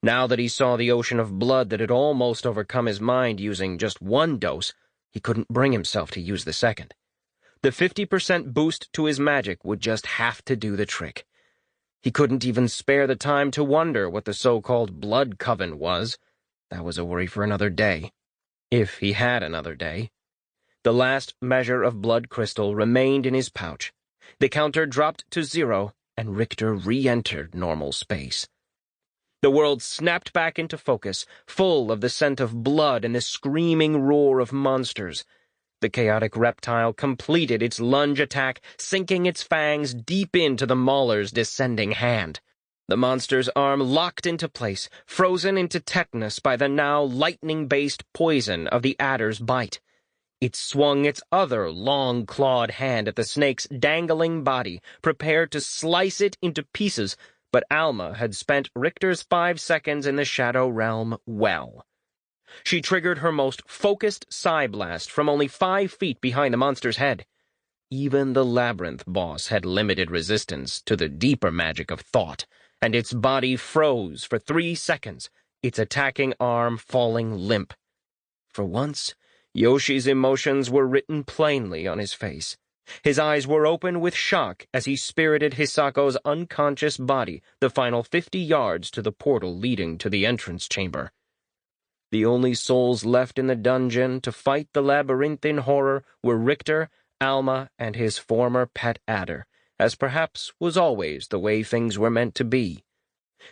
Now that he saw the ocean of blood that had almost overcome his mind using just 1 dose, he couldn't bring himself to use the second. The 50% boost to his magic would just have to do the trick. He couldn't even spare the time to wonder what the so-called blood coven was. That was a worry for another day. If he had another day. The last measure of blood crystal remained in his pouch. The counter dropped to 0, and Richter re-entered normal space. The world snapped back into focus, full of the scent of blood and the screaming roar of monsters. The chaotic reptile completed its lunge attack, sinking its fangs deep into the mauler's descending hand. The monster's arm locked into place, frozen into tetanus by the now lightning-based poison of the adder's bite. It swung its other long-clawed hand at the snake's dangling body, prepared to slice it into pieces, but Alma had spent Richter's 5 seconds in the Shadow Realm well. She triggered her most focused psi blast from only 5 feet behind the monster's head. Even the Labyrinth boss had limited resistance to the deeper magic of thought, and its body froze for 3 seconds, its attacking arm falling limp. For once, Yoshi's emotions were written plainly on his face. His eyes were open with shock as he spirited Hisako's unconscious body the final 50 yards to the portal leading to the entrance chamber. The only souls left in the dungeon to fight the labyrinthine horror were Richter, Alma, and his former pet adder, as perhaps was always the way things were meant to be.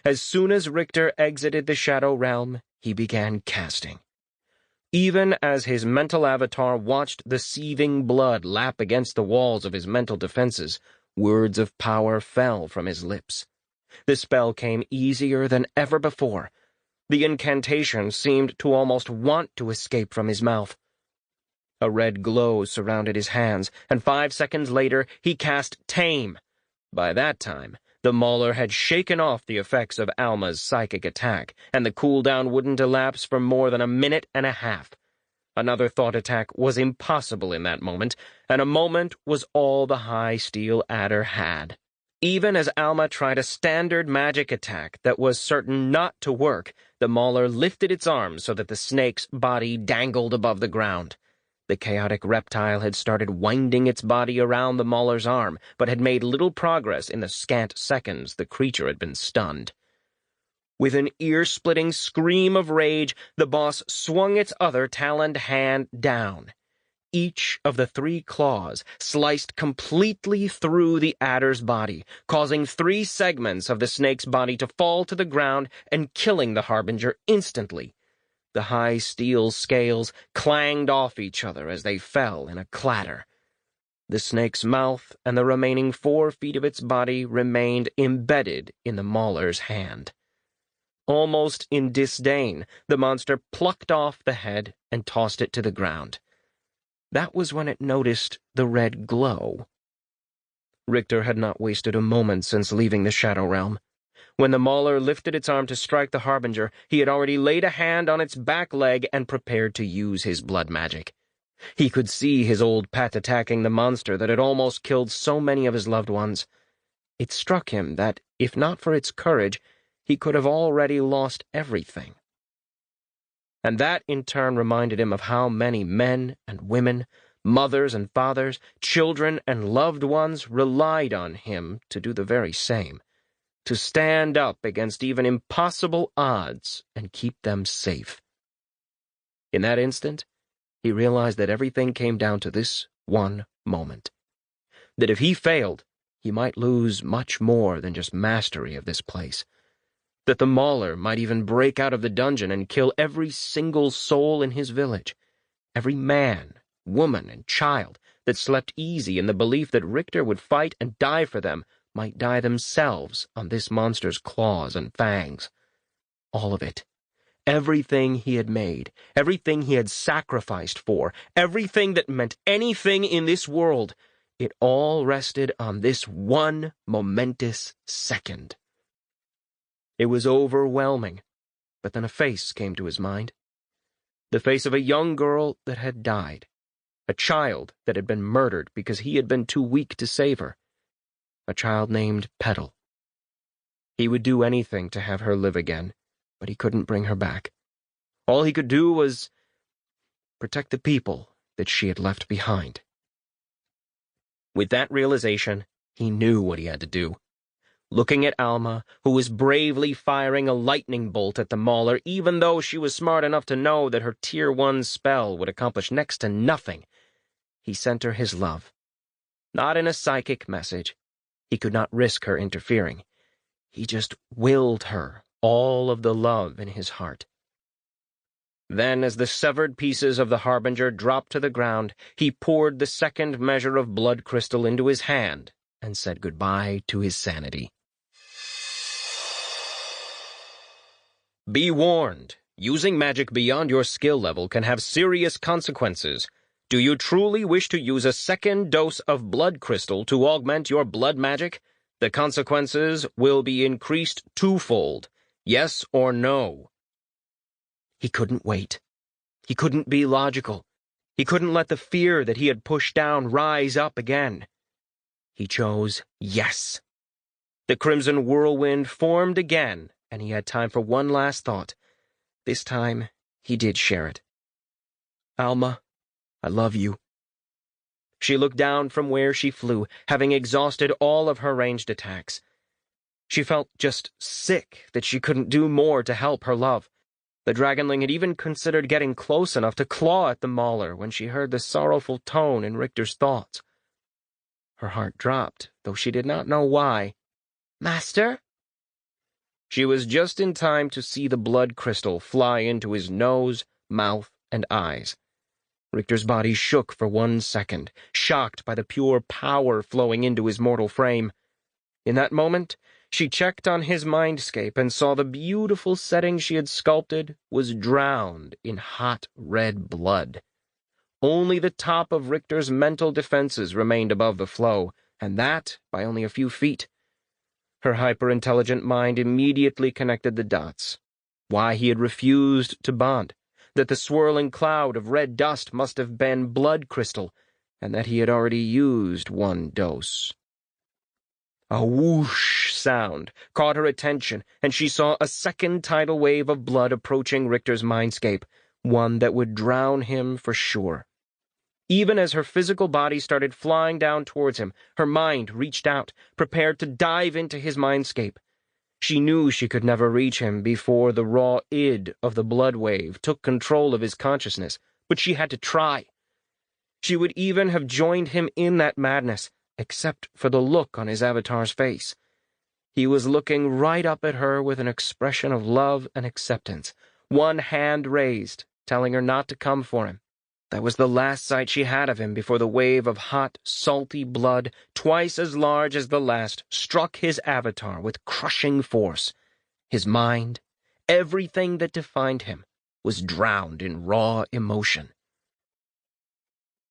As soon as Richter exited the Shadow Realm, he began casting. Even as his mental avatar watched the seething blood lap against the walls of his mental defenses, words of power fell from his lips. The spell came easier than ever before. The incantation seemed to almost want to escape from his mouth. A red glow surrounded his hands, and 5 seconds later he cast Tame. By that time, the Mauler had shaken off the effects of Alma's psychic attack, and the cooldown wouldn't elapse for more than a minute and a half. Another thought attack was impossible in that moment, and a moment was all the high steel adder had. Even as Alma tried a standard magic attack that was certain not to work, the Mauler lifted its arms so that the snake's body dangled above the ground. The chaotic reptile had started winding its body around the Mauler's arm, but had made little progress in the scant seconds the creature had been stunned. With an ear-splitting scream of rage, the boss swung its other taloned hand down. Each of the 3 claws sliced completely through the adder's body, causing 3 segments of the snake's body to fall to the ground and killing the Harbinger instantly. The high steel scales clanged off each other as they fell in a clatter. The snake's mouth and the remaining 4 feet of its body remained embedded in the Mauler's hand. Almost in disdain, the monster plucked off the head and tossed it to the ground. That was when it noticed the red glow. Richter had not wasted a moment since leaving the Shadow Realm. When the Mauler lifted its arm to strike the Harbinger, he had already laid a hand on its back leg and prepared to use his blood magic. He could see his old pet attacking the monster that had almost killed so many of his loved ones. It struck him that, if not for its courage, he could have already lost everything. And that in turn reminded him of how many men and women, mothers and fathers, children and loved ones relied on him to do the very same, to stand up against even impossible odds and keep them safe. In that instant, he realized that everything came down to this one moment. That if he failed, he might lose much more than just mastery of this place. That the Mauler might even break out of the dungeon and kill every single soul in his village, every man, woman, and child that slept easy in the belief that Richter would fight and die for them might die themselves on this monster's claws and fangs. All of it. Everything he had made, everything he had sacrificed for, everything that meant anything in this world, it all rested on this one momentous second. It was overwhelming, but then a face came to his mind. The face of a young girl that had died, a child that had been murdered because he had been too weak to save her, a child named Petal. He would do anything to have her live again, but he couldn't bring her back. All he could do was protect the people that she had left behind. With that realization, he knew what he had to do. Looking at Alma, who was bravely firing a lightning bolt at the Mauler, even though she was smart enough to know that her Tier 1 spell would accomplish next to nothing, he sent her his love. Not in a psychic message. He could not risk her interfering. He just willed her all of the love in his heart. Then, as the severed pieces of the Harbinger dropped to the ground, he poured the second measure of blood crystal into his hand and said goodbye to his sanity. Be warned, using magic beyond your skill level can have serious consequences. Do you truly wish to use a second dose of blood crystal to augment your blood magic? The consequences will be increased twofold. Yes or no? He couldn't wait. He couldn't be logical. He couldn't let the fear that he had pushed down rise up again. He chose yes. The crimson whirlwind formed again, and he had time for one last thought. This time, he did share it. Alma, I love you. She looked down from where she flew, having exhausted all of her ranged attacks. She felt just sick that she couldn't do more to help her love. The dragonling had even considered getting close enough to claw at the mauler when she heard the sorrowful tone in Richter's thoughts. Her heart dropped, though she did not know why. "Master?" She was just in time to see the blood crystal fly into his nose, mouth, and eyes. Richter's body shook for 1 second, shocked by the pure power flowing into his mortal frame. In that moment, she checked on his mindscape and saw the beautiful setting she had sculpted was drowned in hot red blood. Only the top of Richter's mental defenses remained above the flow, and that by only a few feet. Her hyper-intelligent mind immediately connected the dots. Why he had refused to bond, that the swirling cloud of red dust must have been blood crystal, and that he had already used 1 dose. A whoosh sound caught her attention, and she saw a second tidal wave of blood approaching Richter's mindscape, one that would drown him for sure. Even as her physical body started flying down towards him, her mind reached out, prepared to dive into his mindscape. She knew she could never reach him before the raw id of the blood wave took control of his consciousness, but she had to try. She would even have joined him in that madness, except for the look on his avatar's face. He was looking right up at her with an expression of love and acceptance, 1 hand raised, telling her not to come for him. That was the last sight she had of him before the wave of hot, salty blood, twice as large as the last, struck his avatar with crushing force. His mind, everything that defined him, was drowned in raw emotion.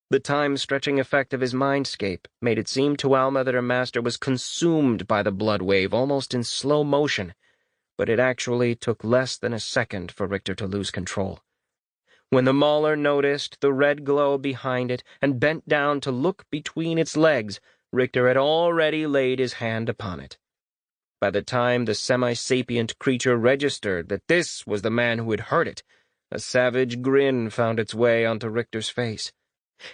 The time-stretching effect of his mindscape made it seem to Alma that her master was consumed by the blood wave almost in slow motion, but it actually took less than a second for Richter to lose control. When the mauler noticed the red glow behind it and bent down to look between its legs, Richter had already laid his hand upon it. By the time the semi-sapient creature registered that this was the man who had hurt it, a savage grin found its way onto Richter's face.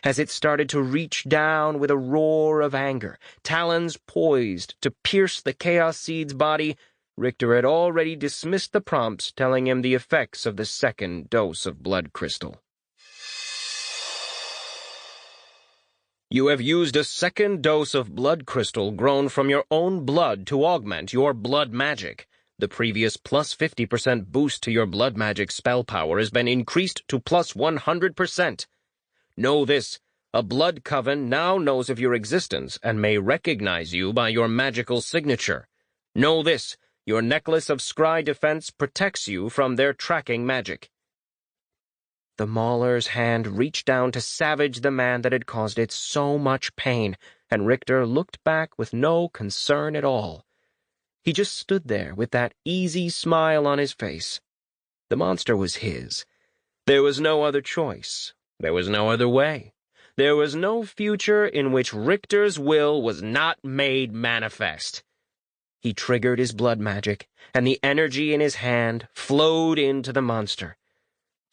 As it started to reach down with a roar of anger, talons poised to pierce the Chaos Seed's body, Richter had already dismissed the prompts telling him the effects of the second dose of blood crystal. You have used a second dose of blood crystal grown from your own blood to augment your blood magic. The previous plus 50% boost to your blood magic spell power has been increased to plus 100%. Know this, a blood coven now knows of your existence and may recognize you by your magical signature. Know this, your necklace of scry defense protects you from their tracking magic. The mauler's hand reached down to savage the man that had caused it so much pain, and Richter looked back with no concern at all. He just stood there with that easy smile on his face. The monster was his. There was no other choice. There was no other way. There was no future in which Richter's will was not made manifest. He triggered his blood magic, and the energy in his hand flowed into the monster.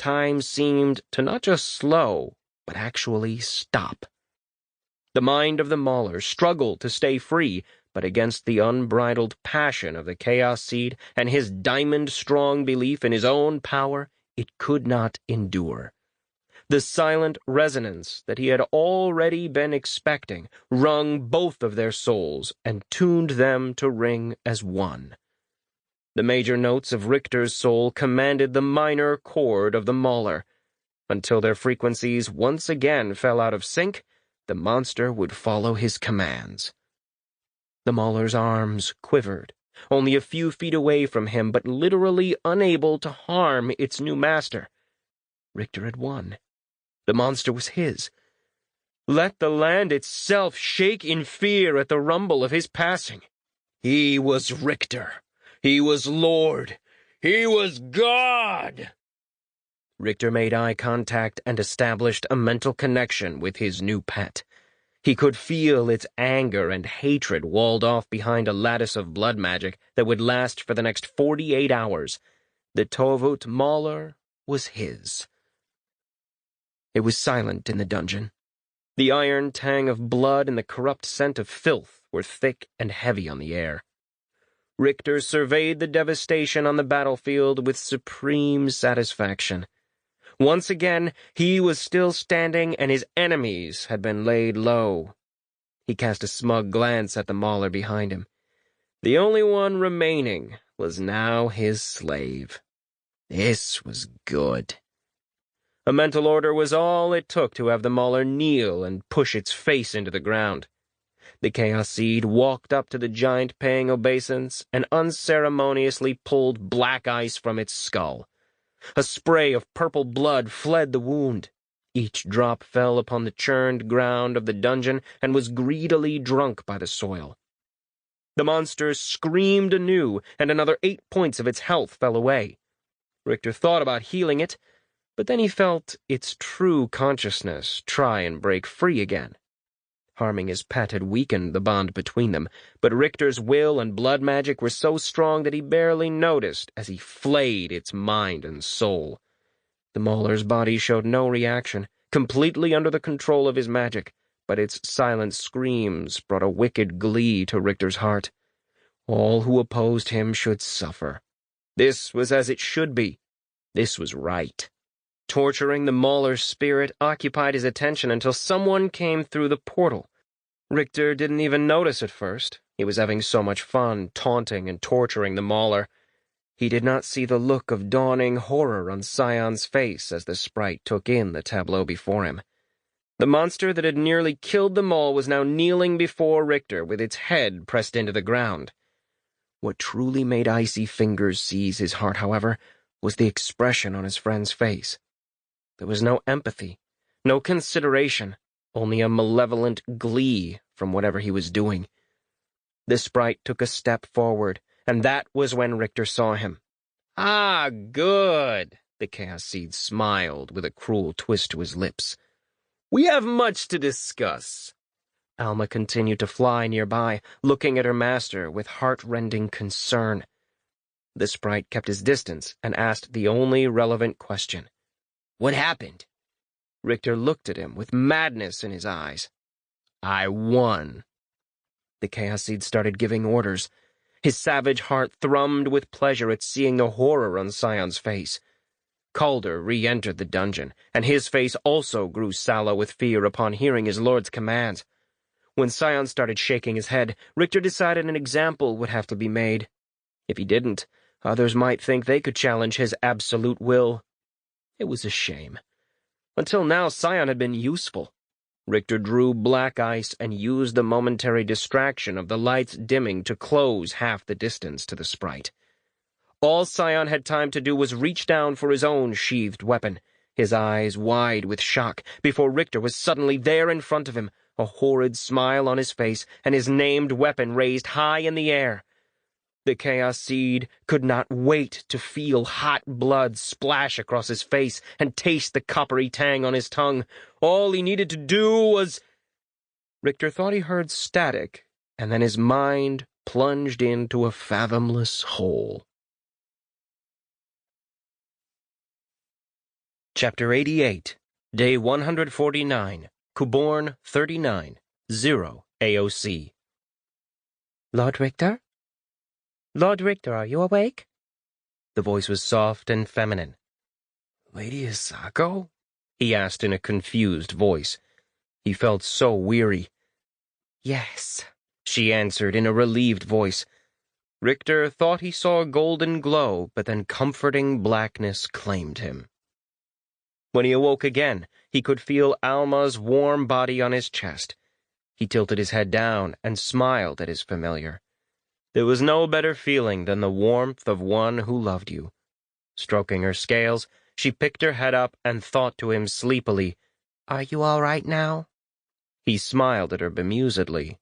Time seemed to not just slow, but actually stop. The mind of the mauler struggled to stay free, but against the unbridled passion of the Chaos Seed and his diamond-strong belief in his own power, it could not endure. The silent resonance that he had already been expecting wrung both of their souls and tuned them to ring as one. The major notes of Richter's soul commanded the minor chord of the mauler. Until their frequencies once again fell out of sync, the monster would follow his commands. The mauler's arms quivered, only a few feet away from him, but literally unable to harm its new master. Richter had won. The monster was his. Let the land itself shake in fear at the rumble of his passing. He was Richter. He was Lord. He was God! Richter made eye contact and established a mental connection with his new pet. He could feel its anger and hatred walled off behind a lattice of blood magic that would last for the next 48 hours. The Tovut Mauler was his. It was silent in the dungeon. The iron tang of blood and the corrupt scent of filth were thick and heavy on the air. Richter surveyed the devastation on the battlefield with supreme satisfaction. Once again, he was still standing and his enemies had been laid low. He cast a smug glance at the mauler behind him. The only one remaining was now his slave. This was good. A mental order was all it took to have the mauler kneel and push its face into the ground. The Chaos Seed walked up to the giant paying obeisance and unceremoniously pulled black ice from its skull. A spray of purple blood fled the wound. Each drop fell upon the churned ground of the dungeon and was greedily drunk by the soil. The monster screamed anew, and another 8 points of its health fell away. Richter thought about healing it, but then he felt its true consciousness try and break free again. Harming his pet had weakened the bond between them, but Richter's will and blood magic were so strong that he barely noticed as he flayed its mind and soul. The mauler's body showed no reaction, completely under the control of his magic, but its silent screams brought a wicked glee to Richter's heart. All who opposed him should suffer. This was as it should be. This was right. Torturing the mauler's spirit occupied his attention until someone came through the portal. Richter didn't even notice at first. He was having so much fun taunting and torturing the mauler. He did not see the look of dawning horror on Scion's face as the sprite took in the tableau before him. The monster that had nearly killed them all was now kneeling before Richter with its head pressed into the ground. What truly made icy fingers seize his heart, however, was the expression on his friend's face. There was no empathy, no consideration, only a malevolent glee from whatever he was doing. The sprite took a step forward, and that was when Richter saw him. "Ah, good," the Chaos Seed smiled with a cruel twist to his lips. "We have much to discuss." Alma continued to fly nearby, looking at her master with heart-rending concern. The sprite kept his distance and asked the only relevant question. "What happened?" Richter looked at him with madness in his eyes. "I won." The Chaos Seed started giving orders. His savage heart thrummed with pleasure at seeing the horror on Scion's face. Calder re-entered the dungeon, and his face also grew sallow with fear upon hearing his lord's commands. When Scion started shaking his head, Richter decided an example would have to be made. If he didn't, others might think they could challenge his absolute will. It was a shame. Until now, Scion had been useful. Richter drew black ice and used the momentary distraction of the lights dimming to close half the distance to the sprite. All Scion had time to do was reach down for his own sheathed weapon, his eyes wide with shock, before Richter was suddenly there in front of him, a horrid smile on his face, and his named weapon raised high in the air. The Chaos Seed could not wait to feel hot blood splash across his face and taste the coppery tang on his tongue. All he needed to do was... Richter thought he heard static, and then his mind plunged into a fathomless hole. Chapter 88, Day 149, Kuborn 39, 0 AOC. "Lord Richter? Lord Richter, are you awake?" The voice was soft and feminine. "Lady Isako?" he asked in a confused voice. He felt so weary. "Yes," she answered in a relieved voice. Richter thought he saw a golden glow, but then comforting blackness claimed him. When he awoke again, he could feel Alma's warm body on his chest. He tilted his head down and smiled at his familiar. There was no better feeling than the warmth of one who loved you. Stroking her scales, she picked her head up and thought to him sleepily, "Are you all right now?" He smiled at her bemusedly.